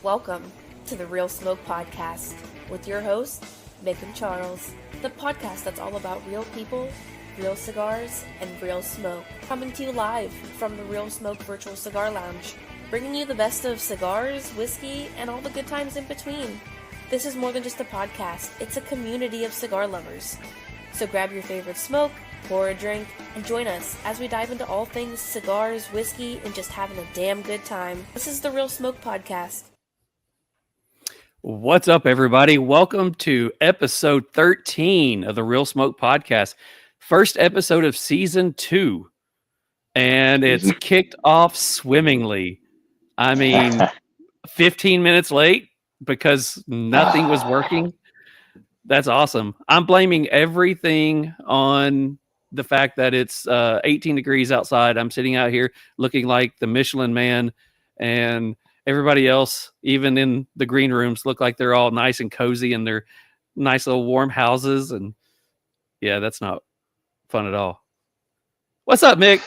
Welcome to the Real Smoke Podcast with your hosts, Mick and Charles, the podcast that's all about real people, real cigars, and real smoke. Coming to you live from the Real Smoke Virtual Cigar Lounge, bringing you the best of cigars, whiskey, and all the good times in between. This is more than just a podcast, it's a community of cigar lovers. So grab your favorite smoke, pour a drink, and join us as we dive into all things cigars, whiskey, and just having a damn good time. This is the Real Smoke Podcast. What's up, everybody? Welcome to episode 13 of the Real Smoke Podcast. First episode of season 2. And it's kicked off swimmingly. I mean, 15 minutes late because nothing was working. That's awesome. I'm blaming everything on the fact that it's 18 degrees outside. I'm sitting out here looking like the Michelin Man, and everybody else, even in the green rooms, look like they're all nice and cozy in their nice little warm houses. And yeah, that's not fun at all. What's up, Mick?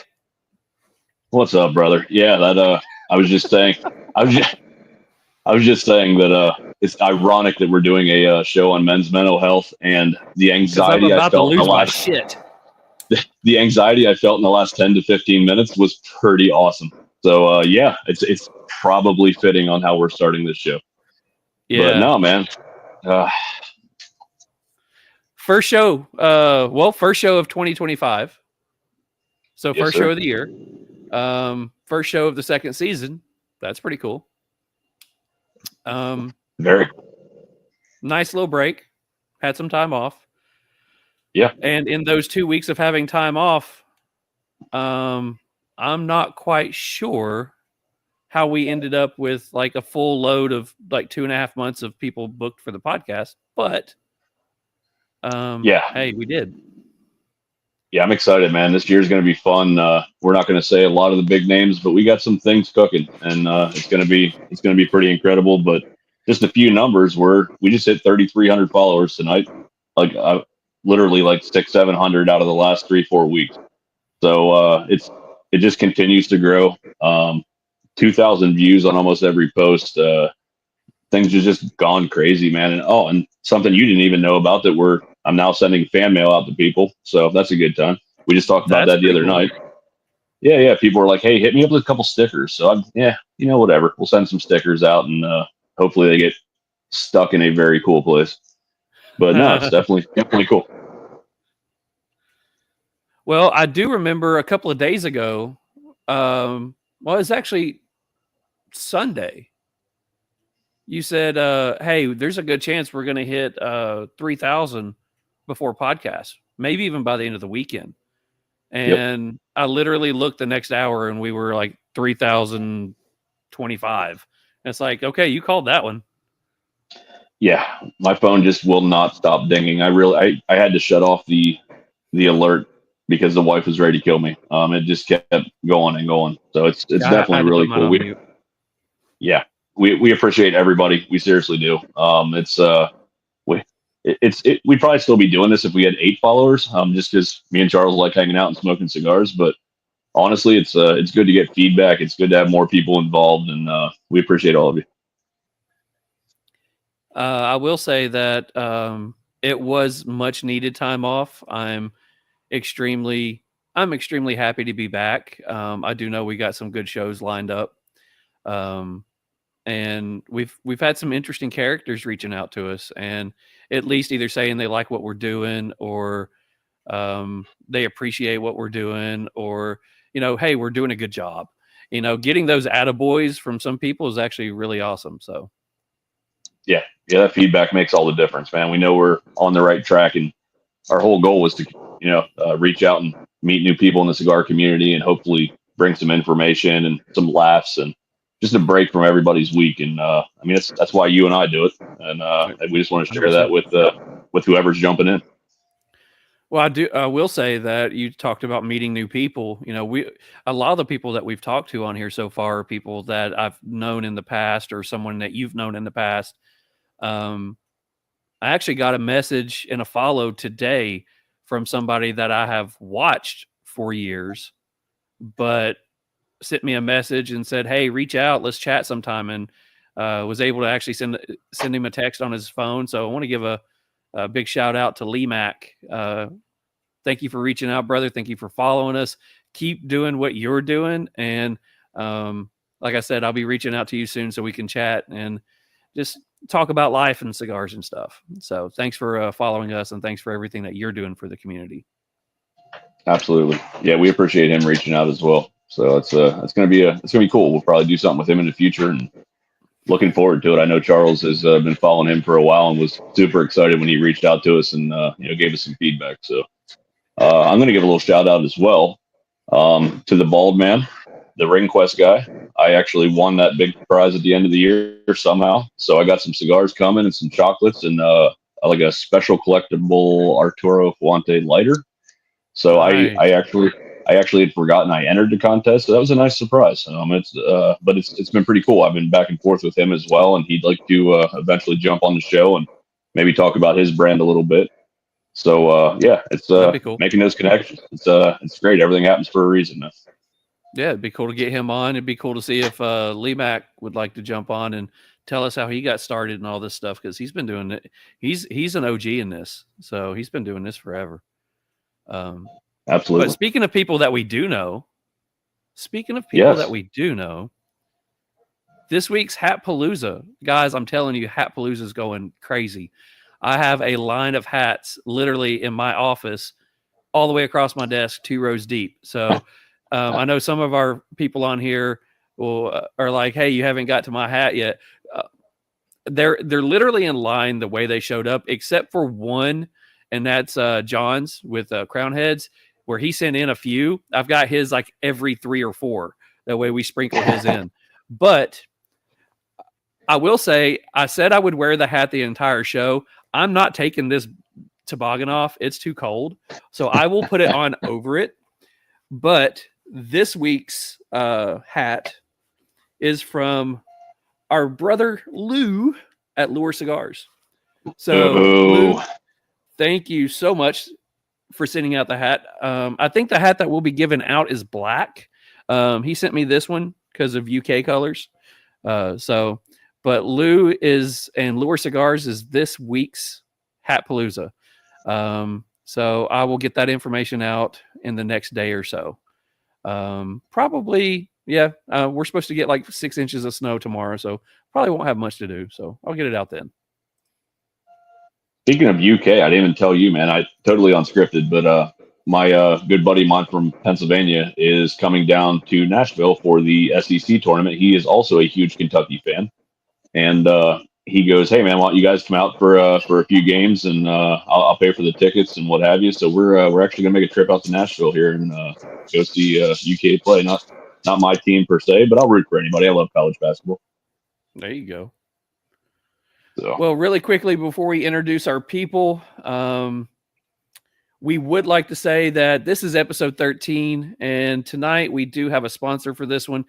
What's up, brother? Yeah, that I was just saying that it's ironic that we're doing a show on men's mental health, and the anxiety I felt in the last the anxiety I felt in the last 10 to 15 minutes was pretty awesome. So yeah, it's probably fitting on how we're starting this show. Yeah. But no, man. First show of 2025. So yes, first show of the year. First show of the second season. That's pretty cool. Very nice little break. Had some time off. Yeah. And in those 2 weeks of having time off, I'm not quite sure how we ended up with like a full load of like 2.5 months of people booked for the podcast, but yeah, hey, we did. Yeah, I'm excited, man. This year's going to be fun. We're not going to say a lot of the big names, but we got some things cooking, and it's going to be pretty incredible. But just a few numbers: we just hit 3,300 followers tonight, like literally like 600-700 out of the last 3-4 weeks. So it just continues to grow. 2,000 views on almost every post. Things have just gone crazy, man. And something you didn't even know about that I'm now sending fan mail out to people. So that's a good time. We just talked about that the other night. Yeah. People were like, hey, hit me up with a couple stickers. So whatever. We'll send some stickers out, and hopefully they get stuck in a very cool place. But no, it's definitely cool. Well, I do remember a couple of days ago. It's actually Sunday. You said, hey, there's a good chance we're going to hit 3,000 before podcast, maybe even by the end of the weekend. And yep. I literally looked the next hour and we were like 3,025. And it's like, okay, you called that one. Yeah, my phone just will not stop dinging. I had to shut off the alert because the wife was ready to kill me. It just kept going and going. So it's definitely really cool. We appreciate everybody. We seriously do. We'd probably still be doing this if we had 8 followers, just because me and Charles like hanging out and smoking cigars. But honestly, it's good to get feedback. It's good to have more people involved, and we appreciate all of you. I will say that it was much needed time off. I'm extremely happy to be back. I do know we got some good shows lined up. And we've had some interesting characters reaching out to us, and at least either saying they like what we're doing, or they appreciate what we're doing, or, hey, we're doing a good job. Getting those attaboys from some people is actually really awesome. So yeah, that feedback makes all the difference, man. We know we're on the right track, and our whole goal was to, reach out and meet new people in the cigar community, and hopefully bring some information and some laughs and just a break from everybody's week. And that's why you and I do it, and we just want to share that with whoever's jumping in. Well, I will say that you talked about meeting new people. A lot of the people that we've talked to on here so far are people that I've known in the past, or someone that you've known in the past. I actually got a message and a follow today from somebody that I have watched for years, but sent me a message and said, hey, reach out, let's chat sometime. And was able to actually send him a text on his phone. So I want to give a big shout out to Lee Mack. Thank you for reaching out, brother. Thank you for following us. Keep doing what you're doing. And like I said, I'll be reaching out to you soon so we can chat and just talk about life and cigars and stuff. So thanks for following us, and thanks for everything that you're doing for the community. Absolutely. Yeah, we appreciate him reaching out as well. So it's gonna be cool. We'll probably do something with him in the future, and looking forward to it. I know Charles has been following him for a while and was super excited when he reached out to us and gave us some feedback. So I'm gonna give a little shout out as well to the bald man, the Ring Quest guy. I actually won that big prize at the end of the year somehow. So I got some cigars coming and some chocolates and like a special collectible Arturo Fuente lighter. So Nice. I actually had forgotten I entered the contest. So that was a nice surprise. But it's been pretty cool. I've been back and forth with him as well, and he'd like to eventually jump on the show and maybe talk about his brand a little bit. So it's That'd be cool. making those connections. It's great. Everything happens for a reason. Yeah, it'd be cool to get him on. It'd be cool to see if Lee Mack would like to jump on and tell us how he got started and all this stuff, because he's been doing it. He's an OG in this, so he's been doing this forever. Absolutely. But speaking of people that we do know, this week's Hat Palooza, guys, I'm telling you, Hat Palooza is going crazy. I have a line of hats literally in my office, all the way across my desk, 2 rows deep. So. I know some of our people on here are like, "Hey, you haven't got to my hat yet." They're literally in line the way they showed up, except for one, and that's John's with crown heads, where he sent in a few. I've got his like every 3 or 4. That way we sprinkle his in. But I will say, I said I would wear the hat the entire show. I'm not taking this toboggan off. It's too cold, so I will put it on over it. But this week's hat is from our brother Lou at Lure Cigars. So, Lou, thank you so much for sending out the hat. I think the hat that will be given out is black. He sent me this one because of UK colors. But Lou and Lure Cigars is this week's Hat Palooza. So I will get that information out in the next day or so. Probably, yeah. We're supposed to get like 6 inches of snow tomorrow, so probably won't have much to do. So I'll get it out then. Speaking of UK, I didn't even tell you, man. I totally unscripted, but my good buddy mine from Pennsylvania is coming down to Nashville for the SEC tournament. He is also a huge Kentucky fan, and he goes, "Hey, man, why don't you guys come out for a few games, and I'll pay for the tickets and what have you." So we're actually gonna make a trip out to Nashville here and go see UK play. Not my team per se, but I'll root for anybody. I love college basketball. There you go. So. Well, really quickly before we introduce our people, we would like to say that this is episode 13, and tonight we do have a sponsor for this one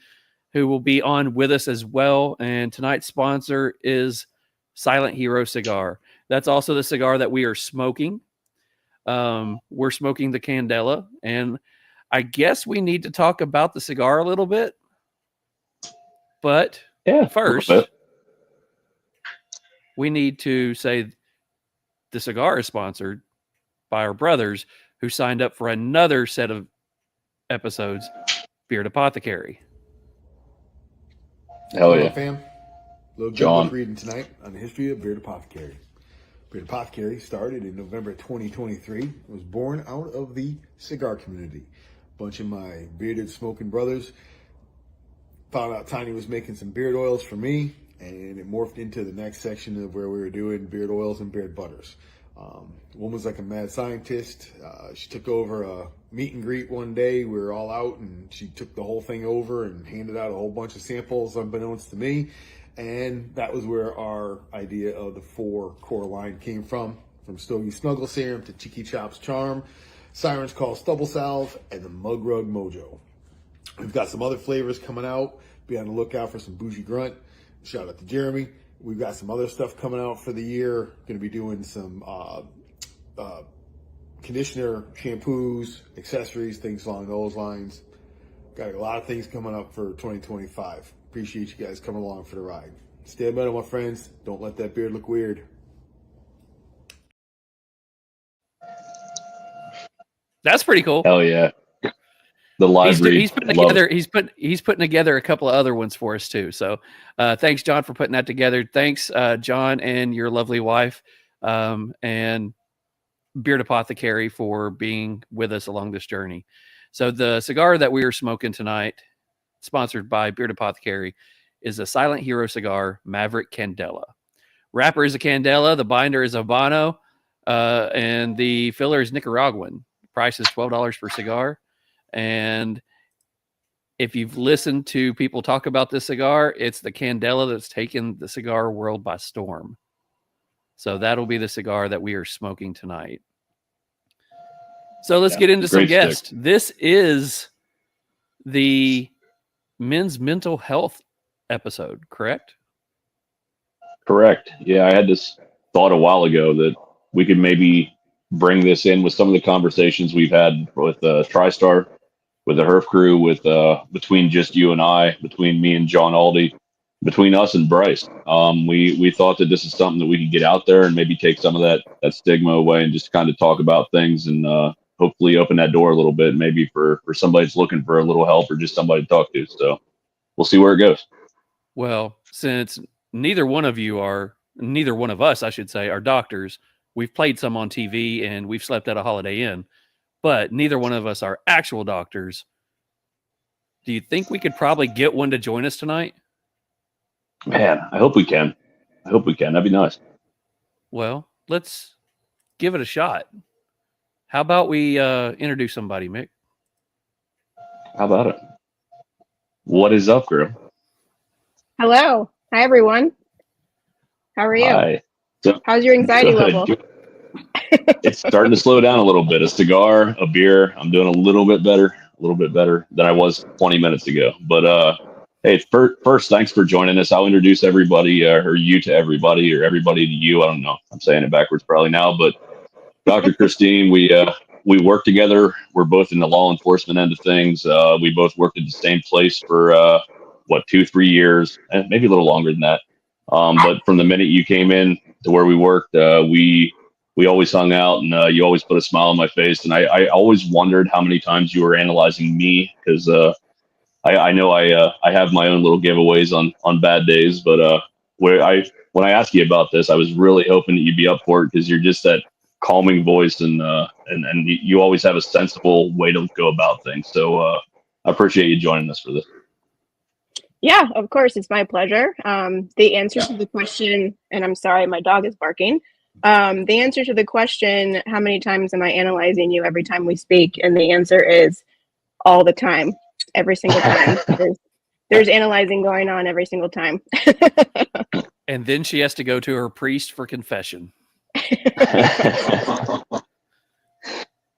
who will be on with us as well. And tonight's sponsor is Silent Hero Cigar. That's also the cigar that we are smoking. We're smoking the Candela, and I guess we need to talk about the cigar a little bit. But first, we need to say the cigar is sponsored by our brothers who signed up for another set of episodes, Beard Apothecary. Hell yeah, fam. Little good book reading tonight on the history of Beard Apothecary. Beard Apothecary started in November 2023. It was born out of the cigar community. A bunch of my bearded smoking brothers found out Tiny was making some beard oils for me, and it morphed into the next section of where we were doing beard oils and beard butters. Woman's like a mad scientist. She took over a meet and greet one day. We were all out, and she took the whole thing over and handed out a whole bunch of samples unbeknownst to me. And that was where our idea of the 4 core line came from Stogie Snuggle Serum to Cheeky Chops Charm, Siren's Call Stubble Salve, and the Mug Rug Mojo. We've got some other flavors coming out. Be on the lookout for some Bougie Grunt. Shout out to Jeremy. We've got some other stuff coming out for the year. Going to be doing some conditioner, shampoos, accessories, things along those lines. Got a lot of things coming up for 2025. Appreciate you guys coming along for the ride. Stay metal, my friends. Don't let that beard look weird. That's pretty cool. Hell yeah. The live read. He's putting together a couple of other ones for us too. So thanks, John, for putting that together. Thanks, John, and your lovely wife, and Beard Apothecary for being with us along this journey. So the cigar that we are smoking tonight, sponsored by Beard Apothecary, is a Silent Hero Cigar Maverick Candela. Wrapper is a Candela, the binder is Habano, and the filler is Nicaraguan. Price is $12 per cigar. And if you've listened to people talk about this cigar, it's the Candela that's taken the cigar world by storm. So that'll be the cigar that we are smoking tonight. So let's get into some guests. This is the men's mental health episode, correct? Correct. Yeah, I had this thought a while ago that we could maybe bring this in with some of the conversations we've had with TriStar, with the Herf crew, with between just you and I, between me and John Aldi, between us and Bryce. We thought that this is something that we could get out there and maybe take some of that stigma away and just kind of talk about things and hopefully open that door a little bit, maybe for somebody that's looking for a little help or just somebody to talk to. So we'll see where it goes. Well, since neither one of us, I should say, are doctors, we've played some on TV and we've slept at a Holiday Inn, but neither one of us are actual doctors. Do you think we could probably get one to join us tonight? Man, I hope we can. That'd be nice. Well, let's give it a shot. How about we introduce somebody, Mick? How about it? What is up, girl? Hello. Hi, everyone. How are you? Hi. So, how's your anxiety level? It's starting to slow down a little bit. A cigar, a beer. I'm doing a little bit better than I was 20 minutes ago. But hey, first, thanks for joining us. I'll introduce everybody, or you to everybody, or everybody to you. I don't know. I'm saying it backwards probably now, but Dr. Christine, we work together. We're both in the law enforcement end of things. We both worked at the same place for 2-3 years, and maybe a little longer than that. But from the minute you came in to where we worked, we always hung out, and you always put a smile on my face. And I always wondered how many times you were analyzing me, because I know I have my own little giveaways on bad days. But when I asked you about this, I was really hoping that you'd be up for it, because you're just that calming voice, and you always have a sensible way to go about things. So I appreciate you joining us for this. Yeah, of course. It's my pleasure. The answer to the question, and I'm sorry, my dog is barking. The answer to the question, how many times am I analyzing you every time we speak? And the answer is all the time, every single time. There's analyzing going on every single time. And then she has to go to her priest for confession.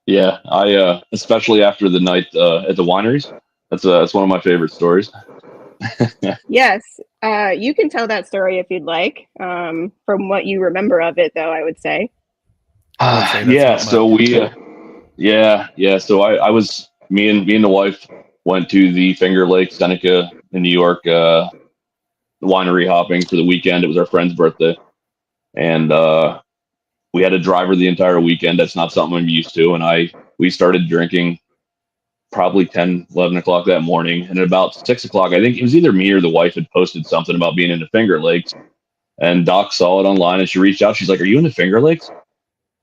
Yeah, I especially after the night at the wineries. That's one of my favorite stories. Yes, you can tell that story if you'd like. From what you remember of it, though, I would say. Yeah. So So I was me and the wife went to the Finger Lakes, Seneca in New York, winery hopping for the weekend. It was our friend's birthday, and we had a driver the entire weekend. That's not something I'm used to, and we started drinking probably 10, 11 o'clock that morning. And at about 6 o'clock, I think it was either me or the wife had posted something about being in the Finger Lakes. And Doc saw it online and she reached out. She's like, "Are you in the Finger Lakes?"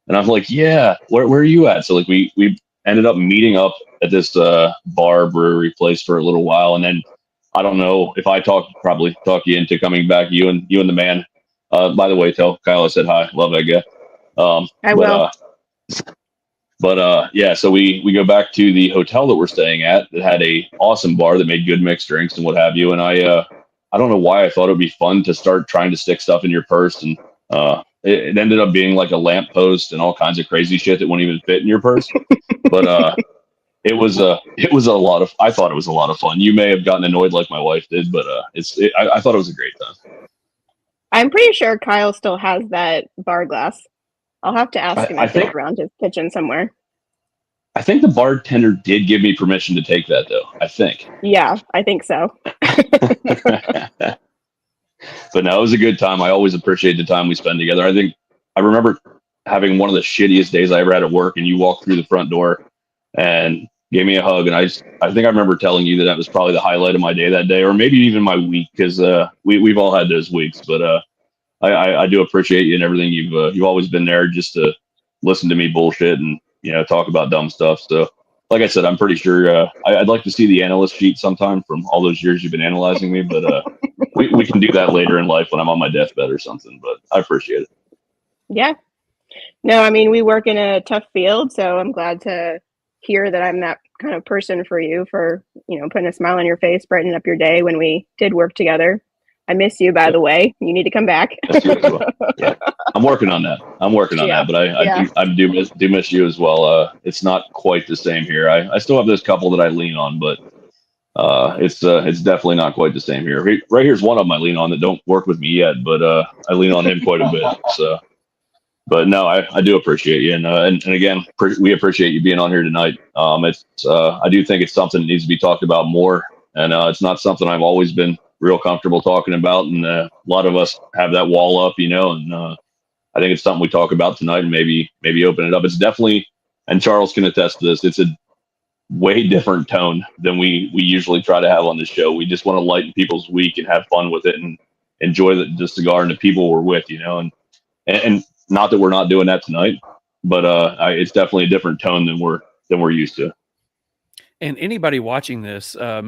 And I'm like, "Yeah, where are you at?" So like we ended up meeting up at this bar brewery place for a little while. And then I don't know if I probably talk you into coming back, you and the man. By the way, tell Kyle I said hi. Love that guy. I will. But yeah, so we go back to the hotel that we're staying at that had a awesome bar that made good mixed drinks and what have you. And I don't know why I thought it'd be fun to start trying to stick stuff in your purse. And it ended up being like a lamppost and all kinds of crazy shit that wouldn't even fit in your purse. But it was a lot of, I thought it was a lot of fun. You may have gotten annoyed like my wife did, but I thought it was a great time. I'm pretty sure Kyle still has that bar glass. I'll have to ask him if it's around his kitchen somewhere. I think the bartender did give me permission to take that, though. I think. Yeah, I think so. no, it was a good time. I always appreciate the time we spend together. I remember having one of the shittiest days I ever had at work, and you walked through the front door and gave me a hug. And I think I remember telling you that was probably the highlight of my day that day, or maybe even my week, because we've all had those weeks. But I do appreciate you and everything. You've always been there just to listen to me bullshit and talk about dumb stuff. So like I said, I'm pretty sure I'd like to see the analyst sheet sometime from all those years you've been analyzing me, but we can do that later in life when I'm on my deathbed or something. But I appreciate it. Yeah. No, I mean, we work in a tough field, so I'm glad to hear that I'm that kind of person for you, for putting a smile on your face, brightening up your day when we did work together. I miss you, by the way. You need to come back. Yeah. I'm working on that. But I do miss you as well. It's not quite the same here. I still have this couple that I lean on, but it's definitely not quite the same here. Right here's one of them I lean on that don't work with me yet, but I lean on him quite a bit. So, but no, I do appreciate you, and again, we appreciate you being on here tonight. I do think it's something that needs to be talked about more, and it's not something I've always been real comfortable talking about, and a lot of us have that wall up, and I think it's something we talk about tonight, and maybe open it up. It's definitely, and Charles can attest to this, it's a way different tone than we usually try to have on this show. We just want to lighten people's week and have fun with it and enjoy the cigar and the people we're with, and not that we're not doing that tonight, but it's definitely a different tone than we're used to. And anybody watching this, feel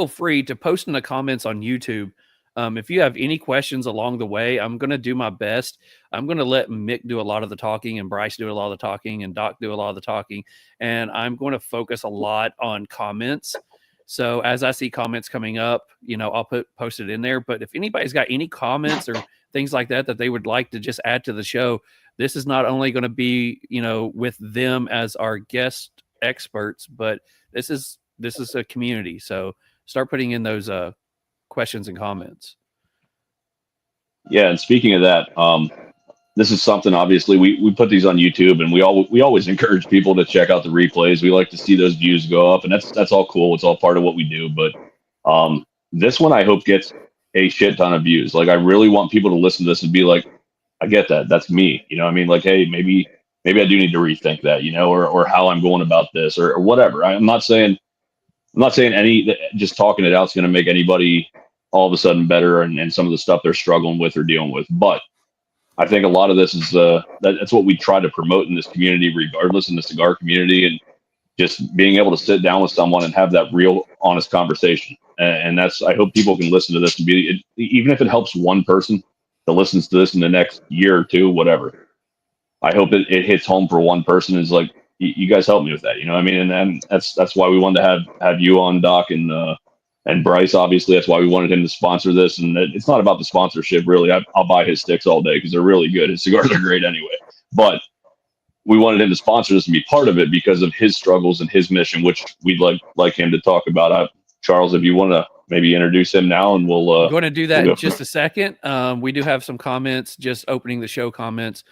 free to post in the comments on YouTube. If you have any questions along the way, I'm going to do my best. I'm going to let Mick do a lot of the talking, and Bryce do a lot of the talking, and Doc do a lot of the talking. And I'm going to focus a lot on comments. So as I see comments coming up, I'll post it in there. But if anybody's got any comments or things like that they would like to just add to the show, this is not only going to be, with them as our guest experts, but this is a community. So start putting in those questions and comments. Yeah, and speaking of that, this is something, obviously we put these on YouTube, and we always encourage people to check out the replays. We like to see those views go up, and that's all cool. It's all part of what we do. But this one I hope gets a shit ton of views. Like, I really want people to listen to this and be like, I get that. That's me. I mean, like, hey, maybe I do need to rethink that, or how I'm going about this or whatever. I'm not saying just talking it out is going to make anybody all of a sudden better and some of the stuff they're struggling with or dealing with. But I think a lot of this is that's what we try to promote in this community, regardless, in the cigar community, and just being able to sit down with someone and have that real, honest conversation. And that's, I hope people can listen to this and even if it helps one person that listens to this in the next year or two, whatever. I hope it hits home for one person. Is like, you guys help me with that, I mean? And that's why we wanted to have you on, Doc, and Bryce. Obviously, that's why we wanted him to sponsor this. And it's not about the sponsorship, really. I'll buy his sticks all day because they're really good. His cigars are great anyway. But we wanted him to sponsor this and be part of it because of his struggles and his mission, which we'd like him to talk about. Charles, if you want to maybe introduce him now, and we'll going to do that in just a second. We do have some comments, just opening the show comments,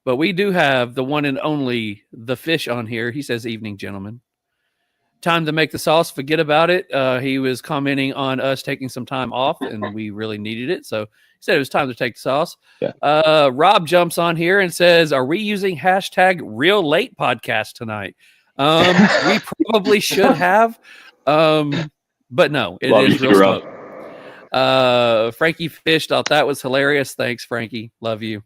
but we do have the one and only The Fish on here. He says, "Evening, gentlemen. Time to make the sauce. Forget about it." He was commenting on us taking some time off, and we really needed it. So he said it was time to take the sauce. Yeah. Rob jumps on here and says, "Are we using hashtag Real Late Podcast tonight?" We probably should have, but no, it is Real Smoke. Frankie Fish thought that was hilarious. Thanks, Frankie. Love you.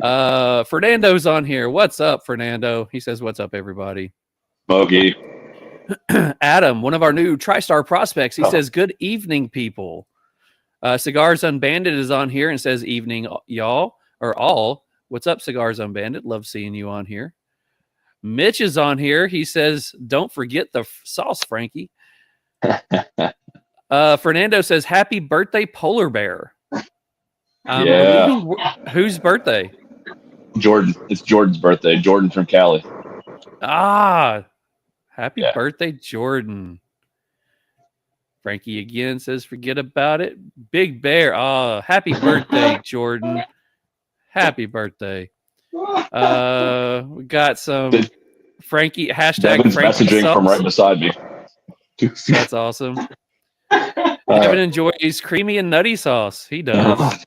Fernando's on here. What's up, Fernando? He says, "What's up, everybody?" Smokey. Adam, one of our new TriStar prospects, he says, "Good evening, people." Cigars Unbanded is on here and says, "Evening, y'all," or all. What's up, Cigars Unbanded? Love seeing you on here. Mitch is on here. He says, "Don't forget the sauce, Frankie." Fernando says, "Happy birthday, Polar Bear." Yeah. Whose birthday? Jordan. It's Jordan's birthday. Jordan from Cali. Happy birthday, Jordan. Frankie again says, "Forget about it." Big Bear. Happy birthday, Jordan. Happy birthday. We got some Frankie hashtag Devin's Frankie messaging sauce from right beside me. That's awesome. Devin enjoys creamy and nutty sauce. He does.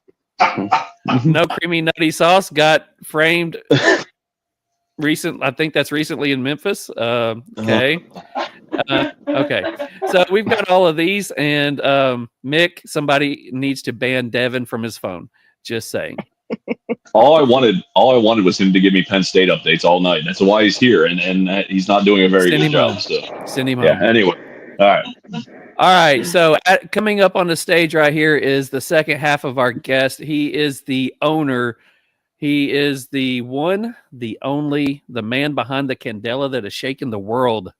No creamy nutty sauce got framed I think that's recently in Memphis. Okay. Okay. So we've got all of these, and Mick, somebody needs to ban Devin from his phone. Just saying. All I wanted was him to give me Penn State updates all night. That's why he's here, and he's not doing a very good job. So send him yeah. home. Anyway, all right. So coming up on the stage right here is the second half of our guest. He is the owner. He is the one, the only, the man behind the candela that has shaken the world.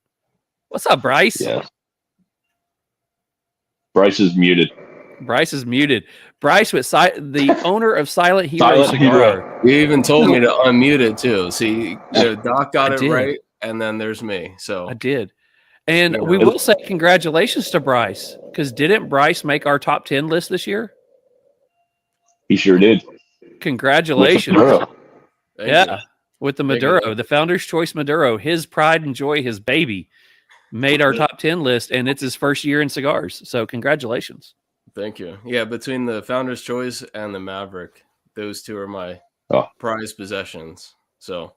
What's up, Bryce? Yes. Bryce is muted. Bryce with the owner of Silent Hero Cigar. You even told me to unmute it too. See, Doc got it right, and then there's me. So I did. And we will say congratulations to Bryce, because didn't Bryce make our top 10 list this year? He sure did. Congratulations. With the Maduro, you. the Founder's Choice Maduro, his pride and joy, his baby, made our top 10 list, and it's his first year in cigars. So congratulations. Thank you. Yeah, between the Founder's Choice and the Maverick, those two are my prized possessions. So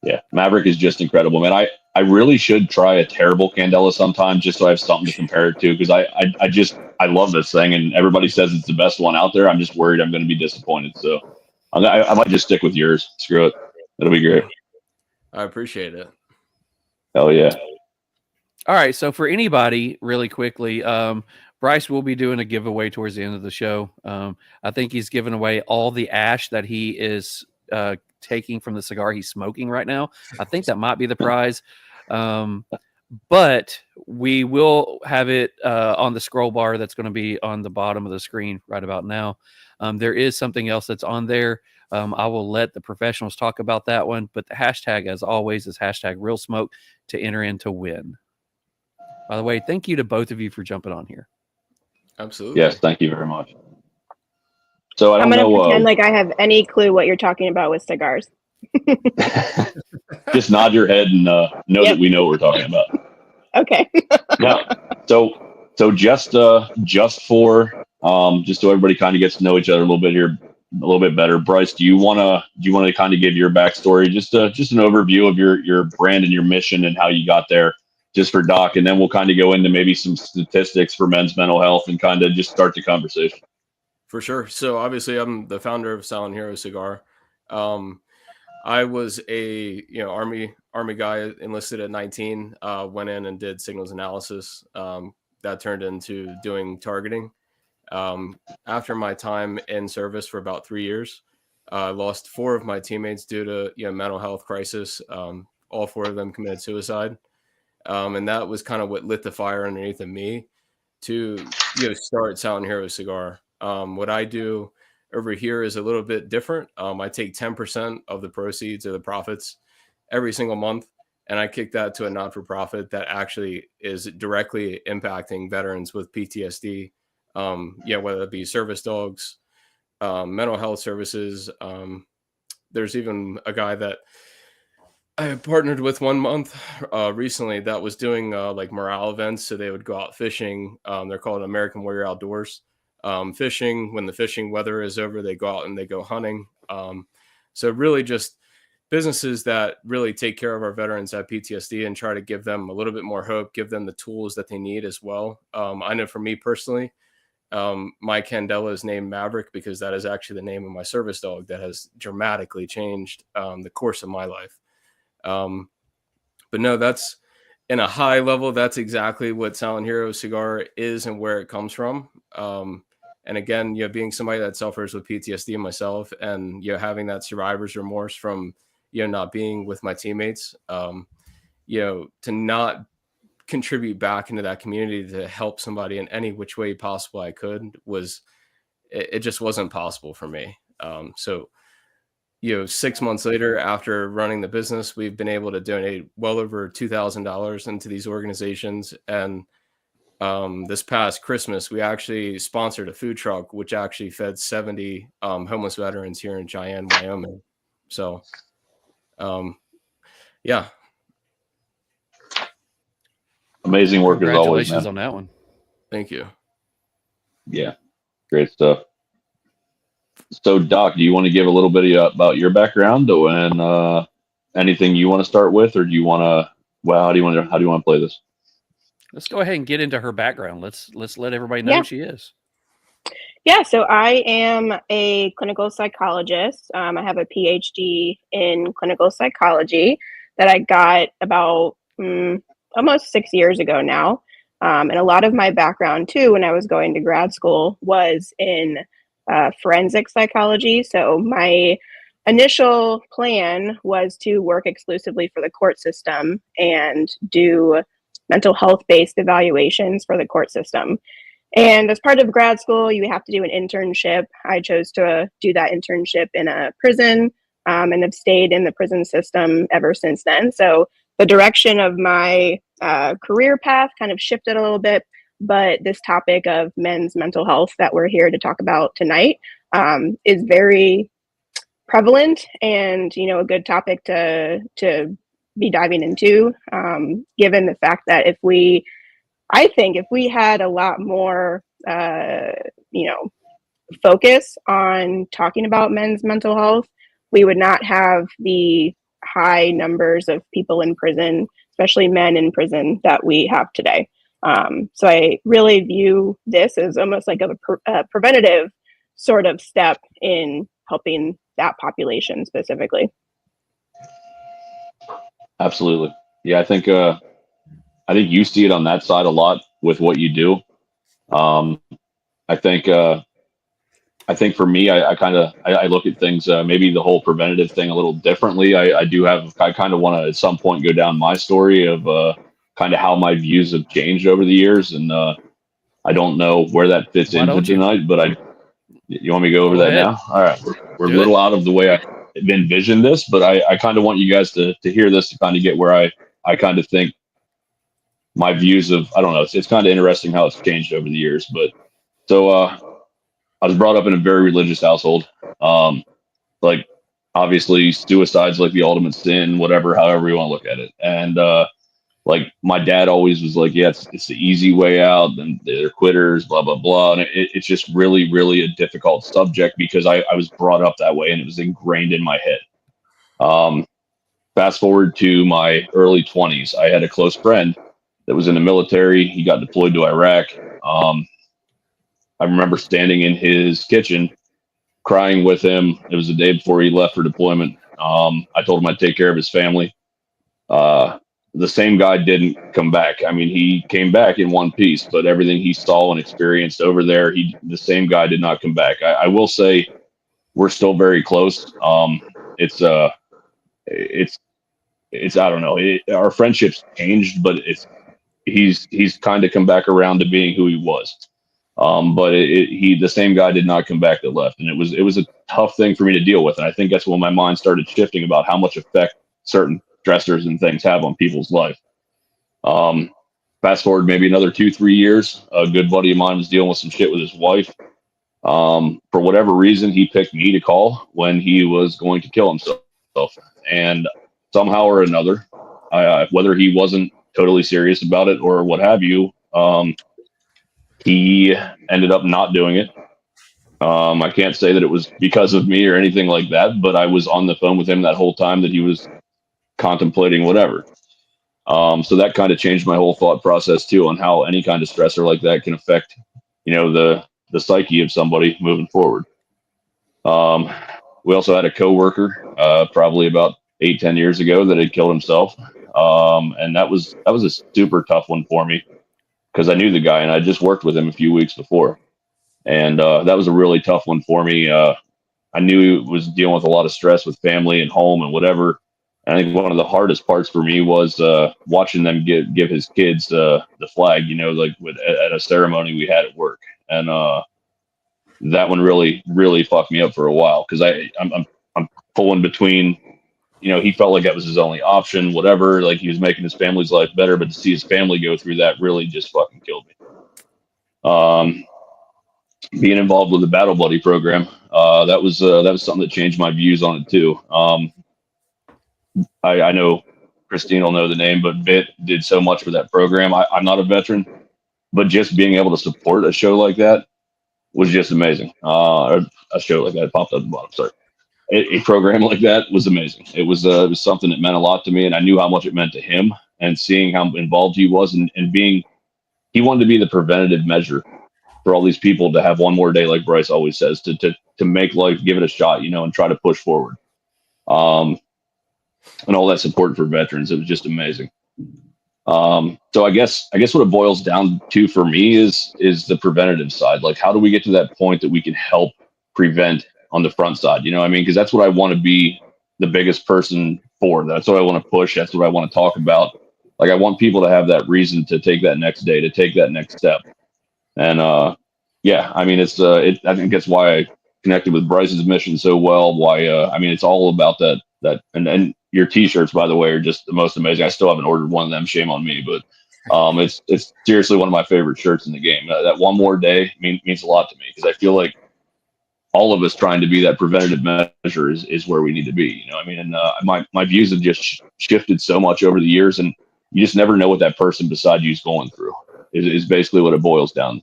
yeah, Maverick is just incredible, man. I really should try a terrible candela sometime, just so I have something to compare it to, because I love this thing, and everybody says it's the best one out there. I'm just worried I'm going to be disappointed. So I might just stick with yours. Screw it. It'll be great. I appreciate it. Hell yeah. All right. So for anybody, really quickly, Bryce will be doing a giveaway towards the end of the show. I think he's giving away all the ash that he is taking from the cigar he's smoking right now. I think that might be the prize. But we will have it on the scroll bar that's going to be on the bottom of the screen right about now. There is something else that's on there. I will let the professionals talk about that one, but the hashtag, as always, is hashtag Real Smoke to enter in to win. By the way, thank you to both of you for jumping on here. Absolutely. Yes, thank you very much. So I'm going to pretend like I have any clue what you're talking about with cigars. Just nod your head and know that we know what we're talking about. Okay. Yeah. So just for just so everybody kind of gets to know each other a little bit here, a little bit better. Bryce, do you want to kind of give your backstory, just an overview of your brand and your mission and how you got there, just for Doc, and then we'll kind of go into maybe some statistics for men's mental health and kind of just start the conversation. For sure. So obviously I'm the founder of Silent Hero Cigar. I was a army guy, enlisted at 19, went in and did signals analysis. That turned into doing targeting. After my time in service for about 3 years, I lost 4 of my teammates due to mental health crisis. All 4 of them committed suicide. And that was kind of what lit the fire underneath of me to start Silent Hero Cigar. What I do over here is a little bit different. I take 10% of the proceeds or the profits every single month, and I kick that to a not-for-profit that actually is directly impacting veterans with PTSD. Whether it be service dogs, mental health services. There's even a guy that I partnered with 1 month recently that was doing like morale events. So they would go out fishing. They're called American Warrior Outdoors. Fishing, when the fishing weather is over, they go out and they go hunting. So really just businesses that really take care of our veterans that have PTSD and try to give them a little bit more hope, give them the tools that they need as well. I know for me personally, my candela is named Maverick because that is actually the name of my service dog that has dramatically changed the course of my life. But no, that's in a high level. That's exactly what Silent Hero Cigar is and where it comes from. And again, being somebody that suffers with PTSD myself, and having that survivor's remorse from not being with my teammates, to not contribute back into that community to help somebody in any which way possible I could it just wasn't possible for me. So 6 months later, after running the business, we've been able to donate well over $2,000 into these organizations. And this past Christmas, we actually sponsored a food truck, which actually fed 70 homeless veterans here in Cheyenne, Wyoming. So, amazing work as always, Congratulations man. on that one. Thank you. Yeah, great stuff. So, Doc, do you want to give a little bit about your background and anything you want to start with, or do you want to? Well, how do you want to play this? Let's go ahead and get into her background. Let's let everybody know Yeah. who she is. Yeah, so I am a clinical psychologist. I have a PhD in clinical psychology that I got about almost 6 years ago now. And a lot of my background, too, when I was going to grad school was in forensic psychology. So my initial plan was to work exclusively for the court system and do mental health-based evaluations for the court system. And as part of grad school, you have to do an internship. I chose to do that internship in a prison and have stayed in the prison system ever since then. So the direction of my career path kind of shifted a little bit, but this topic of men's mental health that we're here to talk about tonight is very prevalent and, you know, a good topic to be diving into, given the fact that I think if we had a lot more, focus on talking about men's mental health, we would not have the high numbers of people in prison, especially men in prison, that we have today. So I really view this as almost like a preventative sort of step in helping that population specifically. Absolutely. Yeah, I think you see it on that side a lot with what you do. I think for me, I look at things maybe the whole preventative thing a little differently. I kind of want to at some point go down my story of kind of how my views have changed over the years, and I don't know where that fits into tonight, but you want me to go over that now? All right, we're a little out of the way I envisioned this, but I kind of want you guys to hear this to kind of get where I kind of think my views of, I don't know, it's kind of interesting how it's changed over the years. But so I was brought up in a very religious household. Like obviously suicide's like the ultimate sin, whatever, however you want to look at it. And like my dad always was like, yeah, it's the easy way out, and they're quitters, blah, blah, blah. And it's just really, really a difficult subject because I was brought up that way and it was ingrained in my head. Fast forward to my early 20s, I had a close friend that was in the military. He got deployed to Iraq. I remember standing in his kitchen crying with him. It was the day before he left for deployment. I told him I'd take care of his family. The same guy didn't come back. I mean, he came back in one piece, but everything he saw and experienced over there, the same guy did not come back. I will say we're still very close. It's I don't know. Our friendship's changed, but he's kind of come back around to being who he was. But the same guy did not come back that left, and it was a tough thing for me to deal with. And I think that's when my mind started shifting about how much effect certain stressors and things have on people's life. Fast forward maybe another 2-3 years, a good buddy of mine was dealing with some shit with his wife. For whatever reason, he picked me to call when he was going to kill himself, and somehow or another, whether he wasn't totally serious about it or what have you, he ended up not doing it. I can't say that it was because of me or anything like that, but I was on the phone with him that whole time that he was contemplating whatever. So that kind of changed my whole thought process too on how any kind of stressor like that can affect, the psyche of somebody moving forward. We also had a coworker, probably about 8-10 years ago, that had killed himself. And that was a super tough one for me because I knew the guy and I just worked with him a few weeks before. And that was a really tough one for me. I knew he was dealing with a lot of stress with family and home and whatever. And I think one of the hardest parts for me was watching them give his kids the flag, at a ceremony we had at work. And that one really, really fucked me up for a while because I'm pulling between, he felt like that was his only option, whatever. Like he was making his family's life better, but to see his family go through that really just fucking killed me. Being involved with the Battle Buddy program, that was something that changed my views on it too. I know Christine will know the name, but Bit did so much for that program. I'm not a veteran, but just being able to support a show like that was just amazing. Or a show like that popped up at the bottom. Sorry. A program like that was amazing. It was something that meant a lot to me, and I knew how much it meant to him. And seeing how involved he was, and being, he wanted to be the preventative measure for all these people to have one more day, like Bryce always says, to make life, give it a shot, and try to push forward. And all that support for veterans, it was just amazing. So I guess what it boils down to for me is the preventative side. Like, how do we get to that point that we can help prevent on the front side? You know what I mean? Because that's what I want to be the biggest person for. That's what I want to push. That's what I want to talk about. Like, I want people to have that reason to take that next day, to take that next step. And yeah, I mean, I think that's why I connected with Bryce's mission so well. Why I mean, it's all about that and your t-shirts, by the way, are just the most amazing. I still haven't ordered one of them, shame on me, but it's seriously one of my favorite shirts in the game. That one more day means a lot to me, because I feel like all of us trying to be that preventative measure is where we need to be. I mean, and my views have just shifted so much over the years, and you just never know what that person beside you is going through. Is basically what it boils down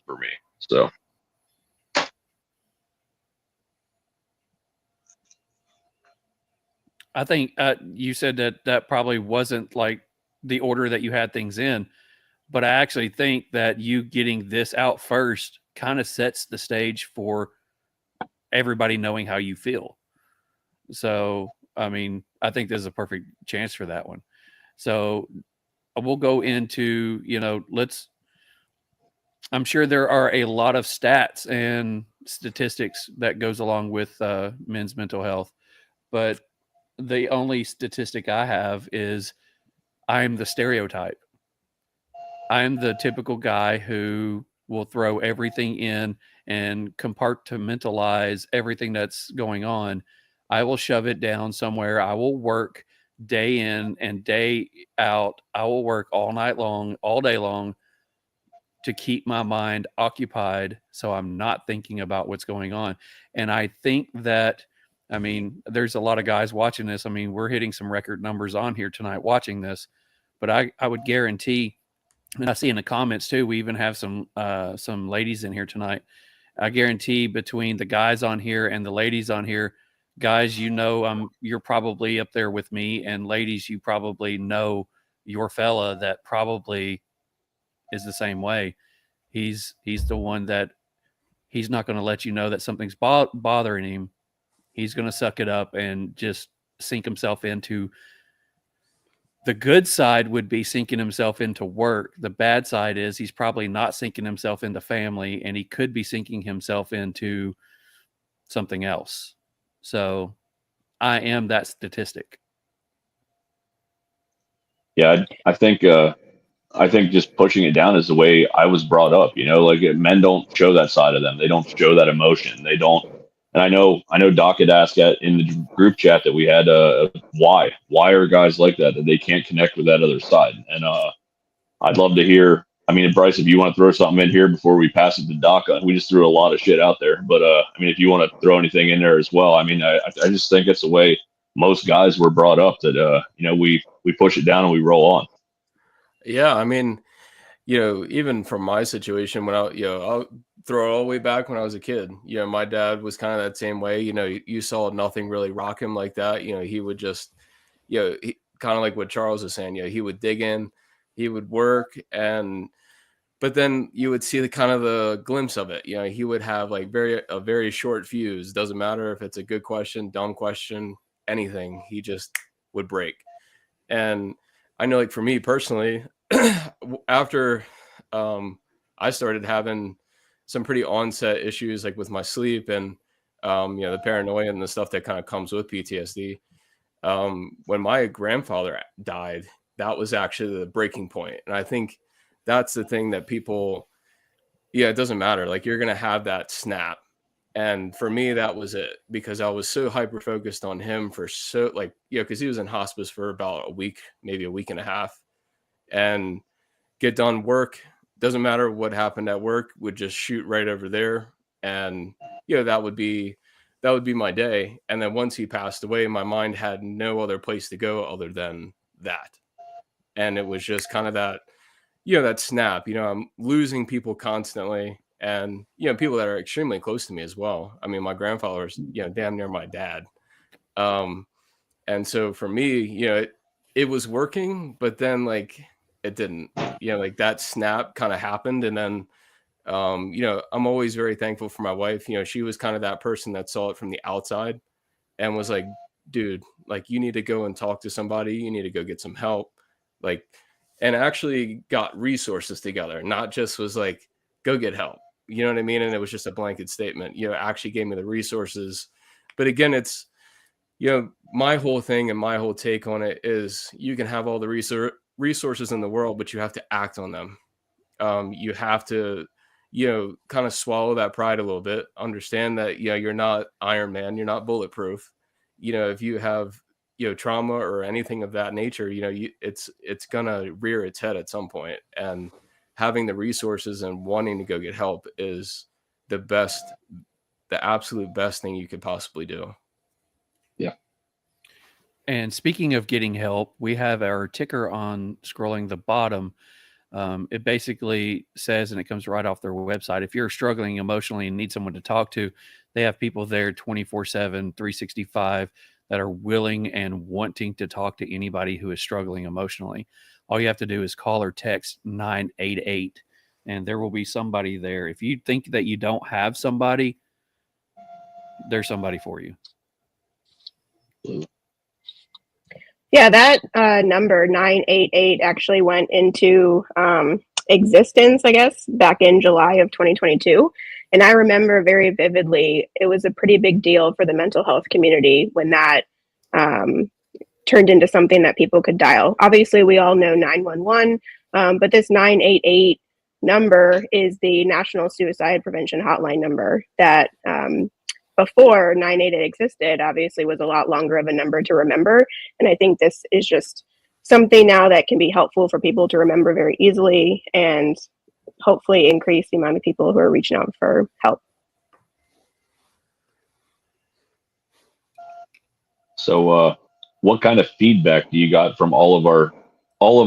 for me. So. I think you said that probably wasn't like the order that you had things in, but I actually think that you getting this out first kind of sets the stage for everybody knowing how you feel. So, I mean, I think this is a perfect chance for that one. So we'll go into, I'm sure there are a lot of stats and statistics that goes along with men's mental health, but the only statistic I have is I'm the stereotype. I'm the typical guy who will throw everything in and compartmentalize everything that's going on. I will shove it down somewhere. I will work day in and day out. I will work all night long, all day long, to keep my mind occupied so I'm not thinking about what's going on. And I think that, I mean, there's a lot of guys watching this. I mean, we're hitting some record numbers on here tonight watching this, but I would guarantee, and I see in the comments too, we even have some ladies in here tonight. I guarantee between the guys on here and the ladies on here, guys, you're probably up there with me, and ladies, you probably know your fella that probably is the same way. He's the one that he's not going to let you know that something's bothering him. He's going to suck it up and just sink himself into. The good side would be sinking himself into work. The bad side is he's probably not sinking himself into family, and he could be sinking himself into something else. So I am that statistic. Yeah, I think just pushing it down is the way I was brought up. Like, men don't show that side of them. They don't show that emotion. They don't. And I know Doc had asked in the group chat that we had, why are guys like that they can't connect with that other side? And I'd love to hear. I mean, Bryce, if you want to throw something in here before we pass it to Doc, we just threw a lot of shit out there. But I mean, if you want to throw anything in there as well, I mean, I just think it's the way most guys were brought up, that we push it down and we roll on. Yeah, I mean, even from my situation, when I'll throw it all the way back when I was a kid. My dad was kind of that same way. You saw nothing really rock him like that. He would just, kind of like what Charles was saying. He would dig in, he would work, but then you would see the glimpse of it. He would have like a very short fuse. Doesn't matter if it's a good question, dumb question, anything. He just would break. And I know, like, for me personally, after I started having some pretty onset issues, like with my sleep and the paranoia and the stuff that kind of comes with PTSD. When my grandfather died, that was actually the breaking point. And I think that's the thing that people, it doesn't matter. Like, you're going to have that snap. And for me, that was it, because I was so hyper focused on him because he was in hospice for about a week, maybe a week and a half, and get done work. Doesn't matter what happened at work, would just shoot right over there. And, that would be my day. And then once he passed away, my mind had no other place to go other than that. And it was just kind of that, that snap. I'm losing people constantly, and people that are extremely close to me as well. I mean, my grandfather's damn near my dad. And so for me, it was working, but then like it didn't. Like that snap kind of happened, and then I'm always very thankful for my wife. She was kind of that person that saw it from the outside and was like, dude, like you need to go and talk to somebody. You need to go get some help. Like, and actually got resources together, not just was like, go get help. You know what I mean? And it was just a blanket statement, actually gave me the resources. But again, it's, my whole thing and my whole take on it is you can have all the resources in the world, but you have to act on them. You have to, kind of swallow that pride a little bit, understand that, you're not Iron Man, you're not bulletproof. If you have, trauma or anything of that nature, it's going to rear its head at some point. And having the resources and wanting to go get help is the absolute best thing you could possibly do. Yeah. And speaking of getting help, we have our ticker on scrolling the bottom. It basically says, and it comes right off their website, if you're struggling emotionally and need someone to talk to, they have people there 24/7, 365 that are willing and wanting to talk to anybody who is struggling emotionally. All you have to do is call or text 988, and there will be somebody there. If you think that you don't have somebody, there's somebody for you. Yeah, that number 988 actually went into existence, I guess, back in July of 2022. And I remember very vividly, it was a pretty big deal for the mental health community when that turned into something that people could dial. Obviously, we all know 911, but this 988 number is the National Suicide Prevention Hotline number that before 988 existed, obviously was a lot longer of a number to remember. And I think this is just something now that can be helpful for people to remember very easily and hopefully increase the amount of people who are reaching out for help. So, what kind of feedback do you got from all of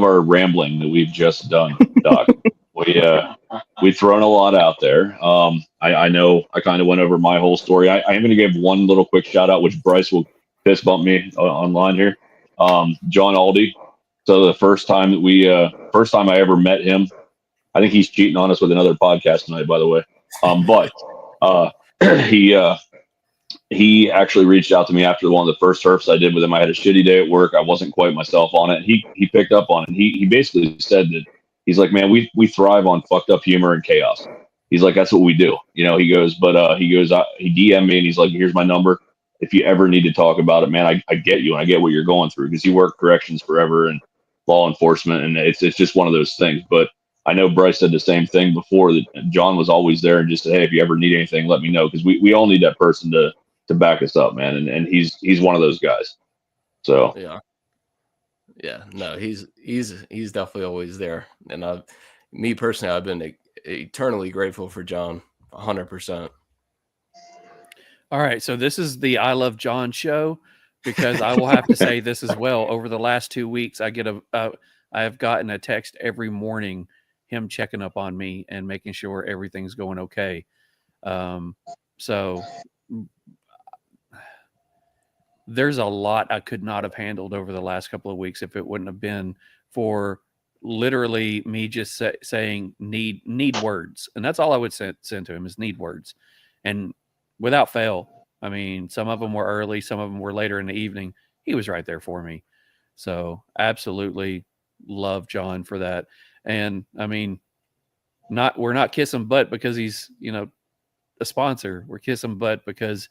our rambling that we've just done, Doc? We've thrown a lot out there. I know I kind of went over my whole story. I am going to give one little quick shout out, which Bryce will fist bump me online here. John Aldi. So the first time I ever met him, I think he's cheating on us with another podcast tonight, by the way. But he actually reached out to me after one of the first herfs I did with him. I had a shitty day at work. I wasn't quite myself on it. He picked up on it. He basically said that he's like, man, we thrive on fucked up humor and chaos. He's like, that's what we do. He goes, he DM'd me and he's like, here's my number. If you ever need to talk about it, man, I get you and I get what you're going through because you work corrections forever and law enforcement. And it's just one of those things. But I know Bryce said the same thing before, that John was always there and just said, hey, if you ever need anything, let me know. Because we all need that person to back us up, man. And he's one of those guys. So yeah, no, he's definitely always there. And me personally, I've been eternally grateful for John, 100%. All right, so this is the I Love John show, because I will have to say this as well. Over the last 2 weeks, I have gotten a text every morning, him checking up on me and making sure everything's going okay. So there's a lot I could not have handled over the last couple of weeks if it wouldn't have been for literally me just saying need words. And that's all I would send to him is need words. And without fail, I mean, some of them were early, some of them were later in the evening. He was right there for me. So absolutely love John for that. And I mean, we're not kissing butt because he's, a sponsor. We're kissing butt because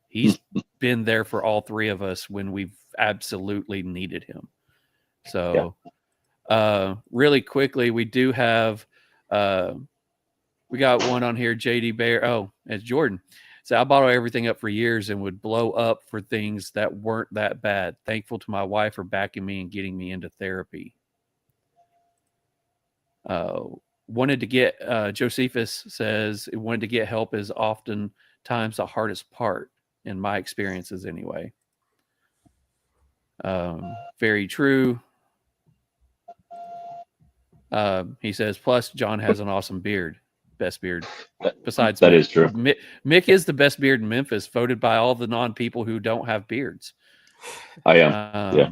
he's been there for all three of us when we've absolutely needed him. So really quickly, we do have, we got one on here, JD Bear. Oh, it's Jordan. So I bottle everything up for years and would blow up for things that weren't that bad. Thankful to my wife for backing me and getting me into therapy. Wanted to get, Josephus says, wanted to get help is oftentimes the hardest part in my experiences anyway. Very true. He says, plus John has an awesome beard. Best beard. Besides That Mick. is true. Mick is the best beard in Memphis, voted by all the non-people who don't have beards. I am. Yeah.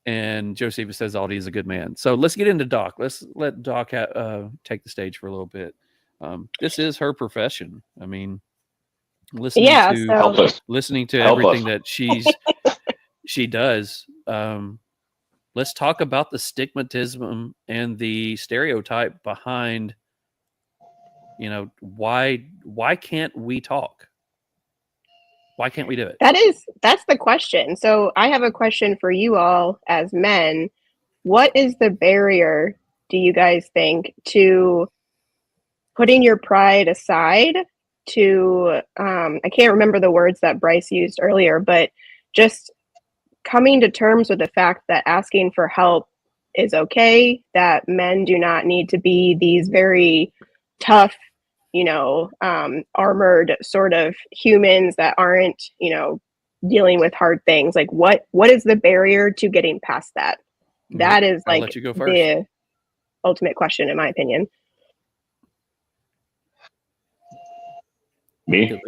And Josephus says Aldi is a good man. So let's get into Doc. Let's let Doc take the stage for a little bit. This is her profession. I mean, listening to everything that she does. Let's talk about the stigmatism and the stereotype behind, why can't we talk? Why can't we do it? That's the question. So I have a question for you all as men. What is the barrier, do you guys think, to putting your pride aside to, I can't remember the words that Bryce used earlier, but just coming to terms with the fact that asking for help is okay, that men do not need to be these very tough, armored sort of humans that aren't, dealing with hard things. Like what is the barrier to getting past that? That is I'll like let you go first. The ultimate question, in my opinion. Me?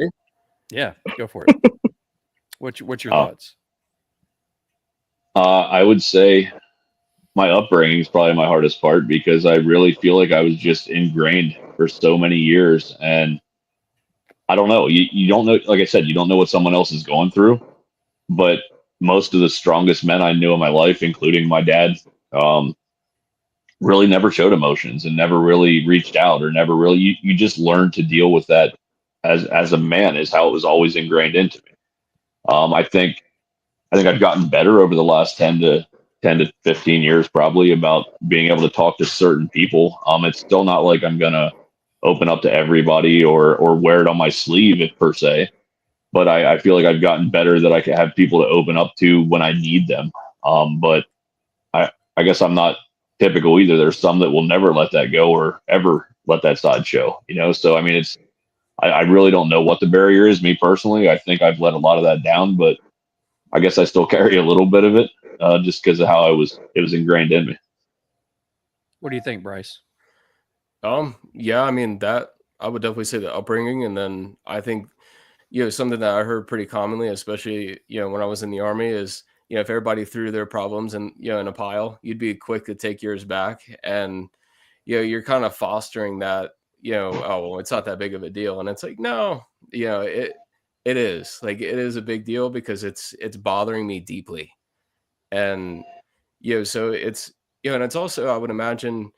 Yeah, go for it. What's your thoughts? I would say my upbringing is probably my hardest part, because I really feel like I was just ingrained for so many years. And I don't know, you don't know, like I said, you don't know what someone else is going through, but most of the strongest men I knew in my life, including my dad, really never showed emotions and never really reached out, or never really, you just learned to deal with that as a man, is how it was always ingrained into me. I think I've gotten better over the last 10 to 15 years, probably, about being able to talk to certain people. It's still not like I'm going to open up to everybody or wear it on my sleeve per se, but I feel like I've gotten better that I can have people to open up to when I need them. But I guess I'm not typical either. There's some that will never let that go or ever let that side show, So, I mean, I really don't know what the barrier is. Me personally, I think I've let a lot of that down, but I guess I still carry a little bit of it, just because of how it was ingrained in me. What do you think, Bryce? Yeah, I mean, that I would definitely say the upbringing. And then I think, something that I heard pretty commonly, especially, when I was in the Army, is, if everybody threw their problems in a pile, you'd be quick to take yours back. And, you're kind of fostering that, oh, well, it's not that big of a deal. And it's like, no, it is. Like, it is a big deal, because it's bothering me deeply. And, so it's, and it's also, I would imagine,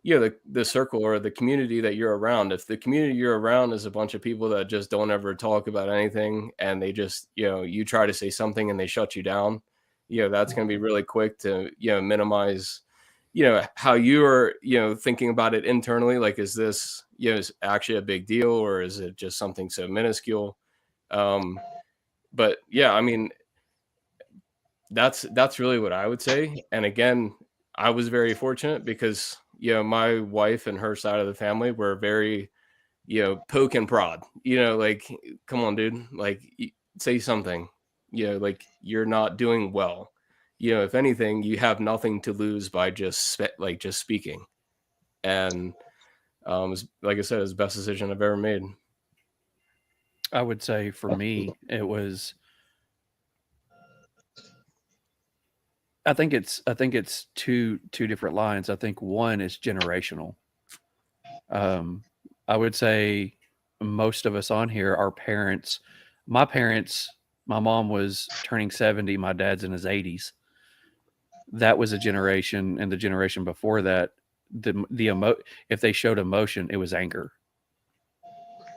the circle or the community that you're around. If the community you're around is a bunch of people that just don't ever talk about anything, and they just, you try to say something and they shut you down, that's going to be really quick to, minimize, how you are, thinking about it internally. Like, is this, is actually a big deal, or is it just something so minuscule? But yeah, I mean, that's really what I would say. And again, I was very fortunate, because, my wife and her side of the family were very, poke and prod, like, come on, dude, like, say something, like, you're not doing well. If anything, you have nothing to lose by just speaking. And like I said, it's the best decision I've ever made. I would say for me, it was, I think it's two different lines. I think one is generational. I would say most of us on here, our parents, my mom was turning 70. My dad's in his 80s. That was a generation, and the generation before that, if they showed emotion, it was anger,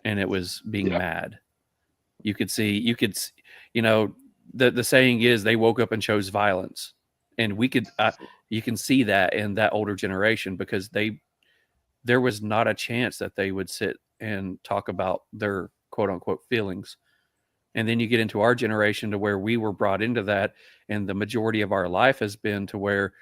and it was being mad. You could see, the saying is, they woke up and chose violence. And you can see that in that older generation, because there was not a chance that they would sit and talk about their quote unquote feelings. And then you get into our generation, to where we were brought into that. And the majority of our life has been to where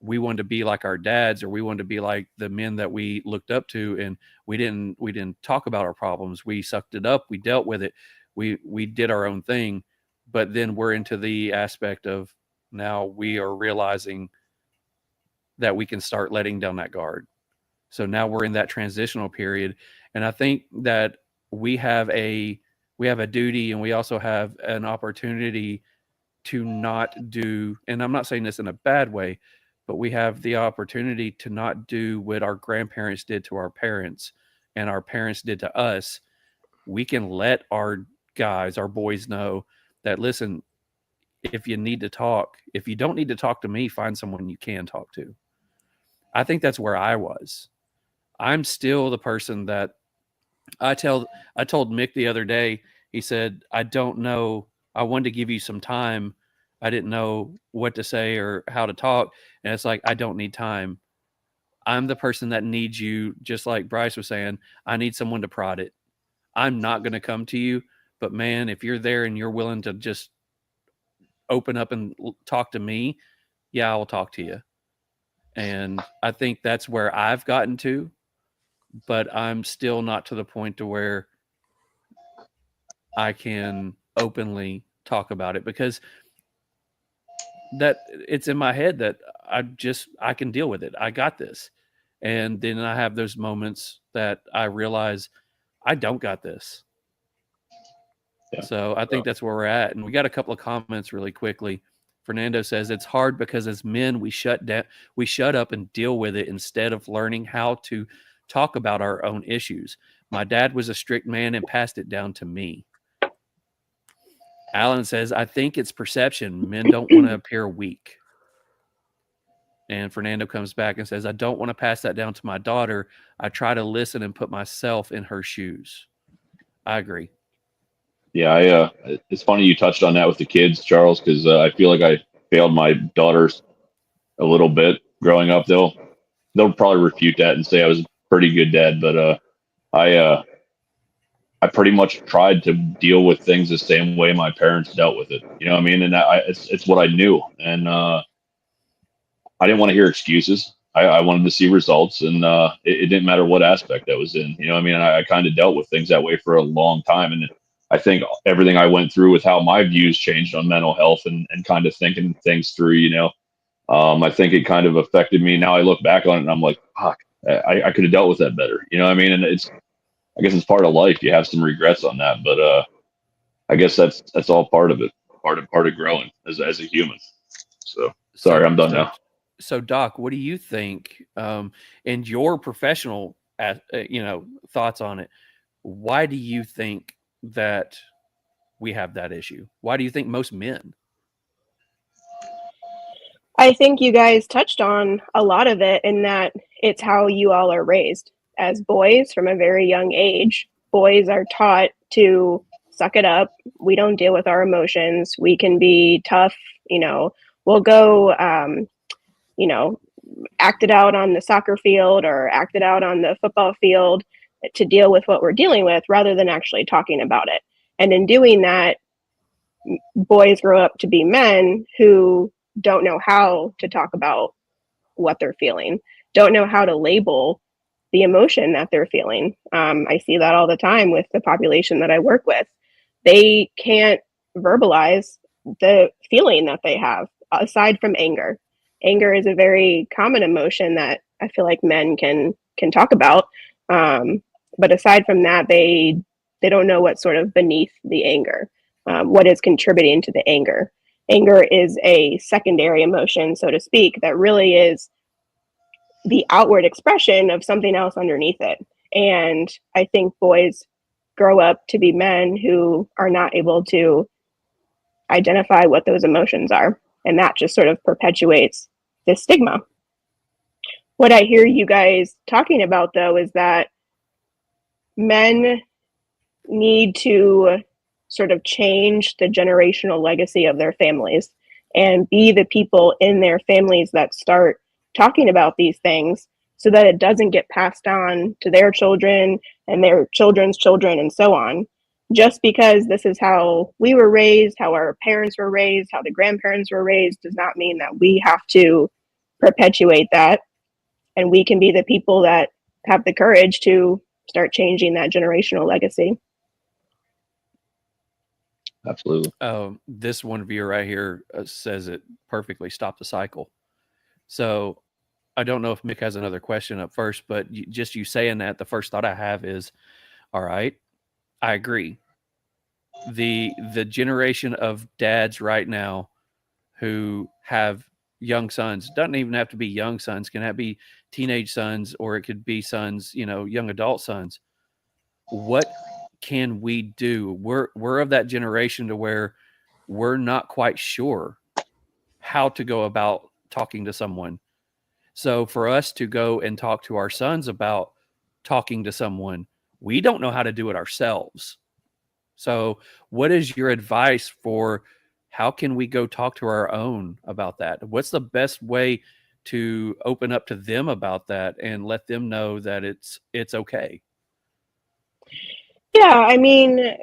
we wanted to be like our dads, or we wanted to be like the men that we looked up to. And we didn't talk about our problems. We sucked it up. We dealt with it. We did our own thing. But then we're into the aspect of, now we are realizing that we can start letting down that guard. So now we're in that transitional period. And I think that we have a duty, and we also have an opportunity to not do, and I'm not saying this in a bad way, but we have the opportunity to not do what our grandparents did to our parents and our parents did to us. We can let our guys, our boys know that, listen, if you need to talk, if you don't need to talk to me, find someone you can talk to. I think that's where I was. I'm still the person that I told Mick the other day, he said, I don't know. I wanted to give you some time. I didn't know what to say or how to talk. And it's like, I don't need time. I'm the person that needs you. Just like Bryce was saying, I need someone to prod it. I'm not going to come to you, but man, if you're there and you're willing to just open up and talk to me, yeah, I will talk to you. And I think that's where I've gotten to, but I'm still not to the point to where I can openly talk about it, because that it's in my head that I can deal with it. I got this. And then I have those moments that I realize I don't got this. Yeah. So I think that's where we're at. And we got a couple of comments really quickly. Fernando says it's hard because as men, we shut up and deal with it instead of learning how to talk about our own issues. My dad was a strict man and passed it down to me. Alan says, I think it's perception. Men don't want to appear weak. And Fernando comes back and says, I don't want to pass that down to my daughter. I try to listen and put myself in her shoes. I agree. Yeah, it's funny you touched on that with the kids, Charles, because I feel like I failed my daughters a little bit growing up. They'll probably refute that and say I was a pretty good dad, but I pretty much tried to deal with things the same way my parents dealt with it. You know what I mean? And it's what I knew, and I didn't want to hear excuses. I wanted to see results, and it didn't matter what aspect that was in. You know what I mean? And I kind of dealt with things that way for a long time, and I think everything I went through with how my views changed on mental health and kind of thinking things through, you know, I think it kind of affected me. Now I look back on it and I'm like, fuck, I could have dealt with that better. You know what I mean? And I guess it's part of life. You have some regrets on that, but I guess that's all part of it. Part of growing as a human. So sorry, I'm done now. So Doc, what do you think, in your professional, thoughts on it? Why do you think that we have that issue? Why do you think most men? I think you guys touched on a lot of it, in that it's how you all are raised. As boys from a very young age, boys are taught to suck it up. We don't deal with our emotions. We can be tough, we'll go, act it out on the soccer field or act it out on the football field to deal with what we're dealing with, rather than actually talking about it. And in doing that, boys grow up to be men who don't know how to talk about what they're feeling, don't know how to label the emotion that they're feeling. I see that all the time with the population that I work with. They can't verbalize the feeling that they have, aside from anger. Anger is a very common emotion that I feel like men can talk about. But aside from that, they don't know what's sort of beneath the anger, what is contributing to the anger. Anger is a secondary emotion, so to speak, that really is the outward expression of something else underneath it. And I think boys grow up to be men who are not able to identify what those emotions are. And that just sort of perpetuates this stigma. What I hear you guys talking about, though, is that men need to sort of change the generational legacy of their families and be the people in their families that start talking about these things, so that it doesn't get passed on to their children and their children's children and so on. Just because this is how we were raised, how our parents were raised, how the grandparents were raised, does not mean that we have to perpetuate that. And we can be the people that have the courage to start changing that generational legacy. Absolutely. This one viewer right here says it perfectly. Stop the cycle. So I don't know if Mick has another question up first, but just you saying that, the first thought I have is, all right, I agree. The generation of dads right now who have young sons, doesn't even have to be young sons, can be teenage sons, or it could be sons, young adult sons. What can we do? We're of that generation to where we're not quite sure how to go about talking to someone. So for us to go and talk to our sons about talking to someone, we don't know how to do it ourselves. So what is your advice for how can we go talk to our own about that? What's the best way to open up to them about that and let them know that it's okay? Yeah, I mean,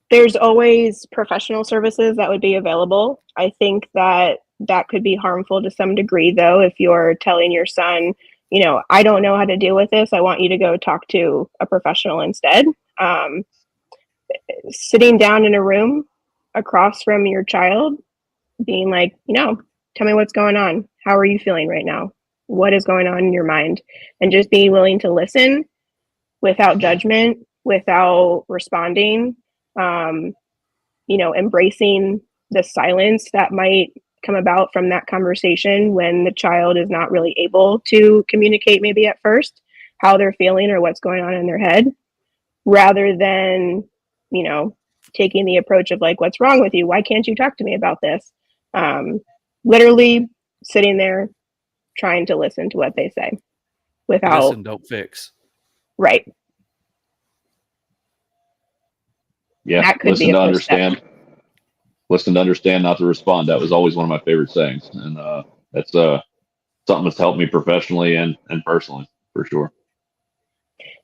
there's always professional services that would be available. I think that could be harmful to some degree, though, if you're telling your son, I don't know how to deal with this. I want you to go talk to a professional instead. Sitting down in a room across from your child, being like, tell me what's going on. How are you feeling right now? What is going on in your mind? And just being willing to listen without judgment, without responding, embracing the silence that might come about from that conversation when the child is not really able to communicate maybe at first how they're feeling or what's going on in their head, rather than, taking the approach of like, what's wrong with you? Why can't you talk to me about this? Literally sitting there trying to listen to what they say without... Listen, don't fix. Right. Yeah, that could listen be a to first understand. step. Listen to understand, not to respond. That was always one of my favorite sayings, and that's something that's helped me professionally and personally, for sure.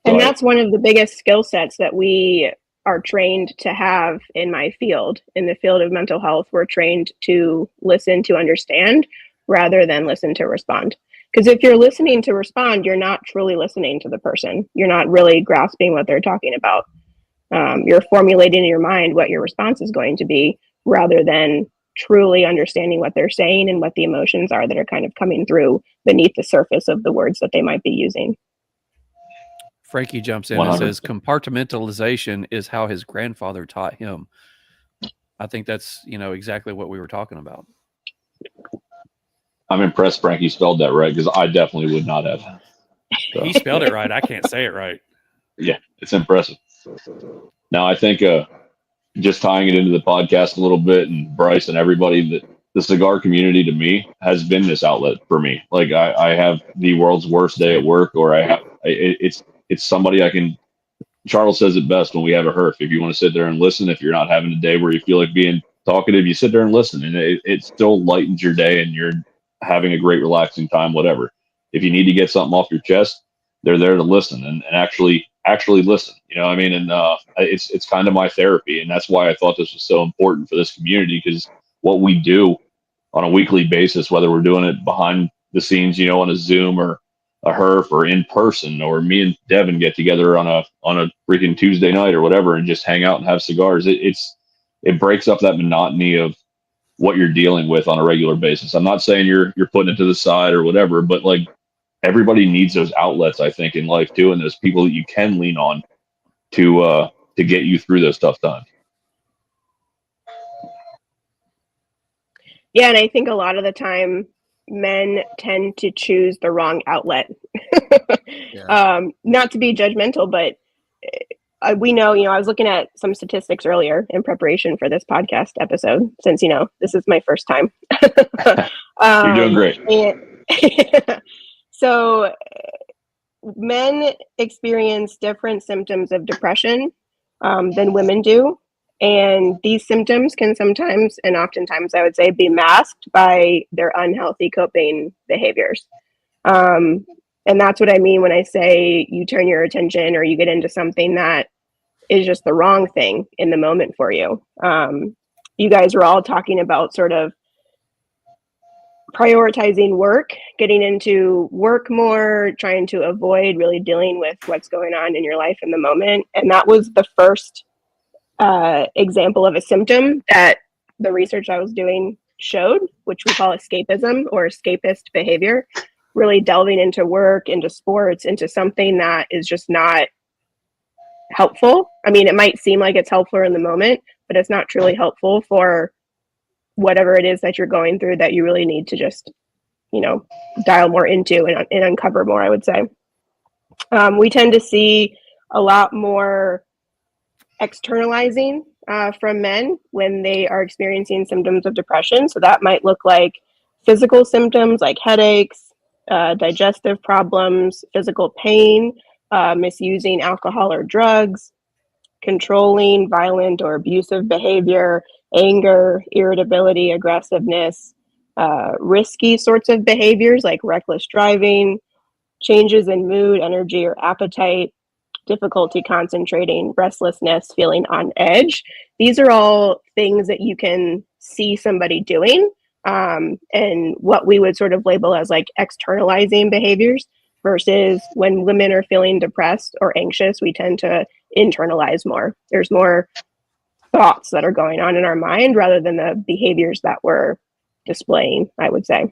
And that's one of the biggest skill sets that we are trained to have in my field. In the field of mental health, we're trained to listen to understand rather than listen to respond. Because if you're listening to respond, you're not truly listening to the person. You're not really grasping what they're talking about. You're formulating in your mind what your response is going to be, rather than truly understanding what they're saying and what the emotions are that are kind of coming through beneath the surface of the words that they might be using. Frankie jumps in 100%. and says compartmentalization is how his grandfather taught him. I think that's, exactly what we were talking about. I'm impressed Frankie spelled that right, because I definitely would not have. So, he spelled it right. I can't say it right. Yeah, it's impressive. Now, I think just tying it into the podcast a little bit, and Bryce and everybody, that the cigar community to me has been this outlet for me. Like I have the world's worst day at work, or it's somebody I can. Charles says it best when we have a herf. If you want to sit there and listen, if you're not having a day where you feel like being talkative, you sit there and listen, and it still lightens your day, and you're having a great relaxing time, whatever. If you need to get something off your chest, they're there to listen and actually listen. You know what I mean? And it's kind of my therapy, and that's why I thought this was so important for this community, because what we do on a weekly basis, whether we're doing it behind the scenes, on a Zoom or a herf or in person, or me and Devin get together on a freaking Tuesday night or whatever and just hang out and have cigars. It breaks up that monotony of what you're dealing with on a regular basis. I'm not saying you're putting it to the side or whatever, but like everybody needs those outlets, I think, in life too, and those people that you can lean on to get you through those tough times. Yeah, and I think a lot of the time men tend to choose the wrong outlet. Yeah. Not to be judgmental, but we know, I was looking at some statistics earlier in preparation for this podcast episode, since, this is my first time. You're doing great. So men experience different symptoms of depression than women do. And these symptoms can sometimes, and oftentimes I would say, be masked by their unhealthy coping behaviors. And that's what I mean when I say you turn your attention or you get into something that is just the wrong thing in the moment for you. You guys were all talking about sort of prioritizing work, getting into work more, trying to avoid really dealing with what's going on in your life in the moment. And that was the first example of a symptom that the research I was doing showed, which we call escapism or escapist behavior. really delving into work, into sports, into something that is just not helpful. I mean, it might seem like it's helpful in the moment, but it's not truly helpful for whatever it is that you're going through that you really need to just, dial more into and uncover more, I would say. We tend to see a lot more externalizing from men when they are experiencing symptoms of depression. So that might look like physical symptoms like headaches, digestive problems, physical pain, misusing alcohol or drugs, controlling, violent, or abusive behavior, anger, irritability, aggressiveness, risky sorts of behaviors like reckless driving, changes in mood, energy, or appetite, difficulty concentrating, restlessness, feeling on edge. These are all things that you can see somebody doing, and what we would sort of label as like externalizing behaviors, versus when women are feeling depressed or anxious, we tend to internalize more. There's more thoughts that are going on in our mind rather than the behaviors that we're displaying, I would say.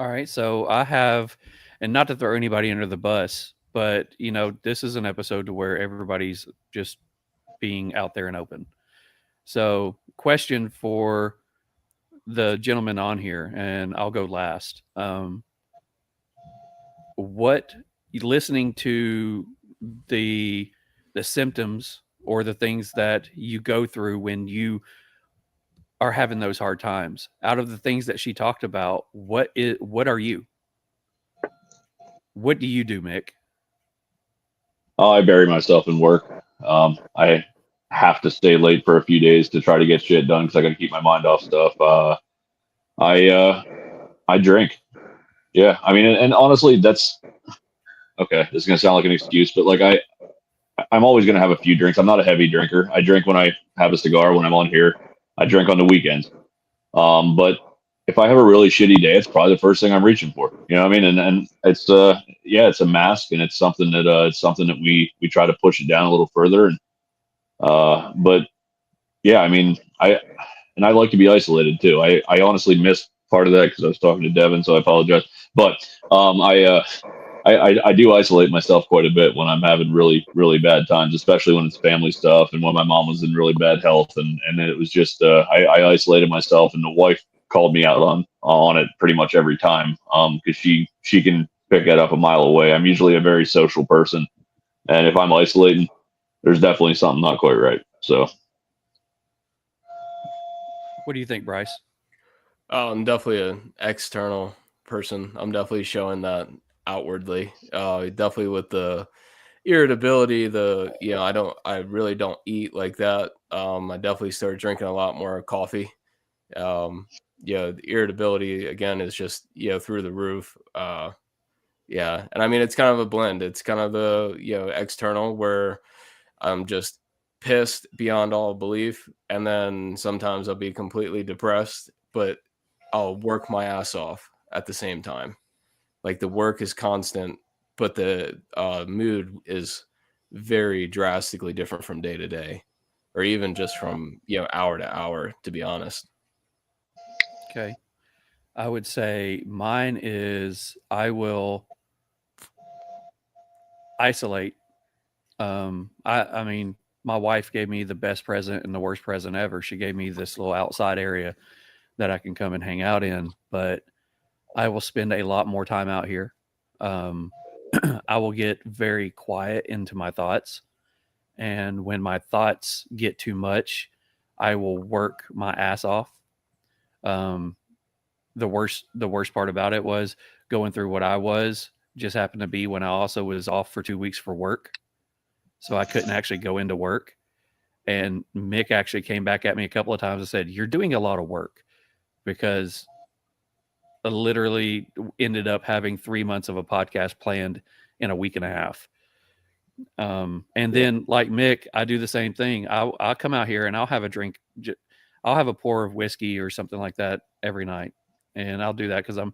All right. So I have, and not to throw anybody under the bus, but, this is an episode to where everybody's just being out there and open. So, question for the gentleman on here, and I'll go last. What, listening to the symptoms or the things that you go through when you are having those hard times, out of the things that she talked about, what are you? What do you do, Mick? Oh, I bury myself in work. I have to stay late for a few days to try to get shit done because I got to keep my mind off stuff. I drink. Yeah, I mean, and honestly, that's okay. This is gonna sound like an excuse, but like I'm always gonna have a few drinks. I'm not a heavy drinker. I drink when I have a cigar. When I'm on here, I drink on the weekends. But if I have a really shitty day, it's probably the first thing I'm reaching for. You know what I mean? And it's it's a mask, and it's something that we try to push it down a little further. And but yeah, I mean, I like to be isolated too. I honestly missed part of that because I was talking to Devin, so I apologize. But I do isolate myself quite a bit when I'm having really, really bad times, especially when it's family stuff and when my mom was in really bad health. And it was just, I isolated myself, and the wife called me out on it pretty much every time. Cause she can pick that up a mile away. I'm usually a very social person. And if I'm isolating, there's definitely something not quite right. So. What do you think, Bryce? Oh, I'm definitely an external person. I'm definitely showing that outwardly. Definitely with the irritability, I really don't eat like that. I definitely started drinking a lot more coffee. The irritability again is just through the roof. And I mean it's kind of a blend. It's kind of the external where I'm just pissed beyond all belief, and then sometimes I'll be completely depressed, but I'll work my ass off at the same time. Like the work is constant, but the mood is very drastically different from day to day, or even just from hour to hour, to be honest. Okay. I would say mine is I will isolate. I mean, my wife gave me the best present and the worst present ever. She gave me this little outside area that I can come and hang out in, but I will spend a lot more time out here. I will get very quiet into my thoughts. And when my thoughts get too much, I will work my ass off. The worst part about it was going through what I was just happened to be when I also was off for 2 weeks for work. So I couldn't actually go into work. And Mick actually came back at me a couple of times and said, "You're doing a lot of work," because I literally ended up having 3 months of a podcast planned in a week and a half. And then like Mick, I do the same thing. I'll come out here and I'll have a drink. I'll have a pour of whiskey or something like that every night. And I'll do that because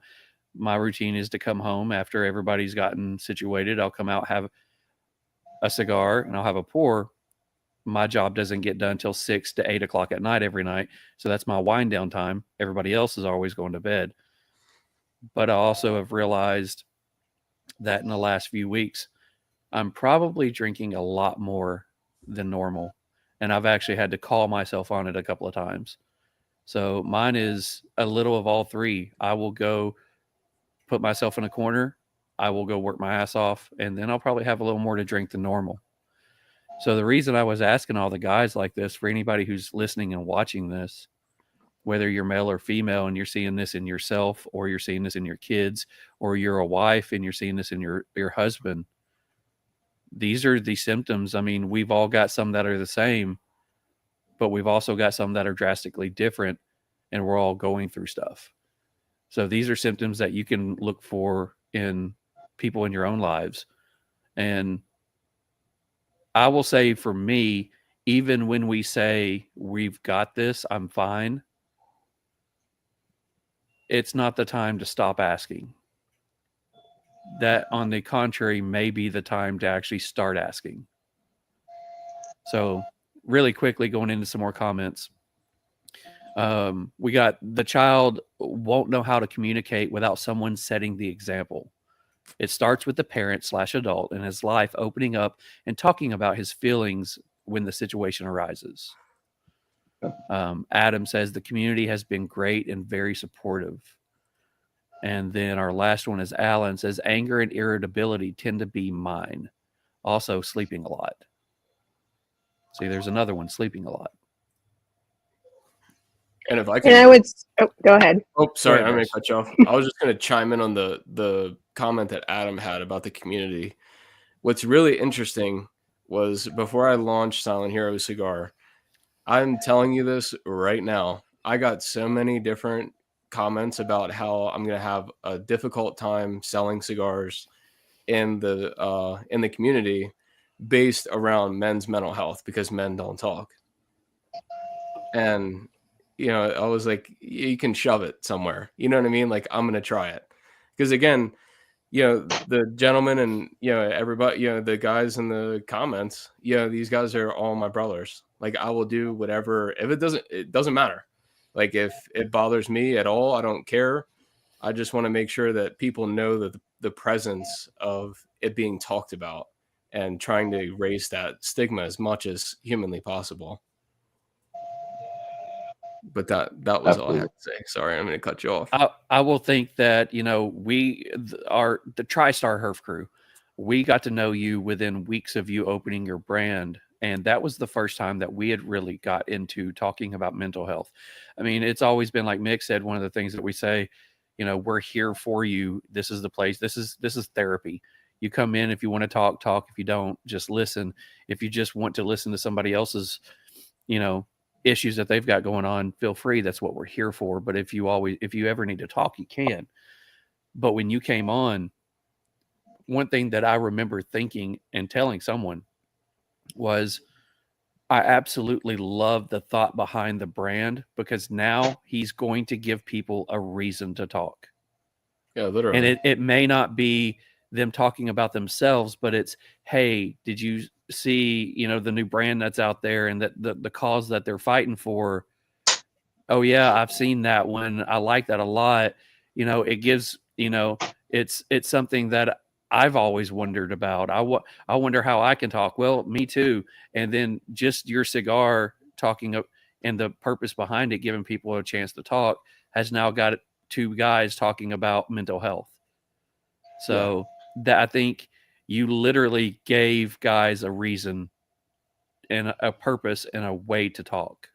my routine is to come home after everybody's gotten situated. I'll come out, have a cigar, and I'll have a pour. My job doesn't get done till 6 to 8 o'clock at night every night. So that's my wind down time. Everybody else is always going to bed. but I also have realized that in the last few weeks, I'm probably drinking a lot more than normal. And I've actually had to call myself on it a couple of times. So mine is a little of all three. I will go put myself in a corner. I will go work my ass off, and then I'll probably have a little more to drink than normal. So the reason I was asking all the guys like this, for anybody who's listening and watching this, whether you're male or female and you're seeing this in yourself, or you're seeing this in your kids, or you're a wife and you're seeing this in your husband, these are the symptoms. I mean, we've all got some that are the same, but we've also got some that are drastically different, and we're all going through stuff. So these are symptoms that you can look for in people in your own lives. And I will say, for me, even when we say we've got this, I'm fine, it's not the time to stop asking. That, on the contrary, may be the time to actually start asking. So really quickly, going into some more comments. We got, the child won't know how to communicate without someone setting the example. It starts with the parent / adult in his life opening up and talking about his feelings when the situation arises. Adam says the community has been great and very supportive. And then our last one is Alan says anger and irritability tend to be mine. Also sleeping a lot. See, there's another one, sleeping a lot. And if I can, and I would. Oh, go ahead. Oh, sorry, Go ahead, I'm going to Bryce. cut you off. I was just going to chime in on the comment that Adam had about the community. What's really interesting was, before I launched Silent Hero Cigar, I'm telling you this right now, I got so many different comments about how I'm going to have a difficult time selling cigars in the community based around men's mental health, because men don't talk. And I was like, you can shove it somewhere. You know what I mean? Like, I'm going to try it. Because again, the gentlemen and, everybody, the guys in the comments, these guys are all my brothers. Like, I will do whatever. If it doesn't matter. Like, if it bothers me at all, I don't care. I just want to make sure that people know that the presence of it being talked about, and trying to erase that stigma as much as humanly possible. But that was all I had to say. Sorry, I'm going to cut you off. I will think that, we are the TriStar Herf crew. We got to know you within weeks of you opening your brand. And that was the first time that we had really got into talking about mental health. I mean, it's always been, like Mick said, one of the things that we say, we're here for you. This is the place. This is therapy. You come in, if you want to talk. If you don't, just listen. If you just want to listen to somebody else's, issues that they've got going on, feel free. That's what we're here for. But if you ever need to talk, you can. But when you came on, one thing that I remember thinking and telling someone was, I absolutely love the thought behind the brand, because now he's going to give people a reason to talk. Yeah, literally. And it may not be them talking about themselves, but it's, hey, did you see, the new brand that's out there, and that the cause that they're fighting for? Oh yeah, I've seen that one. I like that a lot. It gives, it's something that I've always wondered about. I wonder how I can talk. Well, me too. And then just your cigar talking and the purpose behind it, giving people a chance to talk, has now got two guys talking about mental health. So that, I think you literally gave guys a reason and a purpose and a way to talk.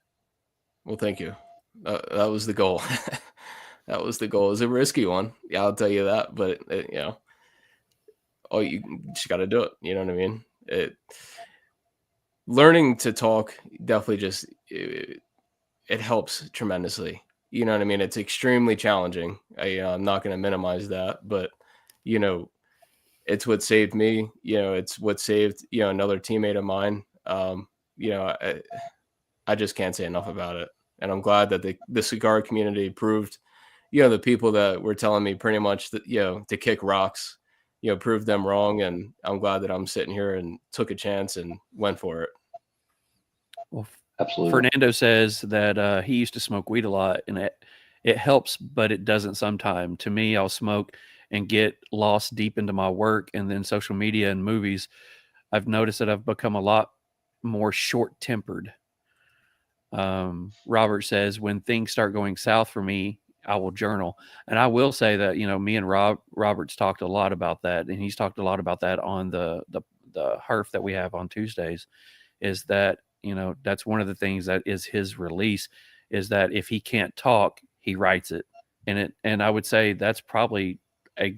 Well, thank you. That was the goal. That was the goal. It was a risky one. Yeah, I'll tell you that. But, you just got to do it. You know what I mean? Learning to talk definitely just, it helps tremendously. You know what I mean? It's extremely challenging. I'm not going to minimize that, but, it's what saved me. It's what saved, another teammate of mine. I just can't say enough about it. And I'm glad that the cigar community proved, the people that were telling me pretty much that, to kick rocks, proved them wrong. And I'm glad that I'm sitting here and took a chance and went for it. Well, Absolutely. Fernando says that he used to smoke weed a lot, and It helps, but it doesn't sometimes. To me, I'll smoke and get lost deep into my work and then social media and movies. I've noticed that I've become a lot more short-tempered. Robert says, when things start going south for me, I will journal. And I will say that, me and Robert's talked a lot about that. And he's talked a lot about that on the HERF that we have on Tuesdays, is that, that's one of the things that is his release, is that if he can't talk, he writes it. And I would say that's probably a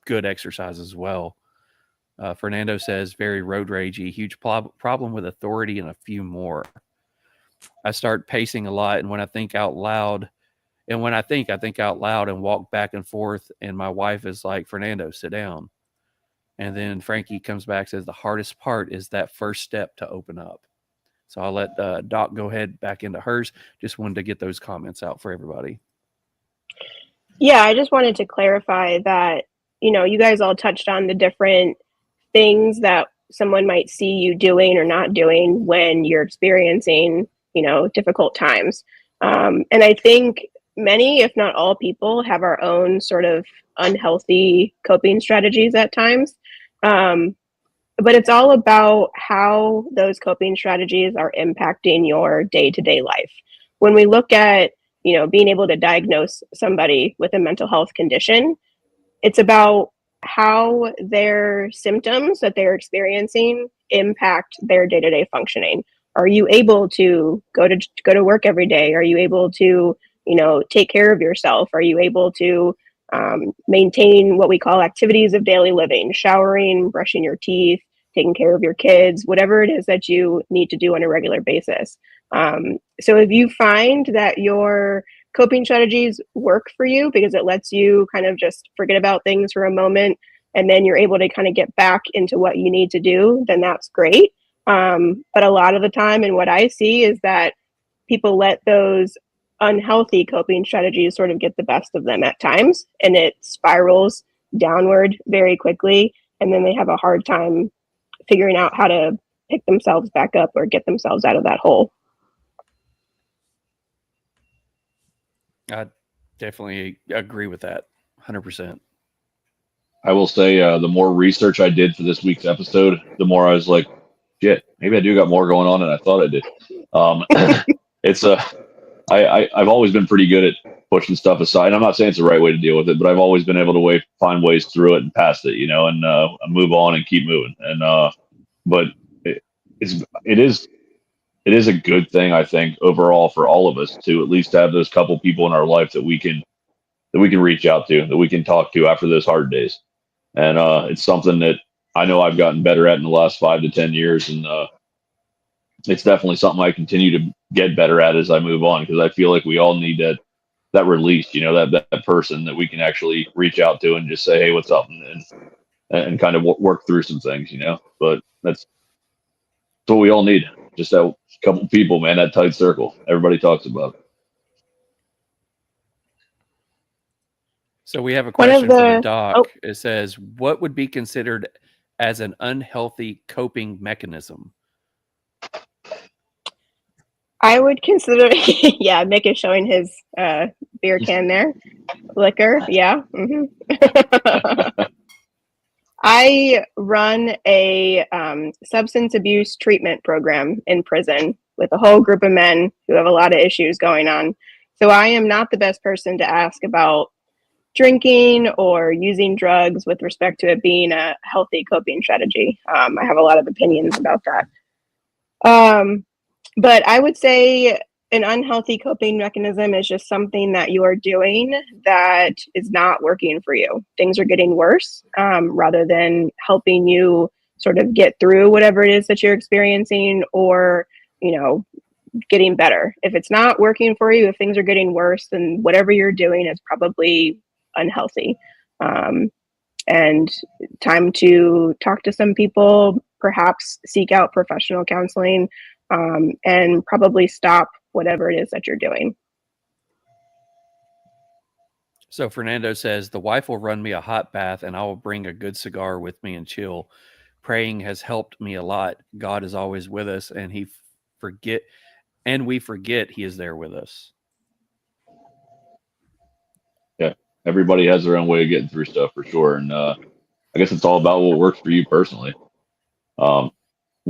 good exercise as well. Fernando says, very road ragey, huge problem with authority and a few more. I start pacing a lot. And when I think out loud, I think out loud and walk back and forth. And my wife is like, Fernando, sit down. And then Frankie comes back, says the hardest part is that first step to open up. So I'll let Doc go ahead back into hers. Just wanted to get those comments out for everybody. Yeah, I just wanted to clarify that, you guys all touched on the different things that someone might see you doing or not doing when you're experiencing, difficult times. And I think many, if not all people, have our own sort of unhealthy coping strategies at times. But it's all about how those coping strategies are impacting your day-to-day life. When we look at, being able to diagnose somebody with a mental health condition, it's about how their symptoms that they're experiencing impact their day-to-day functioning. Are you able to go to work every day? Are you able to, take care of yourself? Are you able to maintain what we call activities of daily living, showering, brushing your teeth, taking care of your kids, whatever it is that you need to do on a regular basis. So if you find that your coping strategies work for you because it lets you kind of just forget about things for a moment and then you're able to kind of get back into what you need to do, then that's great. But a lot of the time, and what I see is that people let those unhealthy coping strategies sort of get the best of them at times, and it spirals downward very quickly, and then they have a hard time figuring out how to pick themselves back up or get themselves out of that hole. I definitely agree with that 100%. I will say the more research I did for this week's episode, the more I was like, shit, maybe I do got more going on than I thought I did. I've always been pretty good at pushing stuff aside. I'm not saying it's the right way to deal with it, but I've always been able to find ways through it and past it, and move on and keep moving. And but it is a good thing, I think, overall for all of us to at least have those couple people in our life that we can reach out to, that we can talk to after those hard days. And it's something that I know I've gotten better at in the last 5 to 10 years, and it's definitely something I continue to get better at as I move on, because I feel like we all need that release, that person that we can actually reach out to and just say, hey, what's up, and kind of work through some things, But that's what we all need. Just that couple people, man, that tight circle everybody talks about. So we have a question from Doc. It says, what would be considered as an unhealthy coping mechanism? I would consider, yeah, Mick is showing his beer can there. Liquor, yeah. Mm-hmm. I run a substance abuse treatment program in prison with a whole group of men who have a lot of issues going on. So I am not the best person to ask about drinking or using drugs with respect to it being a healthy coping strategy. I have a lot of opinions about that. But I would say an unhealthy coping mechanism is just something that you are doing that is not working for you. Things are getting worse rather than helping you sort of get through whatever it is that you're experiencing or, getting better. If it's not working for you, if things are getting worse, then whatever you're doing is probably unhealthy. And time to talk to some people, perhaps seek out professional counseling, and probably stop whatever it is that you're doing. So Fernando says, the wife will run me a hot bath and I will bring a good cigar with me and chill. Praying has helped me a lot. God is always with us, and we forget he is there with us. everybody has their own way of getting through stuff for sure. And I guess it's all about what works for you personally. One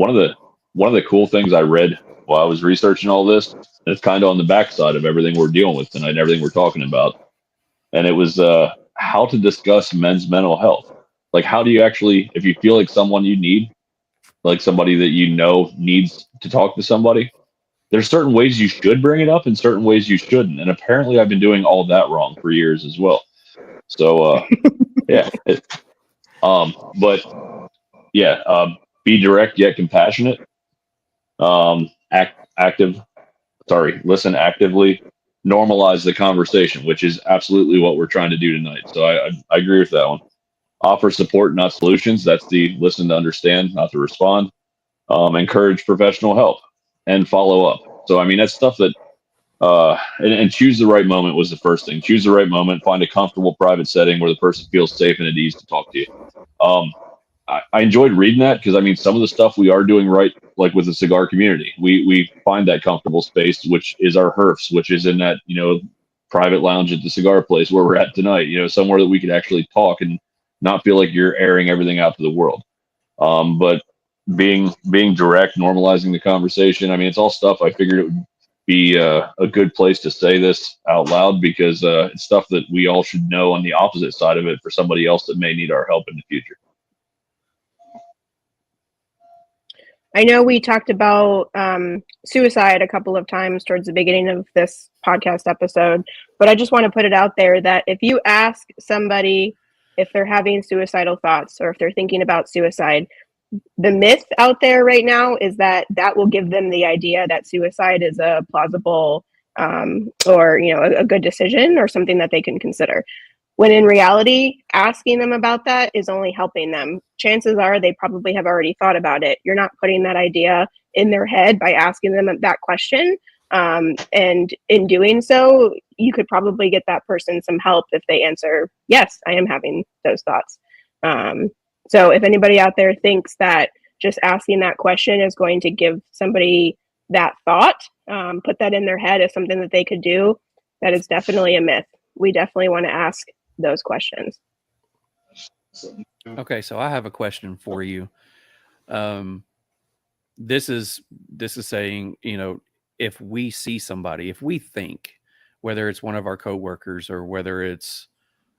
of the cool things I read while I was researching all this, and it's kind of on the backside of everything we're dealing with tonight and everything we're talking about. And it was how to discuss men's mental health. Like, how do you actually, if you feel like someone you need, like somebody that you know needs to talk to somebody, there's certain ways you should bring it up and certain ways you shouldn't. And apparently I've been doing all that wrong for years as well. So, yeah. But yeah, be direct yet compassionate. Listen actively, normalize the conversation, which is absolutely what we're trying to do tonight. So I agree with that one. Offer support, not solutions. That's the listen to understand, not to respond. Encourage professional help and follow up. So, I mean, that's stuff that, and choose the right moment was the first thing. Choose the right moment, find a comfortable private setting where the person feels safe and at ease to talk to you. I enjoyed reading that because, I mean, some of the stuff we are doing right, like with the cigar community, we find that comfortable space, which is our HERFs, which is in that, private lounge at the cigar place where we're at tonight, somewhere that we could actually talk and not feel like you're airing everything out to the world. But being direct, normalizing the conversation, I mean, it's all stuff I figured it would be a good place to say this out loud because it's stuff that we all should know on the opposite side of it for somebody else that may need our help in the future. I know we talked about suicide a couple of times towards the beginning of this podcast episode, but I just want to put it out there that if you ask somebody if they're having suicidal thoughts or if they're thinking about suicide, the myth out there right now is that will give them the idea that suicide is a plausible or a good decision or something that they can consider. When in reality, asking them about that is only helping them. Chances are they probably have already thought about it. You're not putting that idea in their head by asking them that question. And in doing so, you could probably get that person some help if they answer, yes, I am having those thoughts. So if anybody out there thinks that just asking that question is going to give somebody that thought, put that in their head as something that they could do, that is definitely a myth. We definitely want to ask those questions. Okay, so I have a question for you. This is saying, if we see somebody, if we think, whether it's one of our coworkers or whether it's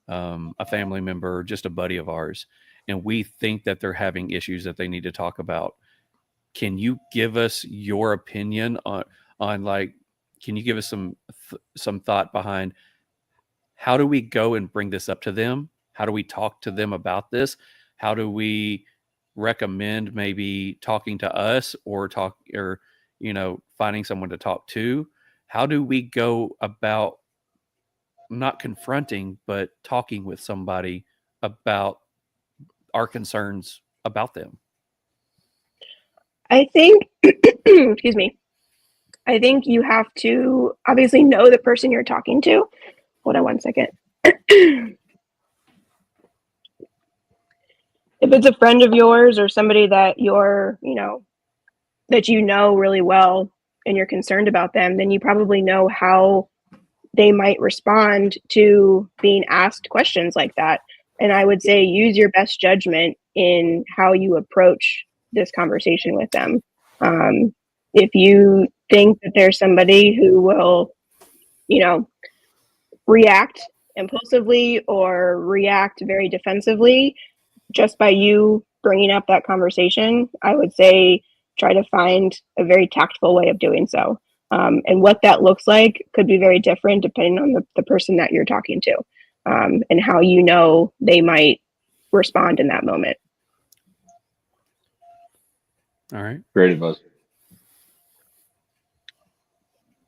a family member or just a buddy of ours, and we think that they're having issues that they need to talk about, can you give us your opinion on like, can you give us some thought behind how do we go and bring this up to them? How do we talk to them about this? How do we recommend maybe talking to us or finding someone to talk to? How do we go about not confronting, but talking with somebody about our concerns about them? I think, excuse me, I think you have to obviously know the person you're talking to. Hold on one second. If it's a friend of yours or somebody that you're, that you know really well and you're concerned about them, then you probably know how they might respond to being asked questions like that. And I would say use your best judgment in how you approach this conversation with them. If you think that there's somebody who will, react impulsively or react very defensively just by you bringing up that conversation, I would say try to find a very tactful way of doing so. And what that looks like could be very different depending on the person that you're talking to, and how they might respond in that moment. All right. Great advice.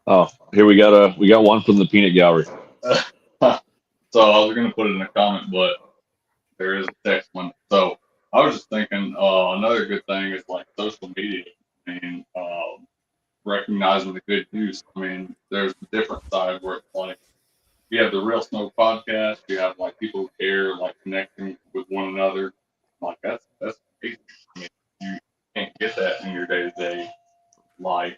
Oh, here we got one from the peanut gallery. So I was going to put it in a comment, but there is a text one. So I was just thinking another good thing is like social media. I mean, recognizing the good use. I mean, there's a different side where it's like you have the Real Smoke podcast. You have like people who care, like connecting with one another. Like that's amazing. I mean, you can't get that in your day-to-day life.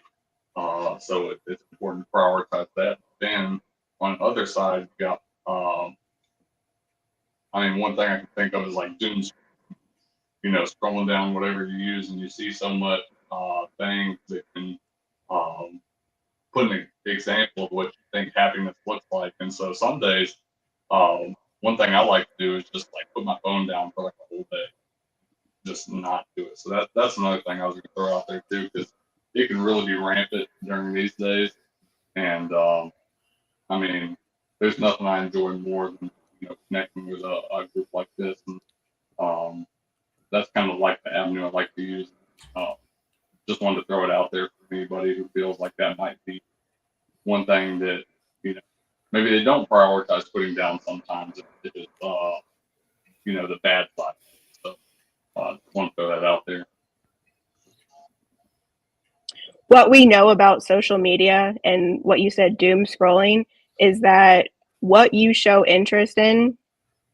So it's important to prioritize that. Then on the other side, you got I mean, one thing I can think of is like doom, you know, scrolling down whatever you use and you see so much things that can put an example of what you think happiness looks like. And so some days, one thing I like to do is just like put my phone down for like a whole day, just not do it. So that's another thing I was going to throw out there too, because it can really be rampant during these days. And I mean, there's nothing I enjoy more than, you know, connecting with a group like this, and that's kind of like the avenue I like to use. Just wanted to throw it out there for anybody who feels like that might be one thing that, you know, maybe they don't prioritize putting down sometimes. It is, you know, the bad side. So just want to throw that out there. What we know about social media and what you said, doom scrolling, is that what you show interest in,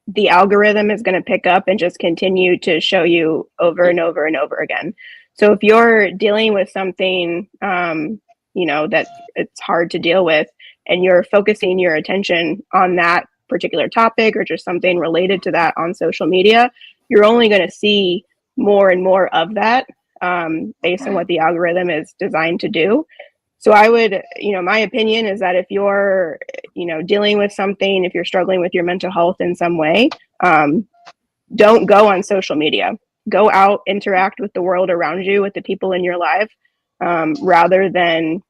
the algorithm is going to pick up and just continue to show you over and over and over again. So if you're dealing with something, you know, that it's hard to deal with, and you're focusing your attention on that particular topic or just something related to that on social media, you're only going to see more and more of that based on what the algorithm is designed to do. So I would, you know, my opinion is that if you're, you know, dealing with something, if you're struggling with your mental health in some way, don't go on social media. Go out, interact with the world around you, with the people in your life, rather than,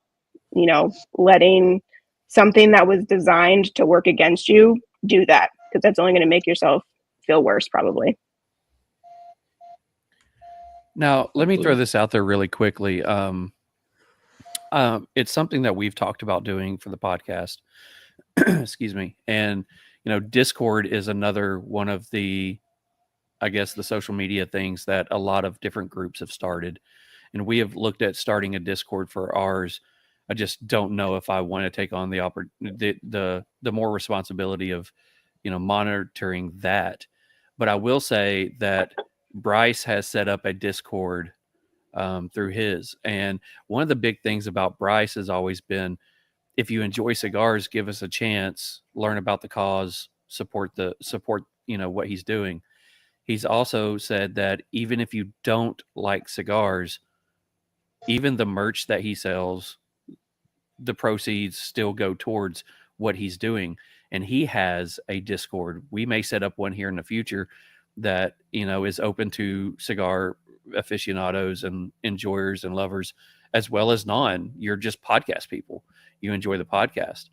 you know, letting something that was designed to work against you do that, because that's only going to make yourself feel worse, probably. Now, let me throw this out there really quickly. It's something that we've talked about doing for the podcast. Excuse me. And, you know, Discord is another one of the, I guess, the social media things that a lot of different groups have started. And we have looked at starting a Discord for ours. I just don't know if I want to take on the more responsibility of, you know, monitoring that. But I will say that Bryce has set up a Discord through his. And one of the big things about Bryce has always been, if you enjoy cigars, give us a chance, learn about the cause, support, you know, what he's doing. He's also said that even if you don't like cigars, even the merch that he sells, the proceeds still go towards what he's doing. And he has a Discord. We may set up one here in the future that, you know, is open to cigar aficionados and enjoyers and lovers, as well as you're just podcast people. You enjoy the podcast.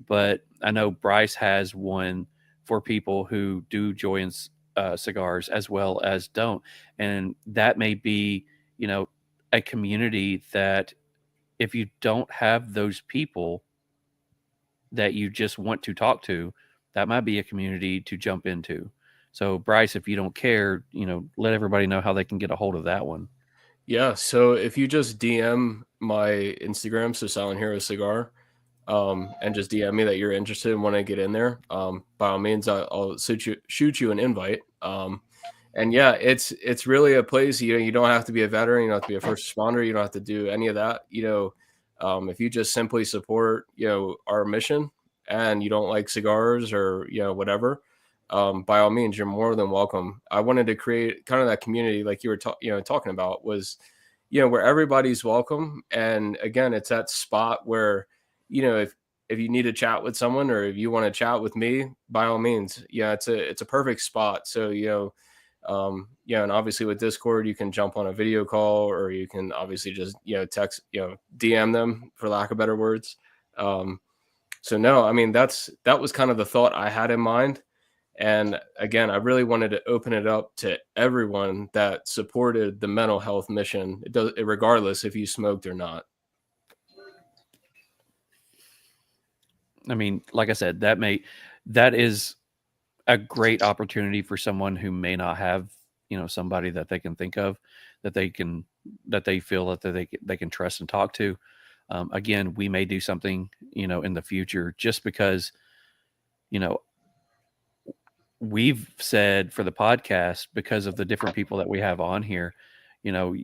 But I know Bryce has one for people who do enjoy cigars as well as don't. And that may be, you know, a community that if you don't have those people that you just want to talk to, that might be a community to jump into. So Bryce, if you don't care, you know, let everybody know how they can get a hold of that one. Yeah. So if you just DM my Instagram, so Silent Hero Cigar, and just DM me that you're interested and want to get in there, by all means, I'll shoot you an invite. And yeah, it's really a place, you know, you don't have to be a veteran, you don't have to be a first responder, you don't have to do any of that. You know, if you just simply support, you know, our mission and you don't like cigars or, you know, whatever, by all means, you're more than welcome. I wanted to create kind of that community, like you were talking about, was, you know, where everybody's welcome. And again, it's that spot where, you know, if you need to chat with someone or if you want to chat with me, by all means, yeah, it's a perfect spot. So, you know, yeah, and obviously with Discord, you can jump on a video call, or you can obviously just, you know, text, you know, DM them, for lack of better words. So no, I mean, that was kind of the thought I had in mind. And again, I really wanted to open it up to everyone that supported the mental health mission, regardless if you smoked or not. I mean, like I said, that is a great opportunity for someone who may not have, you know, somebody that they can think of, that they feel that they can trust and talk to. Again, we may do something, you know, in the future, just because, you know, we've said for the podcast, because of the different people that we have on here, you know,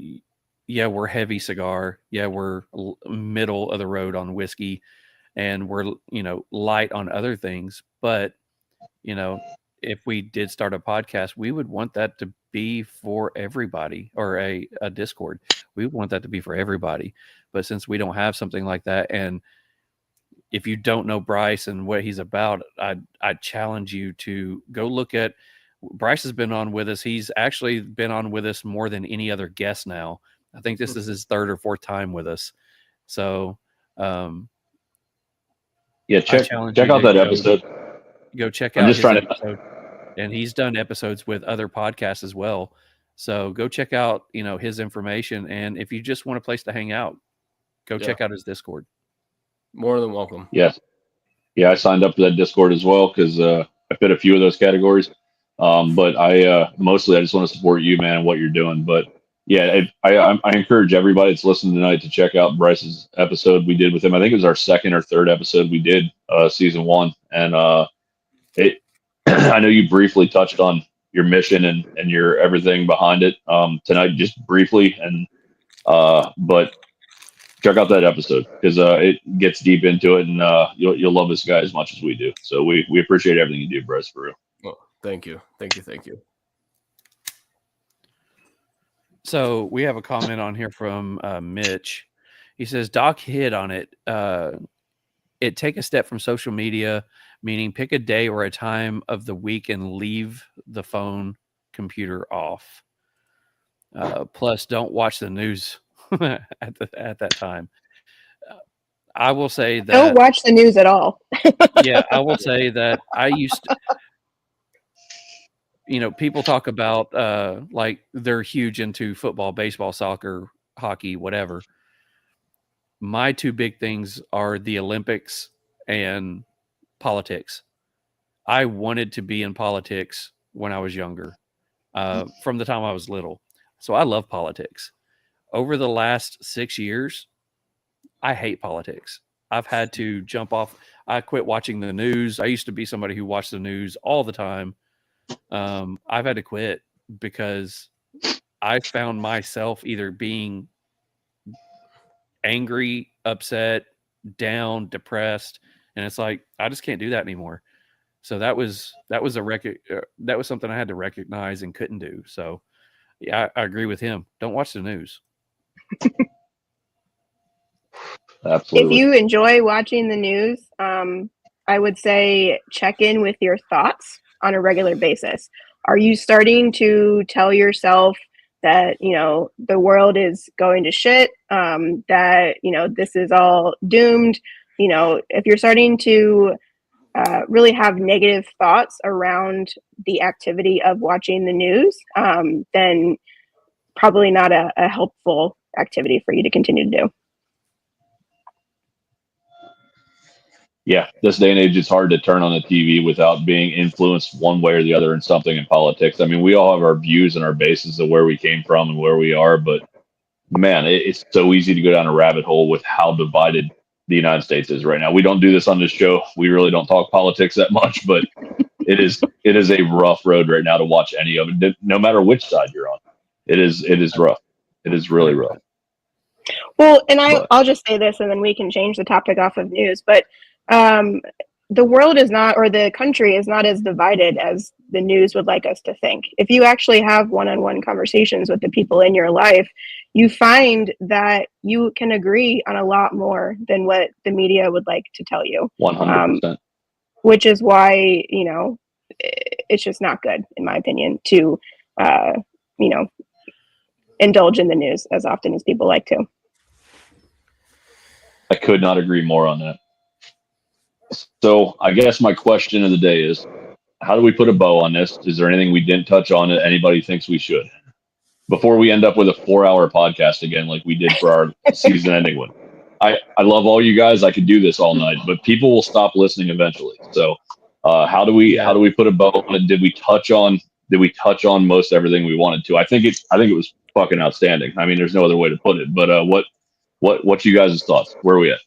yeah, we're heavy cigar. Yeah, we're middle of the road on whiskey, and we're, you know, light on other things. But, you know, if we did start a podcast, we would want that to be for everybody, or a Discord. We would want that to be for everybody. But since we don't have something like that, and if you don't know Bryce and what he's about, I challenge you to go look at. Bryce has been on with us. He's actually been on with us more than any other guest now. I think this is his third or fourth time with us. So, check out that episode. Go check out his episode. And he's done episodes with other podcasts as well. So go check out, his information. And if you just want a place to hang out, go check out his Discord. More than welcome. Yes. Yeah, I signed up for that Discord as well because I fit a few of those categories. But I just want to support you, man, and what you're doing. But yeah, I encourage everybody that's listening tonight to check out Bryce's episode we did with him. I think it was our second or third episode we did, season 1. And I know you briefly touched on your mission and your everything behind it tonight, just briefly. And but check out that episode because it gets deep into it, and you'll love this guy as much as we do. So we appreciate everything you do, Bryce, for real. Well, thank you. So we have a comment on here from Mitch. He says, Doc hit on it. It take a step from social media, meaning pick a day or a time of the week and leave the phone computer off. Plus, don't watch the news at that time. I will say that don't watch the news at all. Yeah, I will say that I used to. People talk about like they're huge into football, baseball, soccer, hockey, whatever. My two big things are the Olympics and politics. I wanted to be in politics when I was younger, from the time I was little. So I love politics. Over the last 6 years, I hate politics. I've had to jump off. I quit watching the news. I used to be somebody who watched the news all the time. I've had to quit because I found myself either being angry, upset, down, depressed, and it's like I just can't do that anymore. So that was something I had to recognize and couldn't do. So yeah, I agree with him. Don't watch the news. Absolutely. If you enjoy watching the news, I would say check in with your thoughts on a regular basis. Are you starting to tell yourself that, the world is going to shit, that, this is all doomed? If you're starting to really have negative thoughts around the activity of watching the news, then probably not a helpful activity for you to continue to do. Yeah, this day and age, it's hard to turn on the TV without being influenced one way or the other in something in politics. I mean, we all have our views and our bases of where we came from and where we are, but man, it's so easy to go down a rabbit hole with how divided the United States is right now. We don't do this on this show. We really don't talk politics that much, but it is a rough road right now to watch any of it, no matter which side you're on. It is rough. It is really rough. Well, and I'll just say this, and then we can change the topic off of news, but the world is not, or the country is not as divided as the news would like us to think. If you actually have one-on-one conversations with the people in your life, you find that you can agree on a lot more than what the media would like to tell you. 100%. Which is why, it's just not good, in my opinion, to, indulge in the news as often as people like to. I could not agree more on that. So I guess my question of the day is, how do we put a bow on this? Is there anything we didn't touch on that anybody thinks we should? Before we end up with a 4-hour podcast again, like we did for our season ending one. I love all you guys. I could do this all night, but people will stop listening eventually. So how do we put a bow on it? Did we touch on most everything we wanted to? I think it was fucking outstanding. I mean, there's no other way to put it. But what's you guys' thoughts? Where are we at?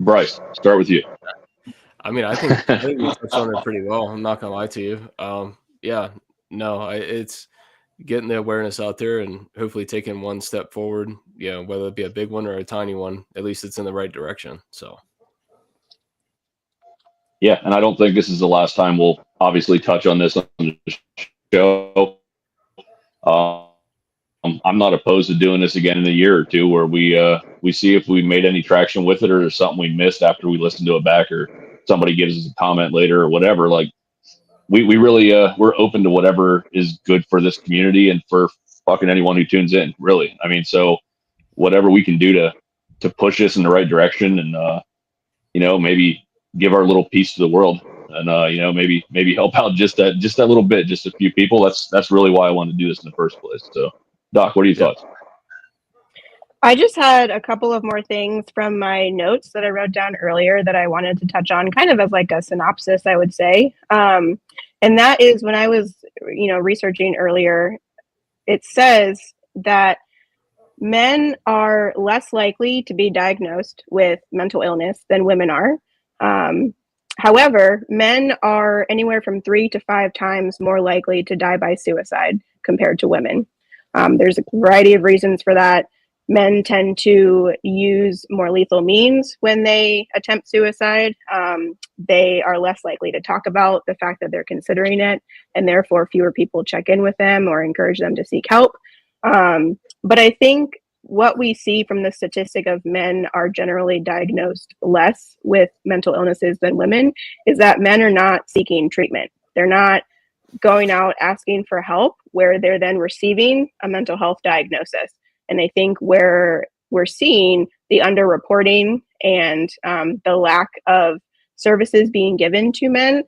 Bryce, start with you. I mean, I think we touched on it pretty well. I'm not gonna lie to you. It's getting the awareness out there and hopefully taking one step forward. Whether it be a big one or a tiny one, at least it's in the right direction. So, yeah, and I don't think this is the last time we'll obviously touch on this on the show. I'm not opposed to doing this again in a year or two, where we see if we made any traction with it, or there's something we missed after we listened to it back, or somebody gives us a comment later or whatever. Like we really we're open to whatever is good for this community and for fucking anyone who tunes in. Really, I mean, so whatever we can do to push this in the right direction, and maybe give our little piece to the world, and maybe help out just that little bit, just a few people. That's really why I wanted to do this in the first place. So, Doc, what are your thoughts? I just had a couple of more things from my notes that I wrote down earlier that I wanted to touch on, kind of as like a synopsis, I would say. And that is, when I was, researching earlier, it says that men are less likely to be diagnosed with mental illness than women are. However, men are anywhere from 3 to 5 times more likely to die by suicide compared to women. There's a variety of reasons for that. Men tend to use more lethal means when they attempt suicide. They are less likely to talk about the fact that they're considering it, and therefore fewer people check in with them or encourage them to seek help. But I think what we see from the statistic of men are generally diagnosed less with mental illnesses than women is that men are not seeking treatment. They're not going out asking for help, where they're then receiving a mental health diagnosis. And I think where we're seeing the underreporting and the lack of services being given to men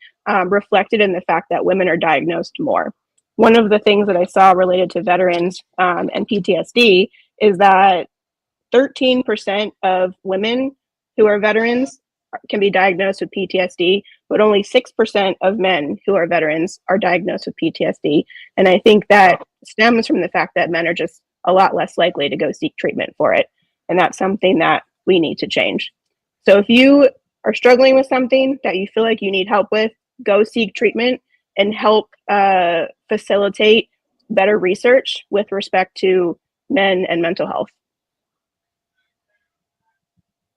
reflected in the fact that women are diagnosed more. One of the things that I saw related to veterans and PTSD is that 13% of women who are veterans can be diagnosed with PTSD, but only 6% of men who are veterans are diagnosed with PTSD. And I think that stems from the fact that men are just a lot less likely to go seek treatment for it. And that's something that we need to change. So if you are struggling with something that you feel like you need help with, go seek treatment and help facilitate better research with respect to men and mental health.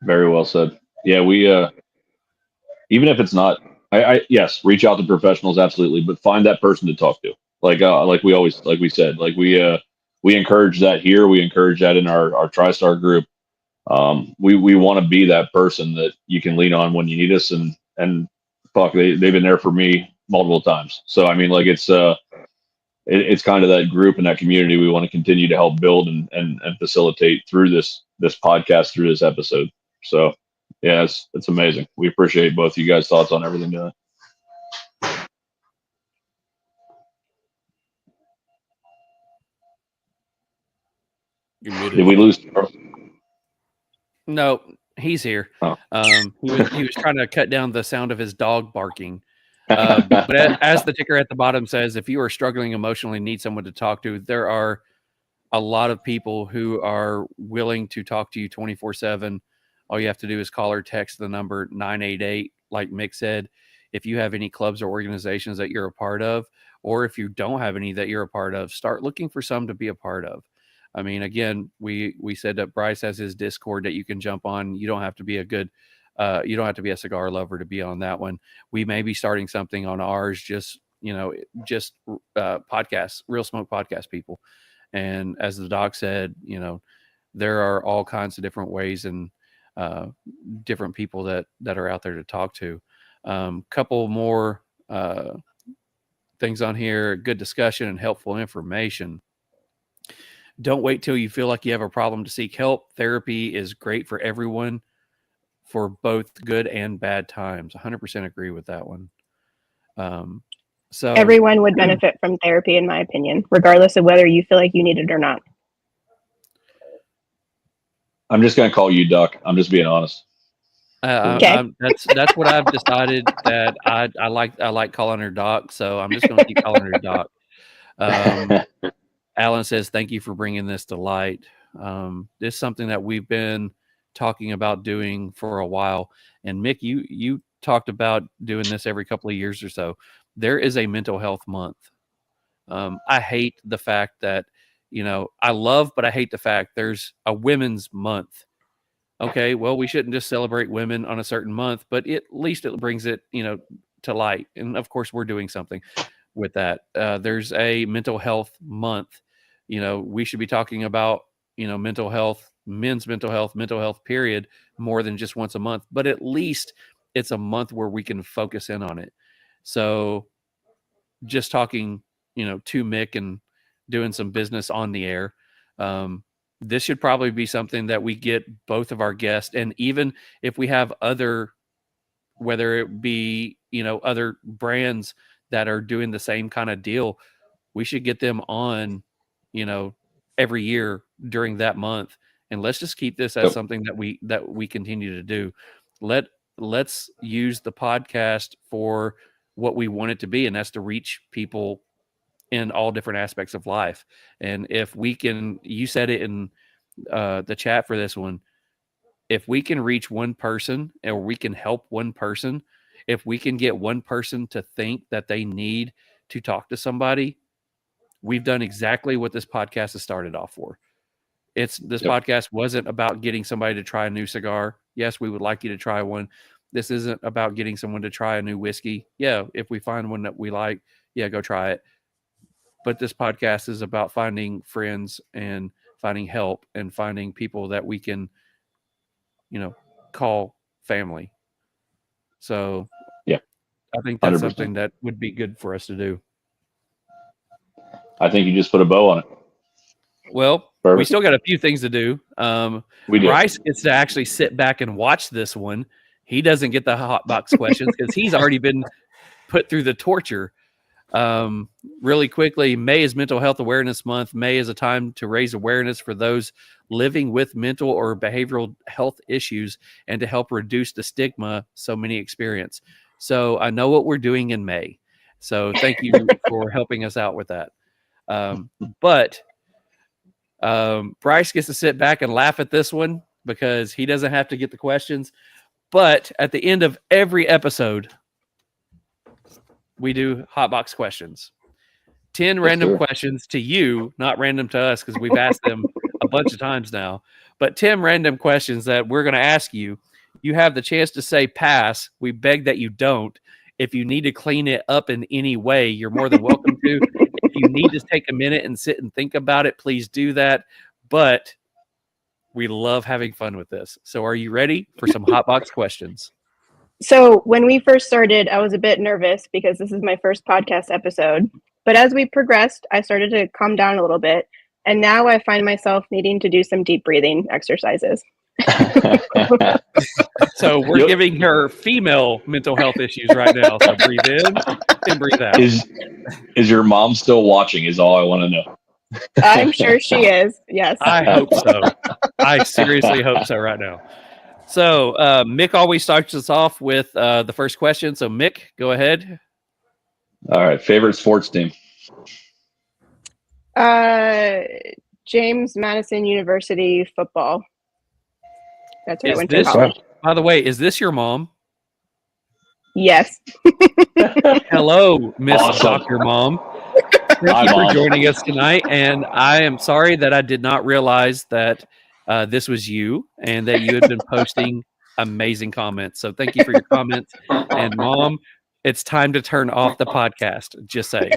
Very well said. Yeah, we even if it's not, yes, reach out to professionals, absolutely, but find that person to talk to. Like we said, we encourage that here. We encourage that in our TriStar group. We want to be that person that you can lean on when you need us, and fuck, they've been there for me multiple times. So I mean, like it's kind of that group and that community we want to continue to help build and facilitate through this podcast, through this episode. So yeah, it's amazing. We appreciate both of you guys' thoughts on everything today. Did we lose? No, he's here. Oh. He was trying to cut down the sound of his dog barking. But as the ticker at the bottom says, if you are struggling emotionally, need someone to talk to, there are a lot of people who are willing to talk to you 24/7. All you have to do is call or text the number 988, like Mick said. If you have any clubs or organizations that you're a part of, or if you don't have any that you're a part of, start looking for some to be a part of. I mean, again, we said that Bryce has his Discord that you can jump on. You don't have to be you don't have to be a cigar lover to be on that one. We may be starting something on ours, just podcasts, Real Smoke podcast people. And as the doc said, there are all kinds of different ways and different people that are out there to talk to. Couple more things on here. Good discussion and helpful information. Don't wait till you feel like you have a problem to seek help. Therapy is great for everyone, for both good and bad times. 100% agree with that one. So everyone would benefit from therapy, in my opinion, regardless of whether you feel like you need it or not. I'm just going to call you Duck. I'm just being honest. Okay. That's what I've decided, that I like calling her Doc. So I'm just going to keep calling her Doc. Alan says, thank you for bringing this to light. This is something that we've been talking about doing for a while. And Mick, you talked about doing this every couple of years or so. There is a mental health month. I hate the fact that, I love, but I hate the fact there's a women's month. Okay, well, we shouldn't just celebrate women on a certain month, but at least it brings it, to light. And of course, we're doing something with that. There's a mental health month. We should be talking about, mental health, men's mental health period, more than just once a month, but at least it's a month where we can focus in on it. So just talking, to Mick and doing some business on the air. This should probably be something that we get both of our guests, and even if we have other, whether it be, other brands that are doing the same kind of deal, we should get them on, every year during that month. And let's just keep this as something that we continue to do. Let's use the podcast for what we want it to be, and that's to reach people in all different aspects of life. And if we can, you said it in the chat for this one, if we can reach one person, or we can help one person, if we can get one person to think that they need to talk to somebody, we've done exactly what this podcast has started off for. This podcast wasn't about getting somebody to try a new cigar. Yes, we would like you to try one. This isn't about getting someone to try a new whiskey. Yeah, if we find one that we like, yeah, go try it. But this podcast is about finding friends and finding help and finding people that we can, call family. So yeah, I think that's 100%. something that would be good for us to do. I think you just put a bow on it. Well, Perfect. We still got a few things to do. We do. Bryce gets to actually sit back and watch this one. He doesn't get the HotBox questions because he's already been put through the torture. Really quickly, May is Mental Health Awareness Month. May is a time to raise awareness for those living with mental or behavioral health issues and to help reduce the stigma so many experience. So I know what we're doing in May. So thank you for helping us out with that. But Bryce gets to sit back and laugh at this one because he doesn't have to get the questions. But at the end of every episode, we do HotBox questions. 10 random questions to you, not random to us, because we've asked them a bunch of times now. But 10 random questions that we're going to ask you. You have the chance to say pass. We beg that you don't. If you need to clean it up in any way, you're more than welcome to. If you need to take a minute and sit and think about it, please do that. But we love having fun with this. So are you ready for some HotBox questions? So when we first started, I was a bit nervous because this is my first podcast episode. But as we progressed, I started to calm down a little bit. And now I find myself needing to do some deep breathing exercises. So we're giving her female mental health issues right now. So breathe in and breathe out. Is your mom still watching is all I want to know. I'm sure she is. Yes. I hope so. I seriously hope so right now. So Mick always starts us off with the first question. So Mick, go ahead. All right. Favorite sports team? James Madison University football. That's where I went to this, college. by the way, is this your mom? Yes. Hello, Miss Awesome. Dr. Mom. Thank you for joining us tonight. And I am sorry that I did not realize that this was you and that you had been posting amazing comments. So thank you for your comments. And Mom, it's time to turn off the podcast. Just saying.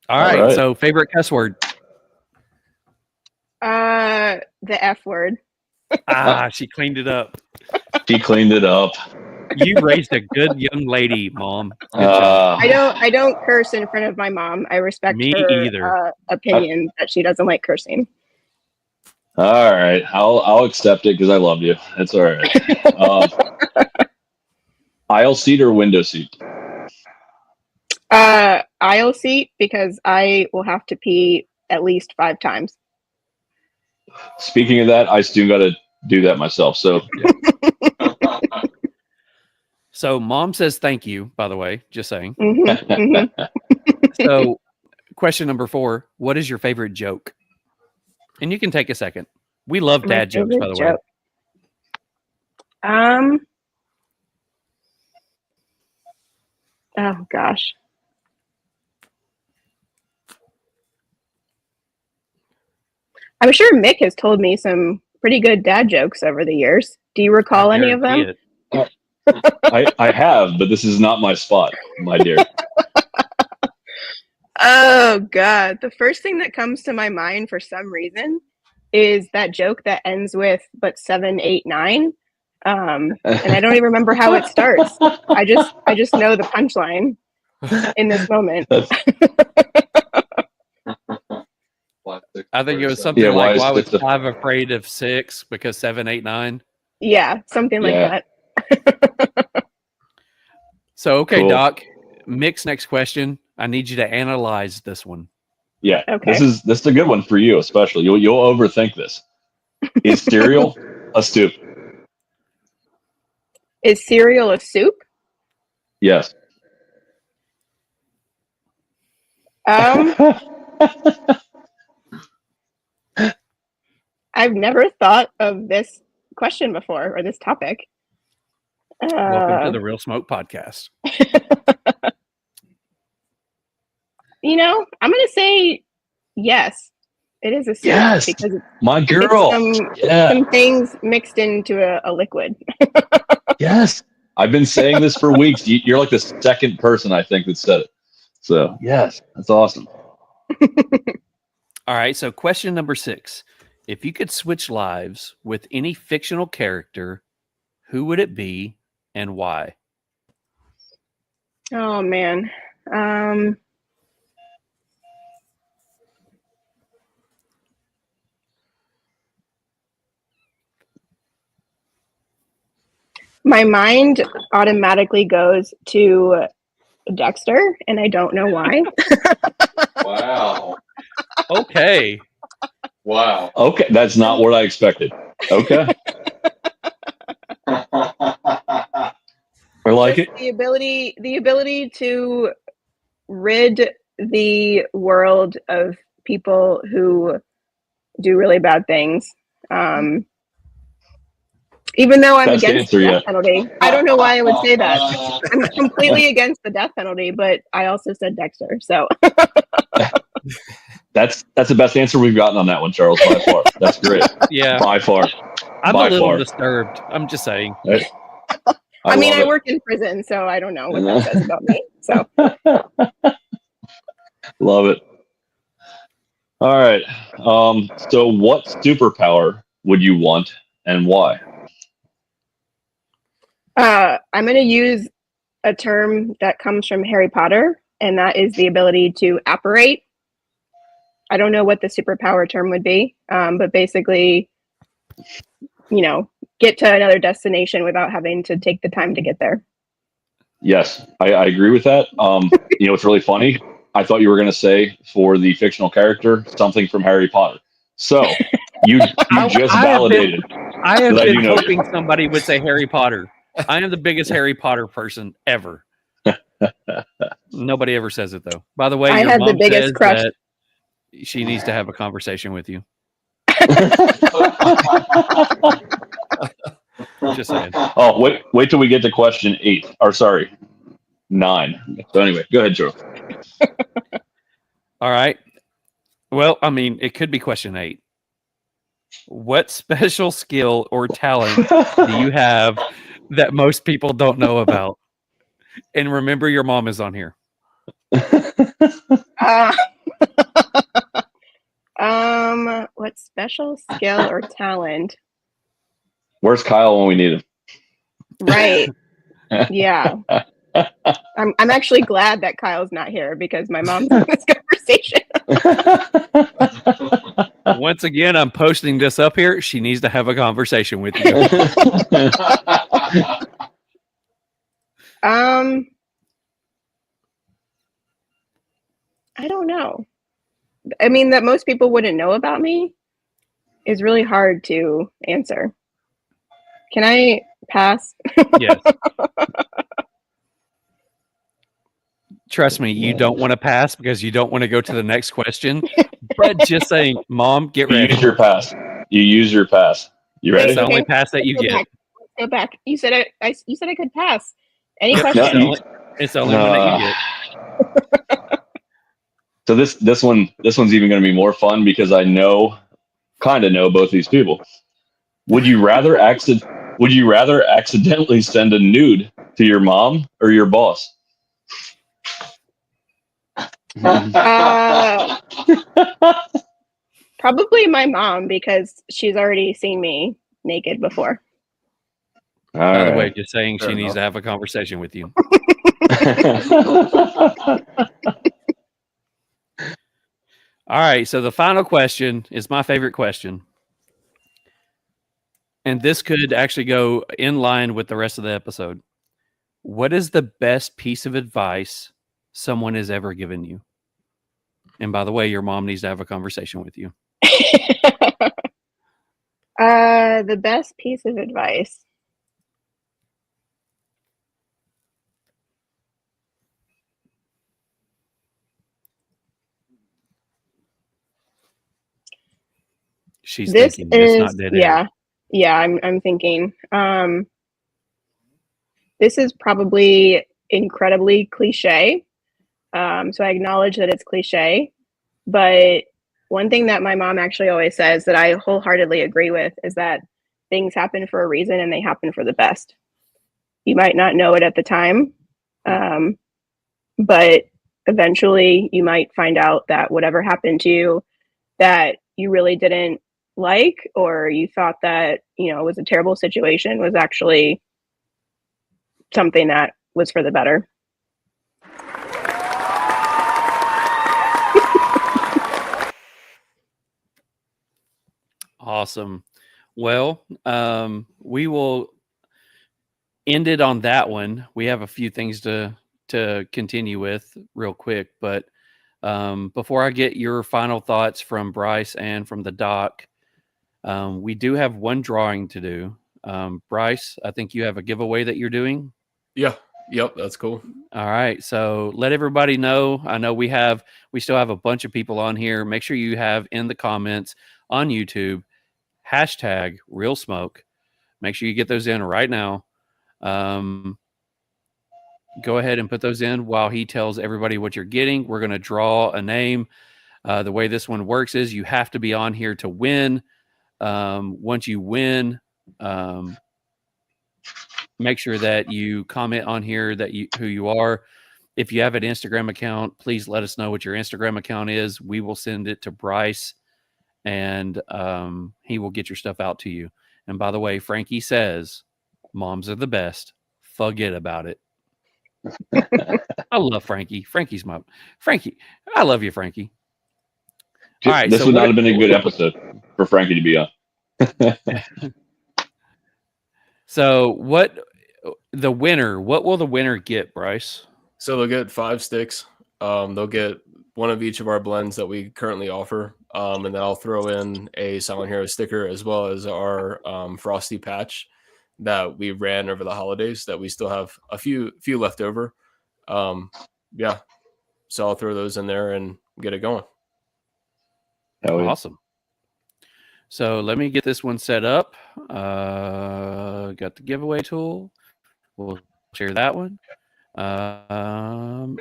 All right. So favorite cuss word? The F word. She cleaned it up. She cleaned it up. You raised a good young lady, Mom. I don't curse in front of my mom. I respect her opinion that she doesn't like cursing. All right, I'll accept it because I love you. That's all right. Aisle seat or window seat? Aisle seat because I will have to pee at least 5 times. Speaking of that, I still got to do that myself. So, yeah. So Mom says thank you, by the way, just saying. Mm-hmm, mm-hmm. So question number 4, what is your favorite joke? And you can take a second. We love dad jokes, by the way. Oh gosh. I'm sure Mick has told me some pretty good dad jokes over the years. Do you recall any of them? I have, but this is not my spot, my dear. Oh God. The first thing that comes to my mind for some reason is that joke that ends with but 7, 8, 9. And I don't even remember how it starts. I just know the punchline in this moment. I think it was something like, why was 5 afraid of 6? Because 7, 8, 9. Yeah, something like that. So, okay, Cool. Doc, Mick's next question. I need you to analyze this one. Yeah, Okay. this is a good one for you, especially. You'll overthink this. Is cereal a soup? Is cereal a soup? Yes. I've never thought of this question before, or this topic. Welcome to the Real Smoke Podcast. I'm going to say yes. It is a soup. Yes, because my girl. Some things mixed into a liquid. Yes. I've been saying this for weeks. You're like the second person I think that said it. So, yes, that's awesome. All right, so question number 6. If you could switch lives with any fictional character, who would it be and why? Oh, man. My mind automatically goes to Dexter, and I don't know why. Wow. Okay. Wow. Okay, that's not what I expected. Okay. I like it. The ability to rid the world of people who do really bad things. Even though I'm against the death penalty. I don't know why I would say that. I'm completely against the death penalty, but I also said Dexter, so. That's the best answer we've gotten on that one, Charles, by far. That's great. Yeah. By far. I'm a little disturbed. I'm just saying. I work in prison, so I don't know what that says about me. So. Love it. All right. So what superpower would you want and why? I'm going to use a term that comes from Harry Potter, and that is the ability to apparate. I don't know what the superpower term would be, but basically, get to another destination without having to take the time to get there. Yes, I agree with that. It's really funny. I thought you were going to say for the fictional character something from Harry Potter. So you just validated. I have been hoping somebody would say Harry Potter. I am the biggest Harry Potter person ever. Nobody ever says it though. By the way, I had the biggest crush. She needs to have a conversation with you. Just saying. Oh, wait till we get to question 8. Or sorry, 9. So anyway, go ahead, Joe. All right. Well, it could be question 8. What special skill or talent do you have that most people don't know about? And remember, your mom is on here. What special skill or talent? Where's Kyle when we need him? Right. Yeah. I'm actually glad that Kyle's not here because my mom's in this conversation. Once again, I'm posting this up here. She needs to have a conversation with you. I don't know. That most people wouldn't know about me is really hard to answer. Can I pass? Yes. Trust me, you don't want to pass because you don't want to go to the next question. But just saying, Mom, get ready. You use your pass. You ready? It's the only pass that you get. Let's go back. You said I could pass. Any questions? It's the only one that you get. So this one's even going to be more fun because I know kind of know both these people. Would you rather accidentally send a nude to your mom or your boss? Probably my mom, because she's already seen me naked before. By the way, just saying she needs to have a conversation with you. All right, so the final question is my favorite question. And this could actually go in line with the rest of the episode. What is the best piece of advice someone has ever given you? And by the way, your mom needs to have a conversation with you. The best piece of advice. She's thinking. It's not dead air. I'm thinking. This is probably incredibly cliche. So I acknowledge that it's cliche, but one thing that my mom actually always says that I wholeheartedly agree with is that things happen for a reason and they happen for the best. You might not know it at the time, but eventually you might find out that whatever happened to you that you really didn't like, or you thought that, was a terrible situation, was actually something that was for the better. Awesome. Well, we will end it on that one. We have a few things to continue with real quick, but before I get your final thoughts from Bryce and from the doc, we do have one drawing to do. Bryce, I think you have a giveaway that you're doing. Yeah. Yep. That's cool. All right. So let everybody know. I know we still have a bunch of people on here. Make sure you have in the comments on YouTube, #RealSmoke. Make sure you get those in right now. Go ahead and put those in while he tells everybody what you're getting. We're going to draw a name. The way this one works is you have to be on here to win. Once you win, make sure that you comment on here who you are. If you have an Instagram account, please let us know what your Instagram account is. We will send it to Bryce, and he will get your stuff out to you. And by the way, Frankie says, moms are the best. Forget about it. I love Frankie. Frankie. I love you, Frankie. All right. This would not have been a good episode for Frankie to be on. So what will the winner get, Bryce? So they'll get 5 sticks. They'll get one of each of our blends that we currently offer. And then I'll throw in a Silent Hero sticker as well as our frosty patch that we ran over the holidays that we still have a few left over. Yeah. So I'll throw those in there and get it going. Awesome. So let me get this one set up. Got the giveaway tool. We'll share that one.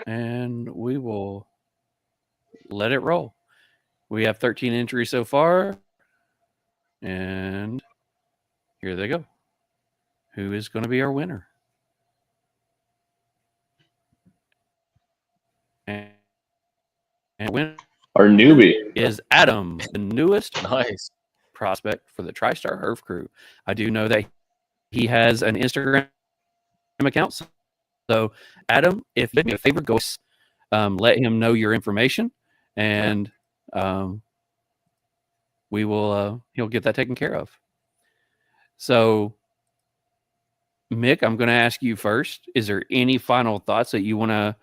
And we will let it roll. We have 13 entries so far. And here they go. Who is going to be our winner? And our newbie is Adam, the newest nice prospect for the TriStar Herf crew. I do know that he has an Instagram account. So Adam, if you do me a favor, go let him know your information, and we will he'll get that taken care of. So Mick, I'm going to ask you first. Is there any final thoughts that you want to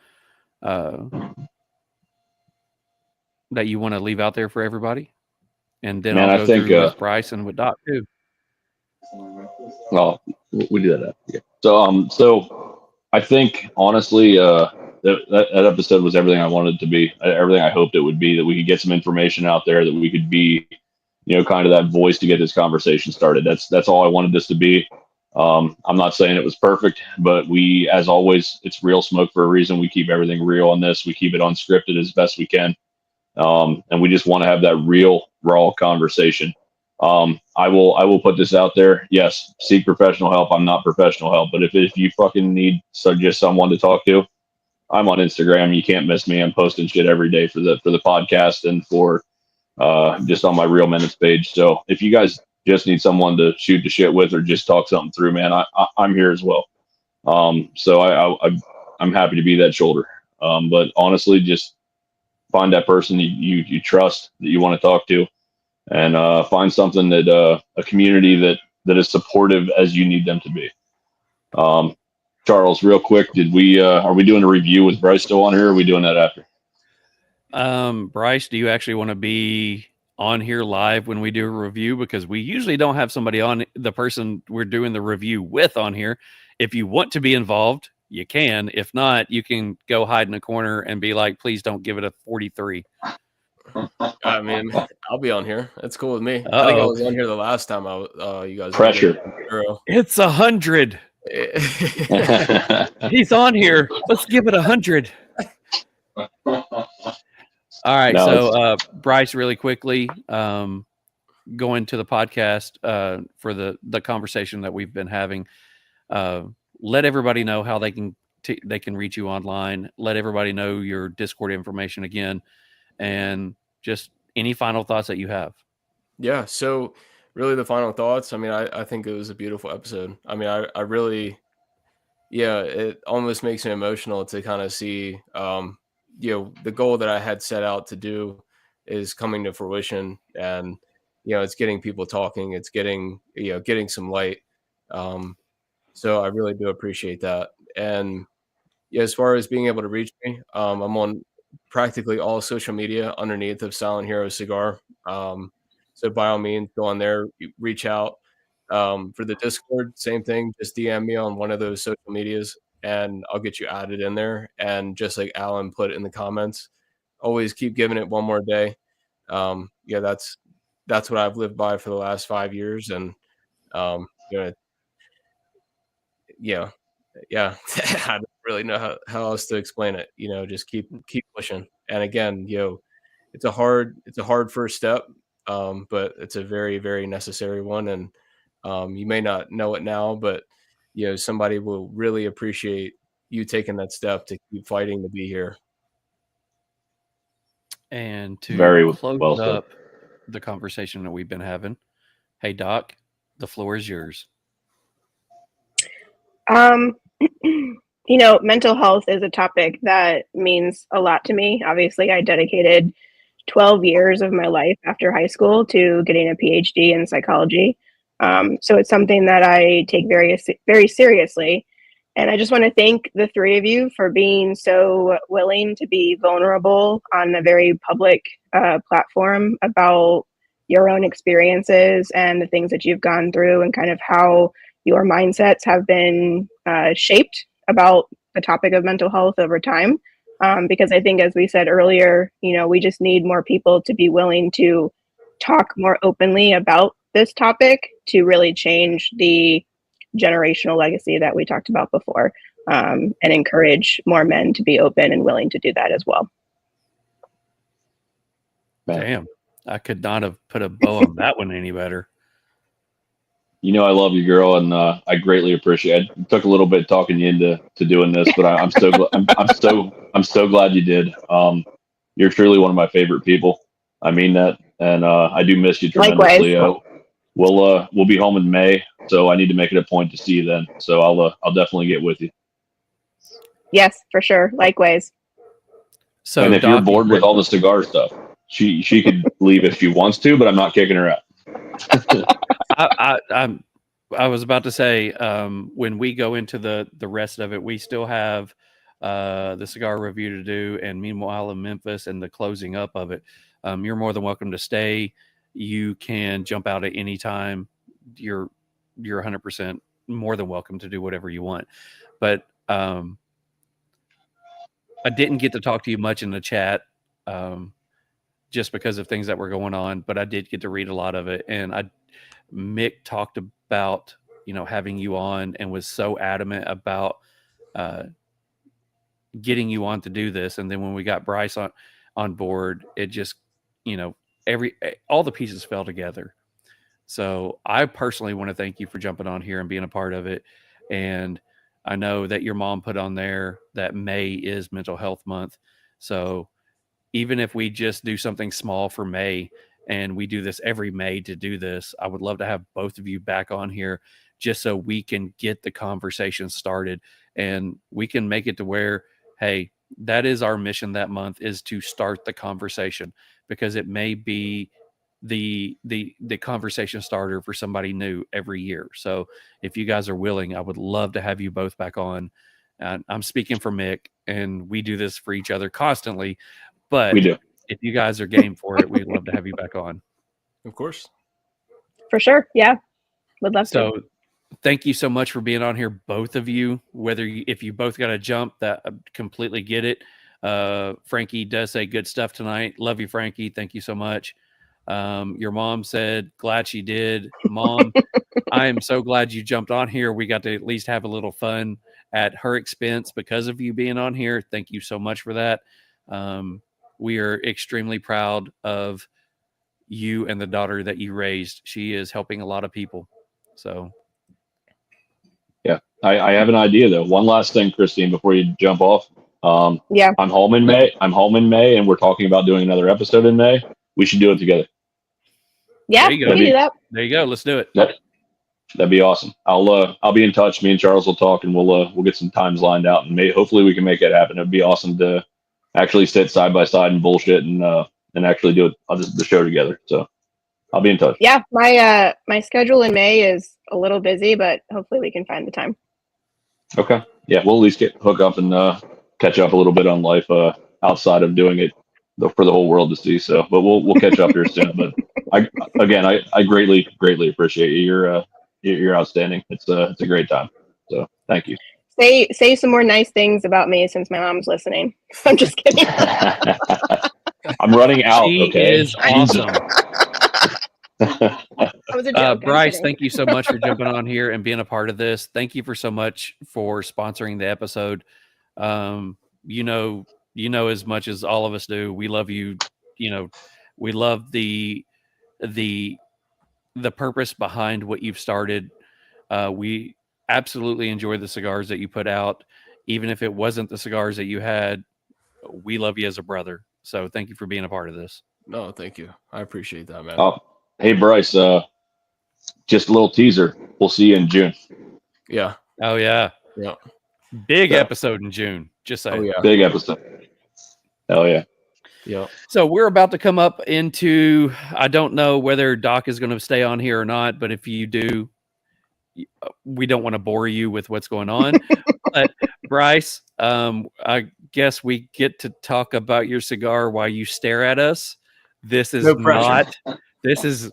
leave out there for everybody? And then I'll go through with Bryce and with Doc too. Well, we do that. Yeah. So I think honestly, that episode was everything I wanted it to be. Everything I hoped it would be. That we could get some information out there. That we could be, kind of that voice to get this conversation started. That's all I wanted this to be. I'm not saying it was perfect, but we, as always, it's Real Smoke for a reason. We keep everything real on this. We keep it unscripted as best we can. And we just want to have that real, raw conversation. I will put this out there. Yes, seek professional help. I'm not professional help, but if you fucking need just someone to talk to, I'm on Instagram. You can't miss me. I'm posting shit every day for the podcast and for just on my Real Minutes page. So if you guys just need someone to shoot the shit with or just talk something through, man, I'm here as well. So I'm happy to be that shoulder. But honestly, just find that person you trust that you want to talk to, and find something that a community that is supportive as you need them to be. Charles, real quick, are we doing a review with Bryce still on here, or are we doing that after? Bryce, do you actually want to be on here live when we do a review? Because we usually don't have somebody on, the person we're doing the review with, on here. If you want to be involved, you can. If not, you can go hide in a corner and be like, please don't give it a 43. I mean, I'll be on here. That's cool with me. Uh-oh. I think I was on here the last time you guys Pressure. It's 100. He's on here. Let's give it 100. All right. No, So, Bryce, really quickly, going to the podcast for the conversation that we've been having. Let everybody know how they can reach you online. Let everybody know your Discord information again, and just any final thoughts that you have. Yeah. So really the final thoughts. I mean, I think it was a beautiful episode. I mean, I really, yeah, it almost makes me emotional to kind of see, the goal that I had set out to do is coming to fruition, and, it's getting people talking, it's getting some light. So I really do appreciate that. And as far as being able to reach me, I'm on practically all social media underneath of Silent Hero Cigar. So by all means, go on there, reach out. For the Discord, same thing. Just DM me on one of those social medias, and I'll get you added in there. And just like Alan put in the comments, always keep giving it one more day. That's what I've lived by for the last 5 years, and yeah. I don't really know how else to explain it. Just keep pushing. And again, it's a hard first step, but it's a very, very necessary one. And you may not know it now, but somebody will really appreciate you taking that step to keep fighting to be here. And to Very close well said. up the conversation that we've been having, hey Doc, the floor is yours. Mental health is a topic that means a lot to me. Obviously, I dedicated 12 years of my life after high school to getting a PhD in psychology. So it's something that I take very, very seriously. And I just want to thank the three of you for being so willing to be vulnerable on a very public platform about your own experiences and the things that you've gone through, and kind of how your mindsets have been shaped about the topic of mental health over time. Because I think, as we said earlier, we just need more people to be willing to talk more openly about this topic to really change the generational legacy that we talked about before, and encourage more men to be open and willing to do that as well. Damn, I could not have put a bow on that one any better. I love you, girl, and I greatly appreciate it. It took a little bit talking you into doing this, but I'm so I'm so glad you did. You're truly one of my favorite people. I mean that, and I do miss you tremendously. We'll be home in May, so I need to make it a point to see you then. So I'll definitely get with you. Yes, for sure. Likewise. So, and if you're bored with all the cigar stuff, she could leave if she wants to, but I'm not kicking her out. I was about to say, when we go into the rest of it, we still have the cigar review to do, and meanwhile in Memphis and the closing up of it. You're more than welcome to stay. You can jump out at any time. You're 100% more than welcome to do whatever you want. But I didn't get to talk to you much in the chat, just because of things that were going on, but I did get to read a lot of it. And Mick talked about, having you on, and was so adamant about getting you on to do this. And then when we got Bryce on board, it just, all the pieces fell together. So I personally want to thank you for jumping on here and being a part of it. And I know that your mom put on there that May is Mental Health Month. So even if we just do something small for May, and we do this every May to do this, I would love to have both of you back on here just so we can get the conversation started, and we can make it to where, hey, that is our mission that month, is to start the conversation, because it may be the conversation starter for somebody new every year. So if you guys are willing, I would love to have you both back on. And I'm speaking for Mick, and we do this for each other constantly, but We do. if you guys are game for it, we'd love to have you back on. Of course. For sure. Yeah. Would love to. So thank you so much for being on here, both of you. If you both got to jump, that I completely get it. Frankie does say good stuff tonight. Love you, Frankie. Thank you so much. Your mom said, glad she did. Mom, I am so glad you jumped on here. We got to at least have a little fun at her expense because of you being on here. Thank you so much for that. We are extremely proud of you and the daughter that you raised. She is helping a lot of people. So, yeah, I have an idea though. One last thing, Christine, before you jump off. Yeah. I'm home in May. And we're talking about doing another episode in May. We should do it together. Yeah, there you we go. can do that. There you go. Let's do it. That'd be awesome. I'll be in touch. Me and Charles will talk, and we'll get some times lined out, and hopefully we can make it happen. It'd be awesome to actually sit side by side and bullshit and actually do the show together. So I'll be in touch. Yeah, my schedule in May is a little busy, but hopefully we can find the time. Okay. Yeah, we'll at least hook up and catch up a little bit on life outside of doing it for the whole world to see. So, but we'll catch up here soon. But I greatly appreciate you. You're outstanding. It's a great time. So thank you. Say some more nice things about me since my mom's listening. I'm just kidding. I'm running out. She Okay. is awesome. That was a joke. Bryce, thank you so much for jumping on here and being a part of this. Thank you for so much for sponsoring the episode. You know as much as all of us do. We love you. We love the purpose behind what you've started. We absolutely enjoy the cigars that you put out. Even if it wasn't the cigars that you had, we love you as a brother. So thank you for being a part of this. No, thank you. I appreciate that, man. Oh, hey, Bryce, just a little teaser. We'll see you in June. Yeah. Oh, yeah. Yeah. Big episode in June. Just saying. Oh, yeah. Big episode. Hell yeah. Yeah. So we're about to come up into, I don't know whether Doc is going to stay on here or not, but if you do, we don't want to bore you with what's going on. But Bryce, I guess we get to talk about your cigar while you stare at us. This is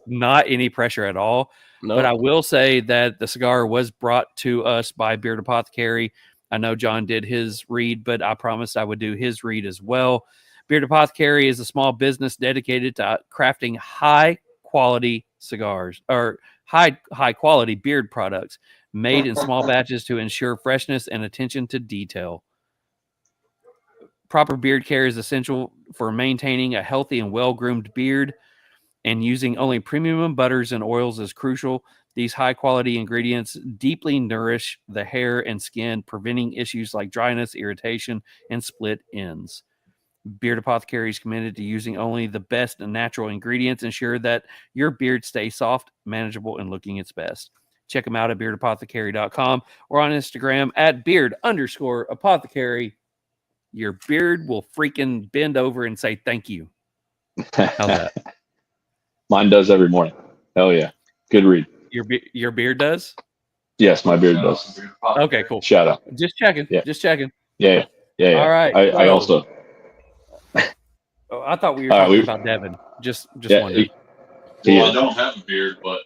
not any pressure at all. No. But I will say that the cigar was brought to us by Beard Apothecary. I know John did his read, but I promised I would do his read as well. Beard Apothecary is a small business dedicated to crafting high quality cigars or high quality beard products made in small batches to ensure freshness and attention to detail. Proper beard care is essential for maintaining a healthy and well-groomed beard, and using only premium butters and oils is crucial. These high-quality ingredients deeply nourish the hair and skin, preventing issues like dryness, irritation, and split ends. Beard Apothecary is committed to using only the best and natural ingredients, ensure that your beard stays soft, manageable, and looking its best. Check them out at beardapothecary.com or on Instagram at beard_apothecary. Your beard will freaking bend over and say thank you. How's that? Mine does every morning. Hell yeah. Good read. Your beard does? Yes, my beard does. Okay, cool. Shout out. Just checking. Yeah. Just checking. Yeah. All right. I also. Oh, I thought we were talking about Devin. Just wondering. Well, I don't have a beard, but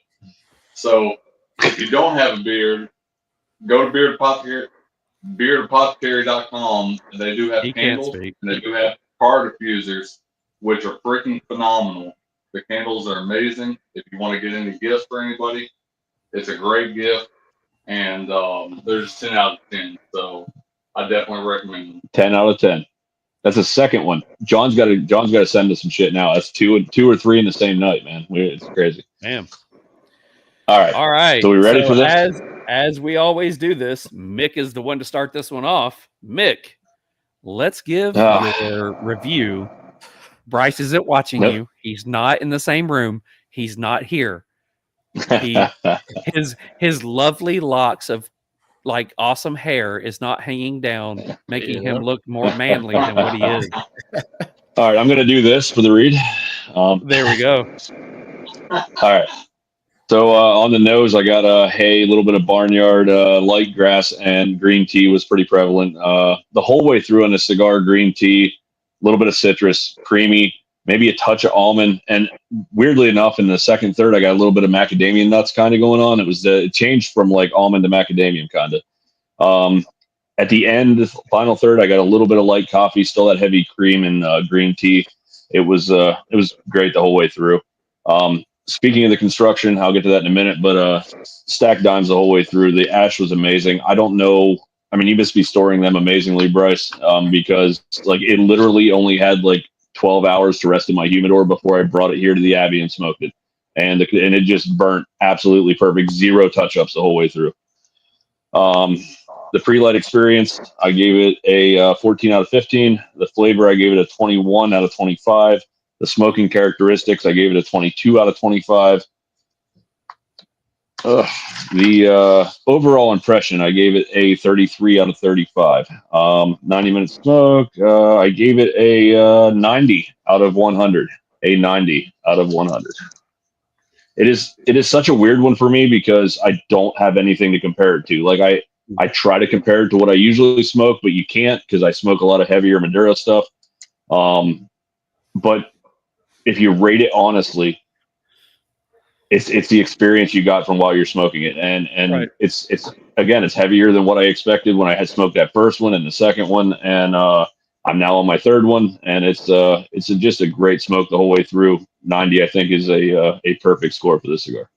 so if you don't have a beard, go to beardapothecary.com. And they do have candles and they do have car diffusers, which are freaking phenomenal. The candles are amazing. If you want to get any gifts for anybody, it's a great gift. And they're just 10 out of 10. So I definitely recommend them. 10 out of 10. That's the second one. John's got to send us some shit now. That's two or three in the same night, man. It's crazy. Damn. All right. All right. So we ready for this? As we always do this, Mick is the one to start this one off. Mick, let's give your review. Bryce isn't watching you. He's not in the same room. He's not here. His lovely locks of like awesome hair is not hanging down, making him look more manly than what he is. All right, I'm going to do this for the read. There we go. All right. So on the nose, I got hay, a little bit of barnyard, light grass, and green tea was pretty prevalent. The whole way through on the cigar, green tea, a little bit of citrus, creamy, maybe a touch of almond. And weirdly enough, in the second third, I got a little bit of macadamia nuts kind of going on. It changed from like almond to macadamia kind of. At the end, the final third, I got a little bit of light coffee, still that heavy cream and green tea. It was great the whole way through. Speaking of the construction, I'll get to that in a minute, but stacked dimes the whole way through. The ash was amazing. I don't know. I mean, you must be storing them amazingly, Bryce, because like it literally only had like 12 hours to rest in my humidor before I brought it here to the Abbey and smoked it. And it just burnt absolutely perfect. 0 touch-ups the whole way through. The pre-light experience, I gave it a 14 out of 15. The flavor, I gave it a 21 out of 25. The smoking characteristics, I gave it a 22 out of 25. The overall impression, I gave it a 33 out of 35. 90 minute smoke, I gave it a 90 out of 100. A 90 out of 100. It is such a weird one for me because I don't have anything to compare it to. Like I try to compare it to what I usually smoke, but you can't because I smoke a lot of heavier Maduro stuff. But if you rate it honestly, it's the experience you got from while you're smoking it, and right. it's heavier than what I expected when I had smoked that first one and the second one, and I'm now on my third one, and it's just a great smoke the whole way through. 90, I think, is a perfect score for this cigar.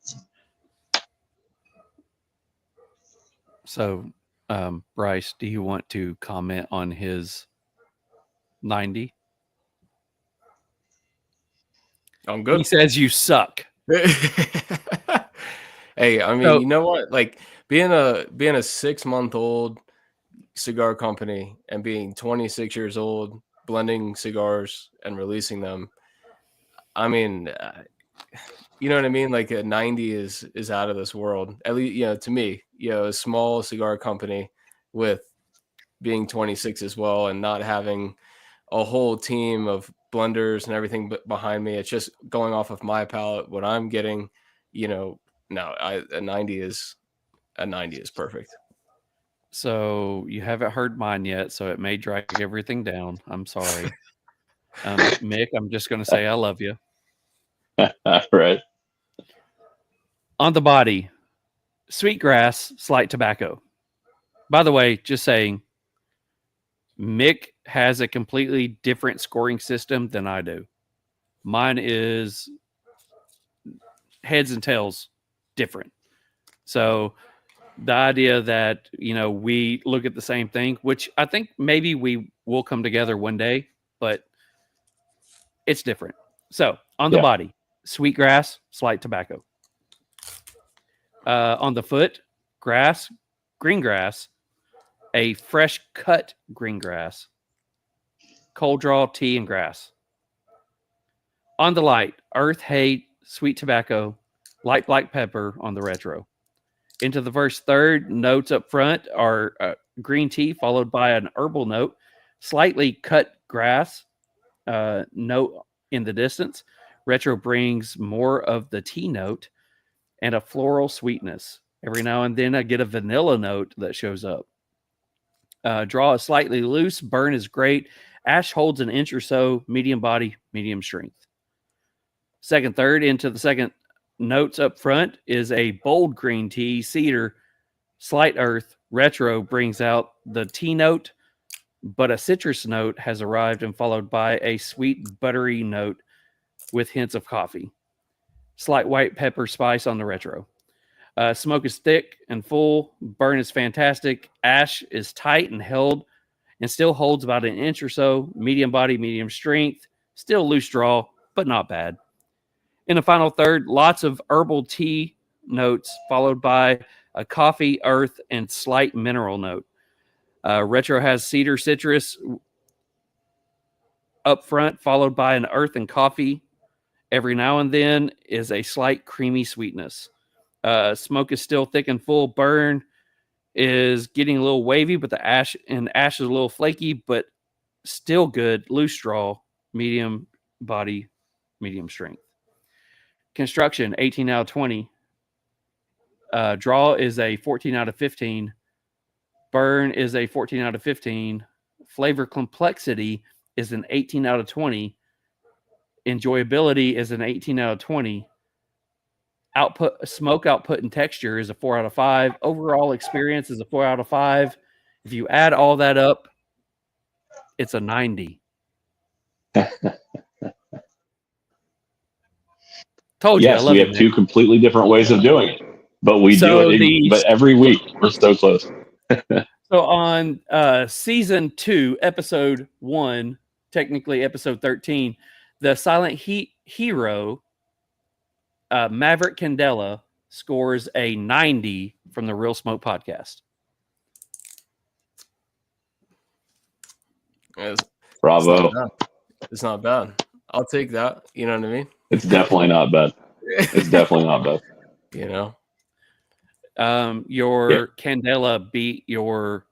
So, Bryce, do you want to comment on his 90? I'm good. He says you suck. Hey, I mean, you know what? Like being a 6-month-old cigar company and being 26 years old, blending cigars and releasing them. I mean, you know what I mean? Like a 90 is out of this world. At least, to me, a small cigar company with being 26 as well and not having a whole team of blenders and everything behind me. It's just going off of my palate, what I'm getting, a 90 is perfect. So you haven't heard mine yet, so it may drag everything down. I'm sorry. Mick, I'm just going to say I love you. Right. On the body, sweet grass, slight tobacco. By the way, just saying, Mick has a completely different scoring system than I do. Mine is heads and tails different. So the idea that, we look at the same thing, which I think maybe we will come together one day, but it's different. So on the body, sweet grass, slight tobacco. On the foot, grass, green grass, a fresh cut green grass, cold draw, tea, and grass. On the light, earth, hay, sweet tobacco, light black pepper on the retro. Into the first third, notes up front are green tea, followed by an herbal note, slightly cut grass note in the distance. Retro brings more of the tea note and a floral sweetness. Every now and then I get a vanilla note that shows up. Draw is slightly loose. Burn is great. Ash holds an inch or so. Medium body, medium strength. Second third, into the second notes up front is a bold green tea, cedar, slight earth. Retro brings out the tea note, but a citrus note has arrived and followed by a sweet buttery note with hints of coffee. Slight white pepper spice on the retro. Smoke is thick and full. Burn is fantastic. Ash is tight and held and still holds about an inch or so. Medium body, medium strength. Still loose draw, but not bad. In the final third, lots of herbal tea notes, followed by a coffee, earth, and slight mineral note. Retro has cedar citrus up front, followed by an earth and coffee. Every now and then is a slight creamy sweetness. Smoke is still thick and full. Burn is getting a little wavy, but the ash is a little flaky, but still good. Loose straw, medium body, medium strength. Construction, 18 out of 20. Draw is a 14 out of 15. Burn is a 14 out of 15. Flavor complexity is an 18 out of 20. Enjoyability is an 18 out of 20. Smoke output and texture is a 4 out of 5. Overall experience is a 4 out of 5. If you add all that up, it's a 90. Told you. Yes, we have two completely different ways of doing it, but we do it. But every week we're so close. So on season 2, episode 1, technically episode 13, the Silent Hero Maverick Candela scores a 90 from the Real Smoke podcast. Bravo. It's not bad. I'll take that. You know what I mean? It's definitely not bad. It's definitely not bad. You know? Your Candela beat your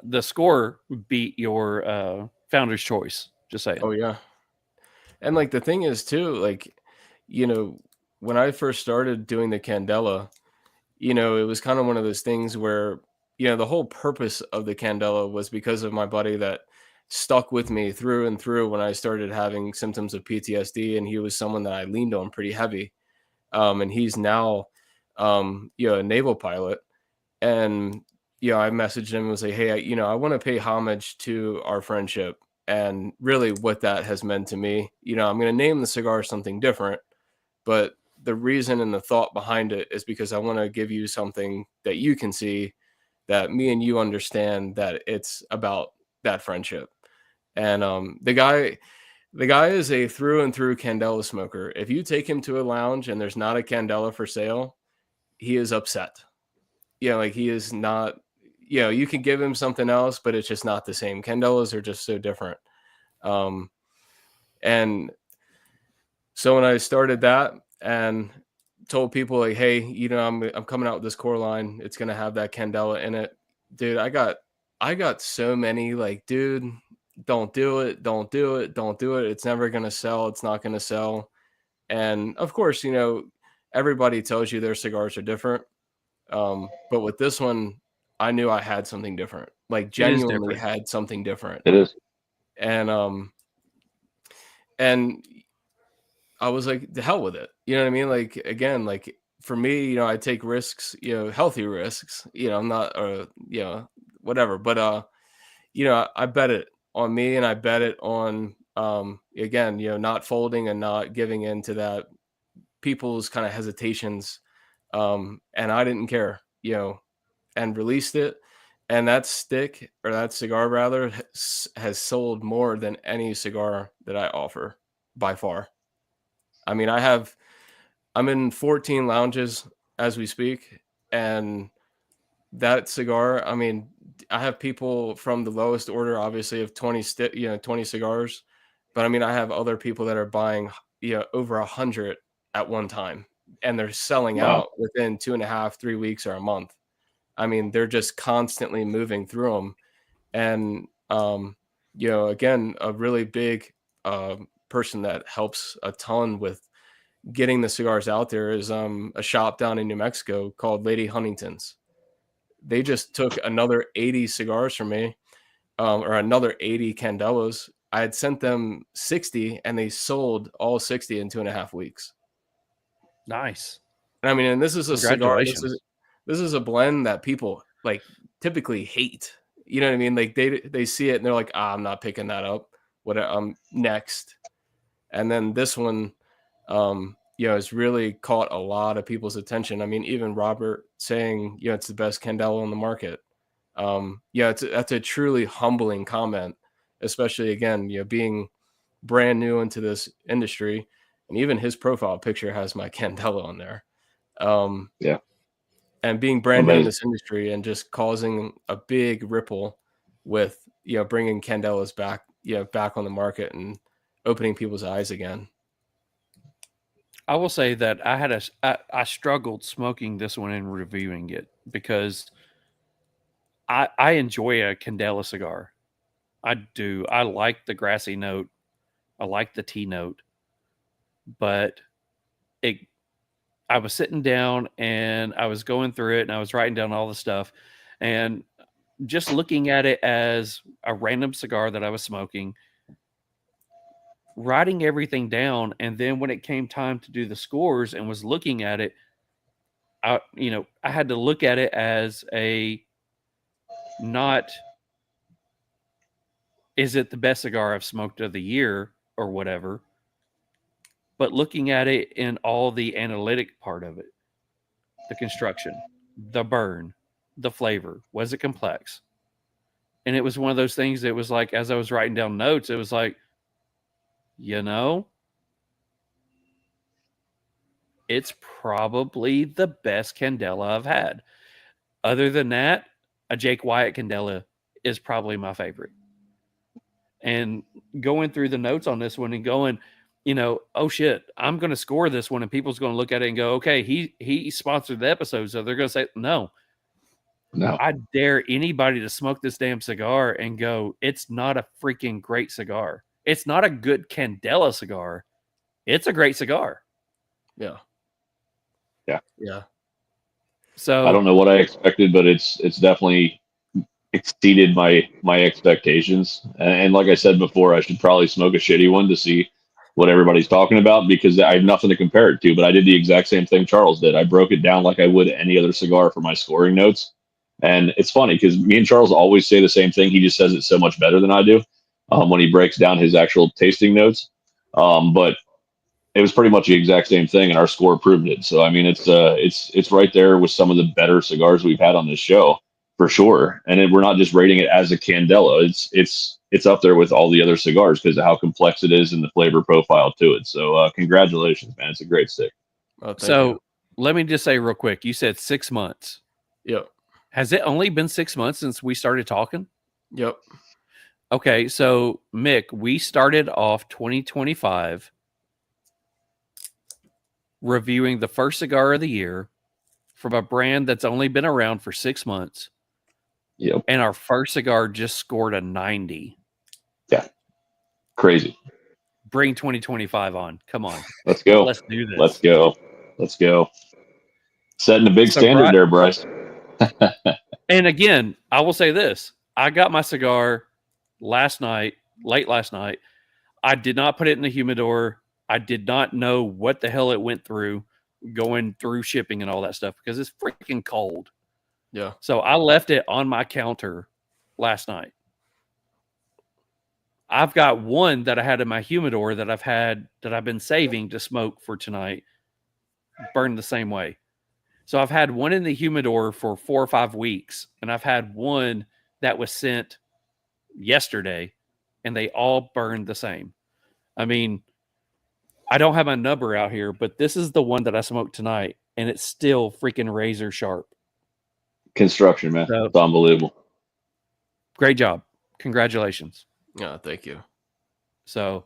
the score beat your founder's choice. Just saying. Oh yeah. And like the thing is too, like, you know, when I first started doing the Candela, you know, it was kind of one of those things where, you know, the whole purpose of the Candela was because of my buddy that stuck with me through and through when I started having symptoms of PTSD, and he was someone that I leaned on pretty heavy. And he's now you know, a naval pilot, and you know, I messaged him and was like, hey, I want to pay homage to our friendship and really what that has meant to me. You know, I'm going to name the cigar something different, but the reason and the thought behind it is because I want to give you something that you can see, that me and you understand that it's about that friendship. And the guy is a through and through Candela smoker. If you take him to a lounge and there's not a Candela for sale, he is upset. You know, like he is not, you know, you can give him something else, but it's just not the same. Candelas are just so different. And so when I started that and told people like, hey, you know, I'm coming out with this core line, it's going to have that Candela in it. Dude, I got so many like, dude, don't do it. Don't do it. Don't do it. It's never going to sell. It's not going to sell. And of course, you know, everybody tells you their cigars are different. But with this one, I knew I had something different, like genuinely had something different. It is. And I was like, the hell with it. You know what I mean? Like, again, like for me, you know, I take risks, you know, healthy risks, you know, I'm not, you know, whatever, but, you know, I bet it on me, and I bet it on, again, you know, not folding and not giving in to that people's kind of hesitations. And I didn't care, you know, and released it. And that stick, or that cigar rather, has sold more than any cigar that I offer by far. I mean, I'm in 14 lounges as we speak, and that cigar, I mean, I have people from the lowest order, obviously, of 20 cigars, but I mean, I have other people that are buying, you know, over 100 at one time, and they're selling out within 2.5, 3 weeks or a month. I mean, they're just constantly moving through them. And, you know, again, a really big person that helps a ton with getting the cigars out there is a shop down in New Mexico called Lady Huntington's. They just took another 80 cigars from me, or another 80 Candelas. I had sent them 60, and they sold all 60 in 2.5 weeks. Nice. And I mean, and this is a cigar. This is a blend that people like typically hate. You know what I mean? Like they see it and they're like, I'm not picking that up. What next? And then this one, you know, has really caught a lot of people's attention. I mean, even Robert saying, you know, it's the best Candela on the market. Yeah, that's a truly humbling comment, especially again, you know, being brand new into this industry, and even his profile picture has my Candela on there. Yeah. And being brand new in Amazing. this industry and just causing a big ripple with, bringing Candelas back on the market and opening people's eyes again. I will say that I struggled smoking this one and reviewing it because I enjoy a Candela cigar. I do. I like the grassy note. I like the tea note. But I was sitting down and I was going through it and I was writing down all the stuff and just looking at it as a random cigar that I was smoking, writing everything down. And then when it came time to do the scores and was looking at it, I had to look at it as not, is it the best cigar I've smoked of the year or whatever, but looking at it in all the analytic part of it, the construction, the burn, the flavor, was it complex? And it was one of those things that was like, as I was writing down notes, it was like, it's probably the best Candela I've had. Other than that, a Jake Wyatt Candela is probably my favorite. And going through the notes on this one and going, oh shit, I'm going to score this one, and people's going to look at it and go, okay, he sponsored the episode, so they're going to say no. I dare anybody to smoke this damn cigar and go, it's not a freaking great cigar. It's not a good Candela cigar. It's a great cigar. Yeah. So I don't know what I expected, but it's definitely exceeded my expectations. And like I said before, I should probably smoke a shitty one to see what everybody's talking about, because I have nothing to compare it to. But I did the exact same thing Charles did. I broke it down like I would any other cigar for my scoring notes. And it's funny because me and Charles always say the same thing. He just says it so much better than I do when he breaks down his actual tasting notes. But it was pretty much the exact same thing, and our score proved it. So I mean, it's right there with some of the better cigars we've had on this show for sure. And we're not just rating it as a Candela. It's up there with all the other cigars because of how complex it is and the flavor profile to it. So congratulations, man! It's a great stick. Oh, so let me just say real quick. You said 6 months. Yep. Has it only been 6 months since we started talking? Yep. Okay, so Mick, we started off 2025 reviewing the first cigar of the year from a brand that's only been around for 6 months. Yep. And our first cigar just scored a 90. Yeah. Crazy. Bring 2025 on. Come on. Let's go. Let's do this. Let's go. Setting a big standard there, Bryce. And again, I will say this. I got my cigar late last night. I did not put it in the humidor. I did not know what the hell it went through going through shipping and all that stuff because it's freaking cold. Yeah. So I left it on my counter last night. I've got one that I had in my humidor that I've been saving to smoke for tonight, burned the same way. So I've had one in the humidor for 4 or 5 weeks, and I've had one that was sent yesterday, and they all burned the same. I mean, I don't have my number out here, but this is the one that I smoked tonight, and it's still freaking razor sharp. Construction, man. So, it's unbelievable. Great job. Congratulations. Yeah, thank you. So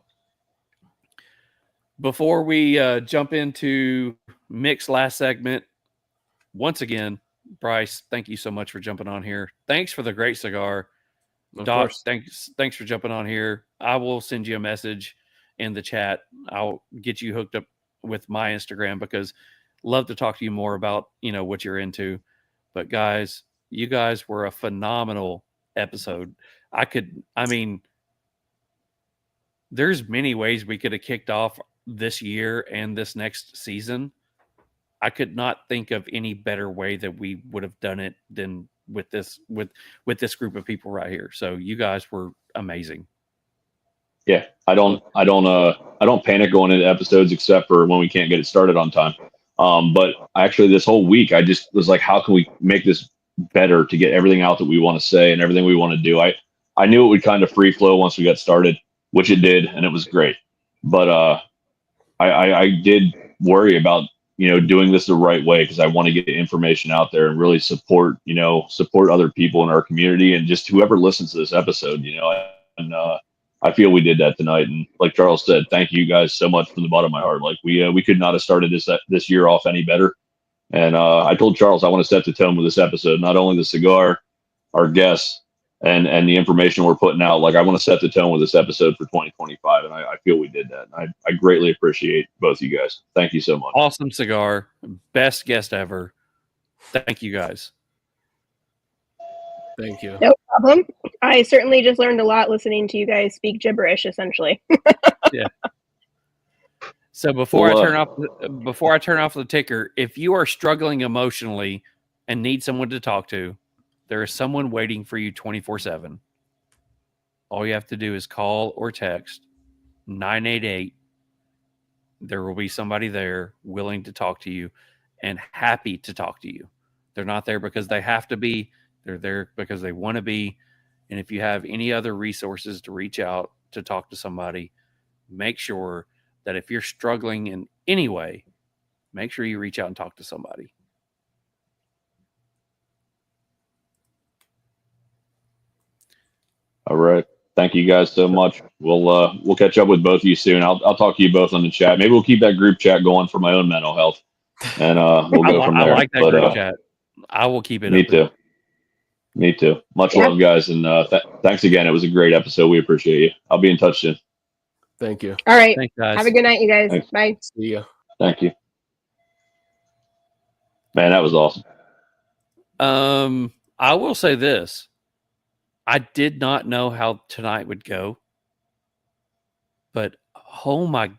before we jump into Mick's last segment, once again, Bryce, thank you so much for jumping on here. Thanks for the great cigar. Doc, thanks for jumping on here. I will send you a message in the chat. I'll get you hooked up with my Instagram because love to talk to you more about, what you're into. But guys, you guys were a phenomenal episode. There's many ways we could have kicked off this year and this next season. I could not think of any better way that we would have done it than with this group of people right here. So you guys were amazing. Yeah, I don't panic going into episodes except for when we can't get it started on time. But actually this whole week I just was like, how can we make this better to get everything out that we want to say and everything we want to do? I knew it would kind of free flow once we got started, which it did, and it was great. But I did worry about, doing this the right way, because I want to get information out there and really support other people in our community and just whoever listens to this episode, and I feel we did that tonight. And like Charles said, thank you guys so much from the bottom of my heart. Like we could not have started this year off any better. And I told Charles I want to set the tone with this episode, not only the cigar, our guests, and the information we're putting out. Like, I want to set the tone with this episode for 2025, and I feel we did that. And I greatly appreciate both you guys. Thank you so much. Awesome cigar, best guest ever. Thank you guys. Thank you. No problem. I certainly just learned a lot listening to you guys speak gibberish, essentially. Yeah. So before I turn off the ticker, if you are struggling emotionally and need someone to talk to, there is someone waiting for you 24/7. All you have to do is call or text 988. There will be somebody there willing to talk to you and happy to talk to you. They're not there because they have to be. They're there because they want to be. And if you have any other resources to reach out to talk to somebody, make sure that if you're struggling in any way, make sure you reach out and talk to somebody. All right. Thank you guys so much. We'll catch up with both of you soon. I'll talk to you both on the chat. Maybe we'll keep that group chat going for my own mental health, and we'll go from there. I like that group chat. I will keep it. Me too. Me too. Much love, guys, and thanks again. It was a great episode. We appreciate you. I'll be in touch soon. Thank you. All right. Thanks, guys. Have a good night, you guys. Thanks. Bye. See ya. Thank you. Man, that was awesome. I will say this. I did not know how tonight would go, but oh my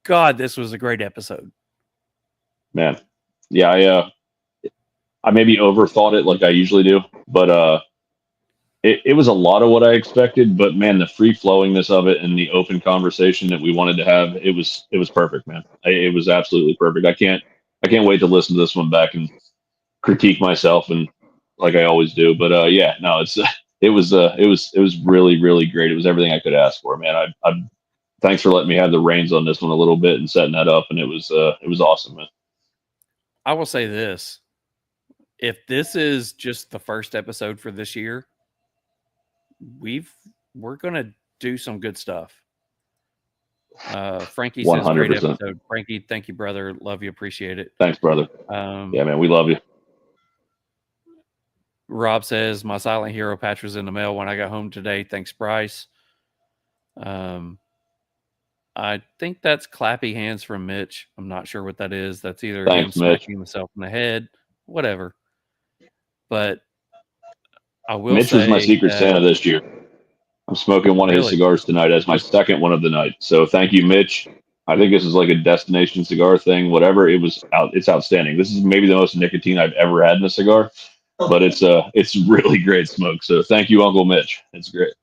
God, this was a great episode. Man. Yeah, I maybe overthought it like I usually do, but it was a lot of what I expected, but man, the free flowingness of it and the open conversation that we wanted to have, it was perfect, man. It was absolutely perfect. I can't wait to listen to this one back and critique myself, and like I always do. But yeah, no, it was really, really great. It was everything I could ask for, man. I thanks for letting me have the reins on this one a little bit and setting that up, and it was awesome, man. I will say this. If this is just the first episode for this year, we're gonna do some good stuff. Frankie says 100%. great episode. Frankie, thank you, brother. Love you, appreciate it. Thanks, brother. Yeah, man, we love you. Rob says my Silent Hero patch was in the mail when I got home today. Thanks, Bryce. I think that's clappy hands from Mitch. I'm not sure what that is. That's either him smacking himself in the head, whatever. But I will Mitch say was my secret Santa this year. I'm smoking one of his cigars tonight as my second one of the night. So thank you, Mitch. I think this is like a destination cigar thing, whatever. It's outstanding. This is maybe the most nicotine I've ever had in a cigar, but it's really great smoke. So thank you, Uncle Mitch. It's great.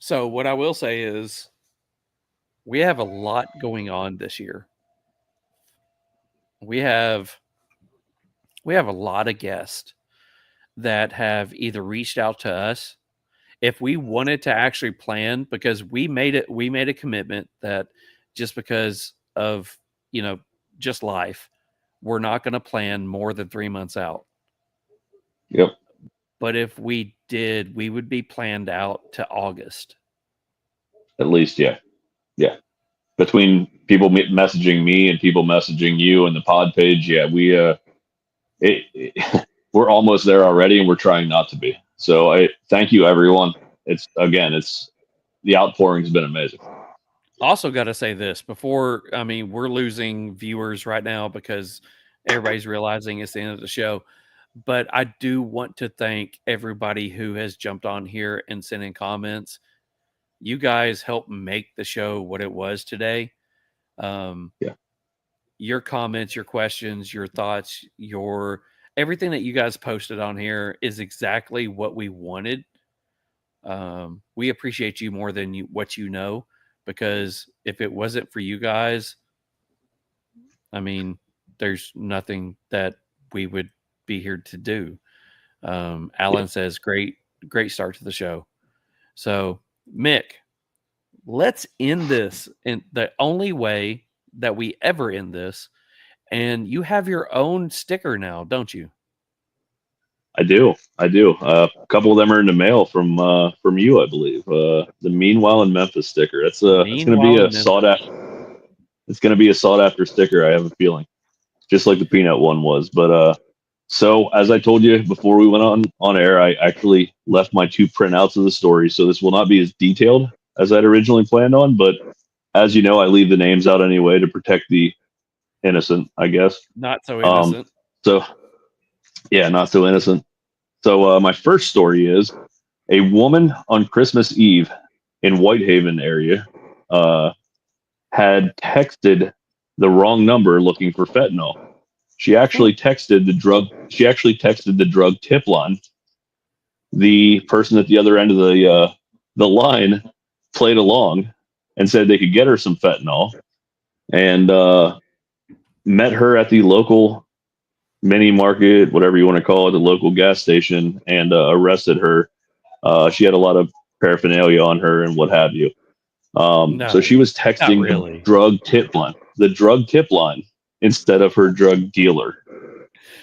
So what I will say is we have a lot going on this year. We have a lot of guests that have either reached out to us. If we wanted to actually plan, because we made a commitment that just because of, just life, we're not going to plan more than 3 months out. Yep. But if we did, we would be planned out to August. At least, yeah. Yeah. Between people messaging me and people messaging you and the pod page, yeah, we're almost there already, and we're trying not to be. So I thank you, everyone. It's the outpouring has been amazing. Also got to say this before, we're losing viewers right now because everybody's realizing it's the end of the show. But I do want to thank everybody who has jumped on here and sent in comments. You guys helped make the show what it was today. Your comments, your questions, your thoughts, everything that you guys posted on here is exactly what we wanted. We appreciate you more than what you know, because if it wasn't for you guys, there's nothing that we would be here to do. Alan says, great start to the show. So Mick, let's end this in the only way that we ever end this. And you have your own sticker now, don't you? I do. A couple of them are in the mail from you, I believe. The Meanwhile in Memphis sticker. It's going to be a sought after. It's going to be a sought after sticker. I have a feeling, just like the peanut one was. But so as I told you before we went on air, I actually left my 2 printouts of the story, so this will not be as detailed as I'd originally planned on. But as you know, I leave the names out anyway to protect the innocent, I guess. Not so innocent. So yeah, not so innocent. So my first story is a woman on Christmas Eve in Whitehaven area had texted the wrong number looking for fentanyl. She actually texted the drug. She actually texted the drug tip line. The person at the other end of the line played along and said they could get her some fentanyl, and met her at the local mini market, whatever you want to call it, the local gas station, and arrested her. She had a lot of paraphernalia on her and what have you. So she was texting the drug tip line instead of her drug dealer.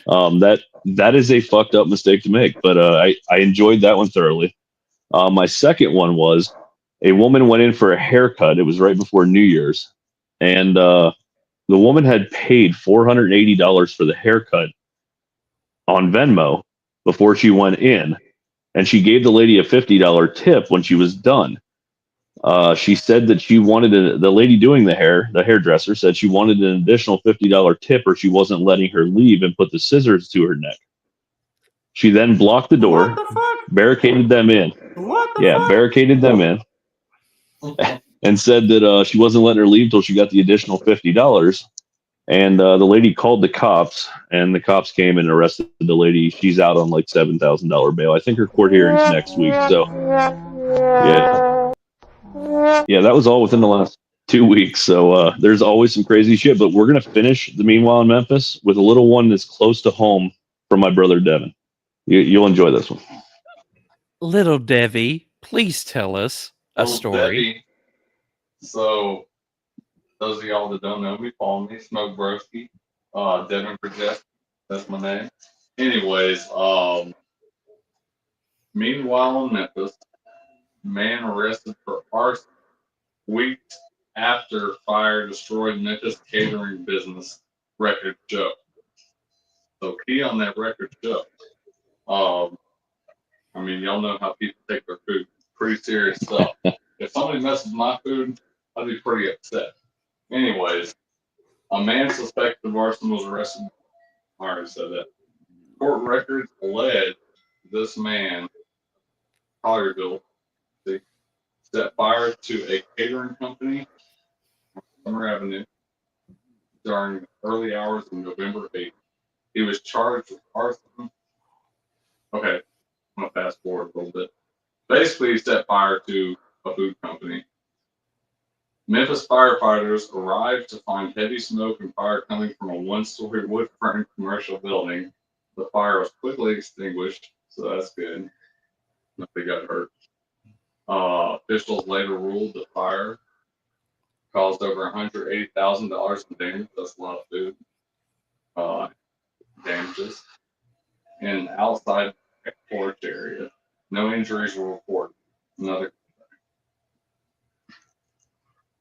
That is a fucked up mistake to make, but I enjoyed that one thoroughly. My second one was a woman went in for a haircut. It was right before New Year's, and the woman had paid $480 for the haircut on Venmo before she went in, and she gave the lady a $50 tip when she was done. She said that she wanted the lady doing the hairdresser said she wanted an additional $50 tip, or she wasn't letting her leave, and put the scissors to her neck. She then blocked the door, barricaded them in. Barricaded them in, and said that she wasn't letting her leave till she got the additional $50. And the lady called the cops, and the cops came and arrested the lady. She's out on like $7,000 bail. I think her court hearing's next week. So yeah, that was all within the last 2 weeks. So there's always some crazy shit, but we're gonna finish the Meanwhile in Memphis with a little one that's close to home from my brother Devin. You'll enjoy this one. Little Debbie, please tell us a story. Debbie. So, those of y'all that don't know me, follow me, Smoke Broski, Devin Project, that's my name. Anyways, Meanwhile in Memphis, man arrested for arson weeks after fire destroyed Memphis catering business record show. So key on that record show. I mean, y'all know how people take their food. Pretty serious stuff. If somebody messes with my food, I'd be pretty upset. Anyways, a man suspected of arson was arrested. I already said that. Court records allege this man, Collierville, set fire to a catering company on Summer Avenue during the early hours of November 8th. He was charged with arson. Okay, I'm going to fast forward a little bit. Basically, he set fire to a food company. Memphis firefighters arrived to find heavy smoke and fire coming from a one-story wood-framed commercial building. The fire was quickly extinguished, so that's good. Nobody got hurt. Officials later ruled the fire caused over $180,000 in damage. That's a lot of food. Damages. And outside the porch area, no injuries were reported. Another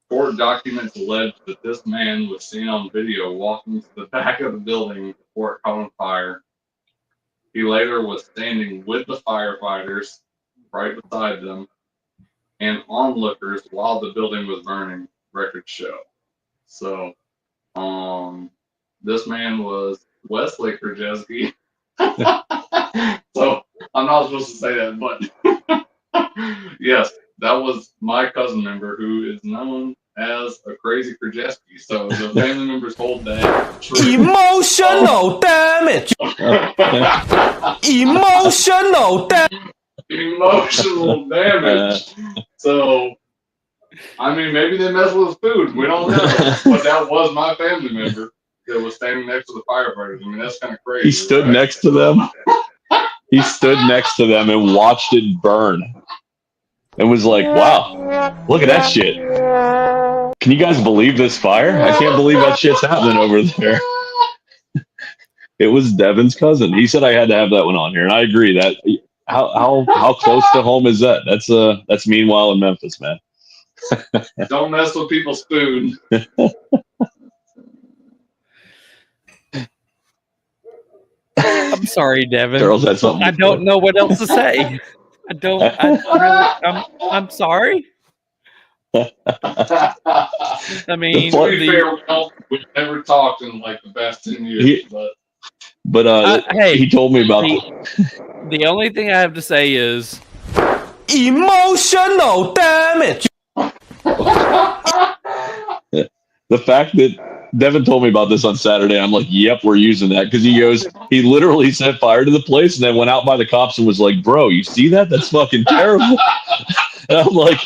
court documents allege that this man was seen on video walking to the back of the building before it caught on fire. He later was standing with the firefighters right beside them and onlookers while the building was burning, records show. So, this man was Wesley Krajewski. So, I'm not supposed to say that, but yes, that was my cousin member who is known as a crazy Krajewski. So, the family members hold that true. Emotional damage. Emotional damage. Emotional damage. So, I mean, maybe they mess with his food. We don't know. But that was my family member that was standing next to the firefighters. I mean, that's kind of crazy. He stood next to them. He stood next to them and watched it burn. And was like, wow, look at that shit. Can you guys believe this fire? I can't believe that shit's happening over there. It was Devin's cousin. He said I had to have that one on here, and I agree. That how close to home is that? That's meanwhile in Memphis, man. Don't mess with people's food. I'm sorry, Devin. Charles had something. I don't know what else to say. I'm sorry. I mean, to be fair, we've never talked in like the past 10 years. Hey, he told me about the only thing I have to say is emotional damage. The fact that Devin told me about this on Saturday, I'm like, yep, we're using that, because he literally set fire to the place and then went out by the cops and was like, bro, you see that? That's fucking terrible. And I'm like,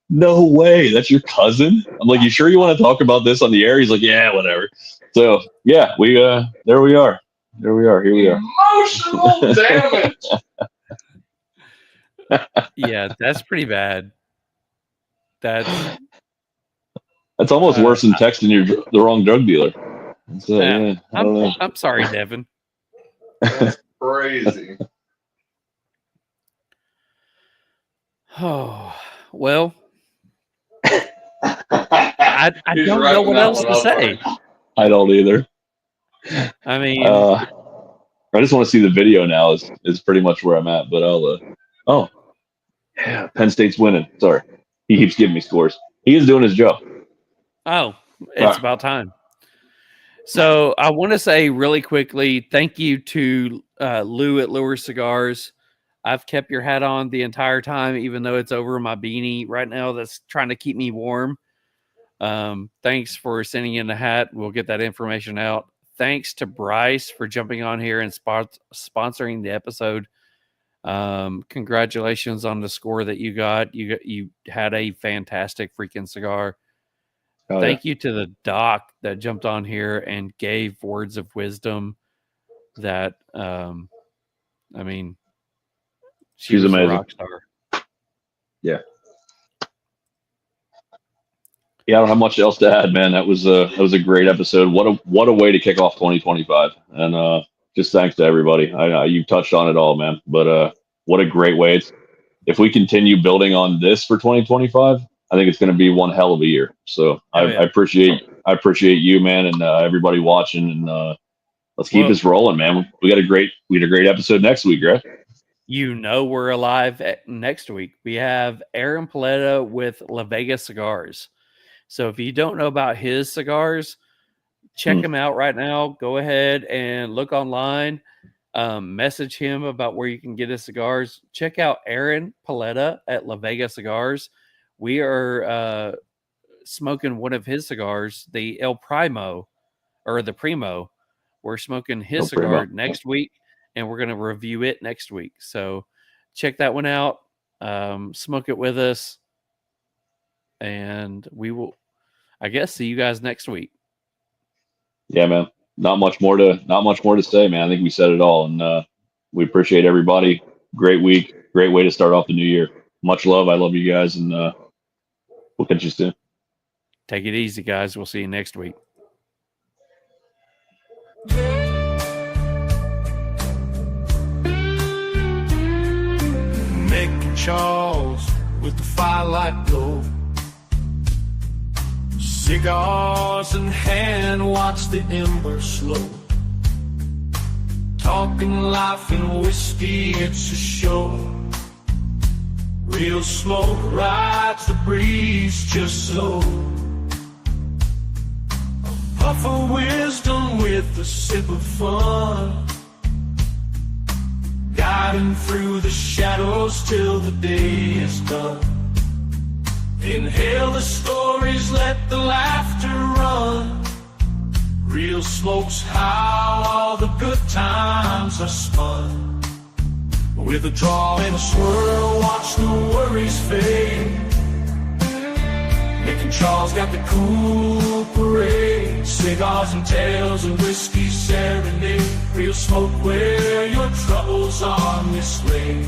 no way, that's your cousin? I'm like, you sure you want to talk about this on the air? He's like, yeah, whatever. So yeah, there we are. Here we are. Emotional damage. Yeah, that's pretty bad. That's almost worse than texting the wrong drug dealer. So, yeah, I'm sorry, Devin. That's crazy. Oh, well, I don't know what else to say. I don't either. I mean, I just want to see the video now. Is pretty much where I'm at. But yeah, Penn State's winning. Sorry, he keeps giving me scores. He is doing his job. Oh, it's about time. So I want to say really quickly, thank you to Lou at Lure Cigars. I've kept your hat on the entire time, even though it's over my beanie right now that's trying to keep me warm. Thanks for sending in the hat. We'll get that information out. Thanks to Bryce for jumping on here and sponsoring the episode. Congratulations on the score that you got. You had a fantastic freaking cigar. Thank you to the doc that jumped on here and gave words of wisdom that, I mean, she's amazing. A rock star. Yeah. Yeah, I don't have much else to add, man. That was a great episode. What a way to kick off 2025. And just thanks to everybody. You touched on it all, man. But what a great way. If we continue building on this for 2025, I think it's going to be one hell of a year. So I appreciate you, man, and everybody watching. And let's keep this rolling, man. We had a great episode next week, right? We're alive next week. We have Aaron Paletta with La Vega Cigars. So if you don't know about his cigars, check him out right now. Go ahead and look online. Message him about where you can get his cigars. Check out Aaron Paletta at La Vega Cigars. We are smoking one of his cigars, the El Primo, or the Primo. We're smoking his cigar next week, and we're going to review it next week. So check that one out. Smoke it with us. And we will, I guess, see you guys next week. Yeah, man. Not much more to say, man. I think we said it all, and we appreciate everybody. Great week, great way to start off the new year. Much love. I love you guys, and we'll catch you soon. Take it easy, guys. We'll see you next week. Mick and Charles with the firelight glow. Cigars in hand, watch the embers slow. Talking life and whiskey, it's a show. Real smoke rides the breeze just so. A puff of wisdom with a sip of fun. Guiding through the shadows till the day is done. Inhale the stories, let the laughter run. Real smoke's how all the good times are spun. With a draw and a swirl, watch the worries fade. Mick and Charles got the cool parade. Cigars and tales and whiskey serenade. Real smoke where your troubles are mislaid.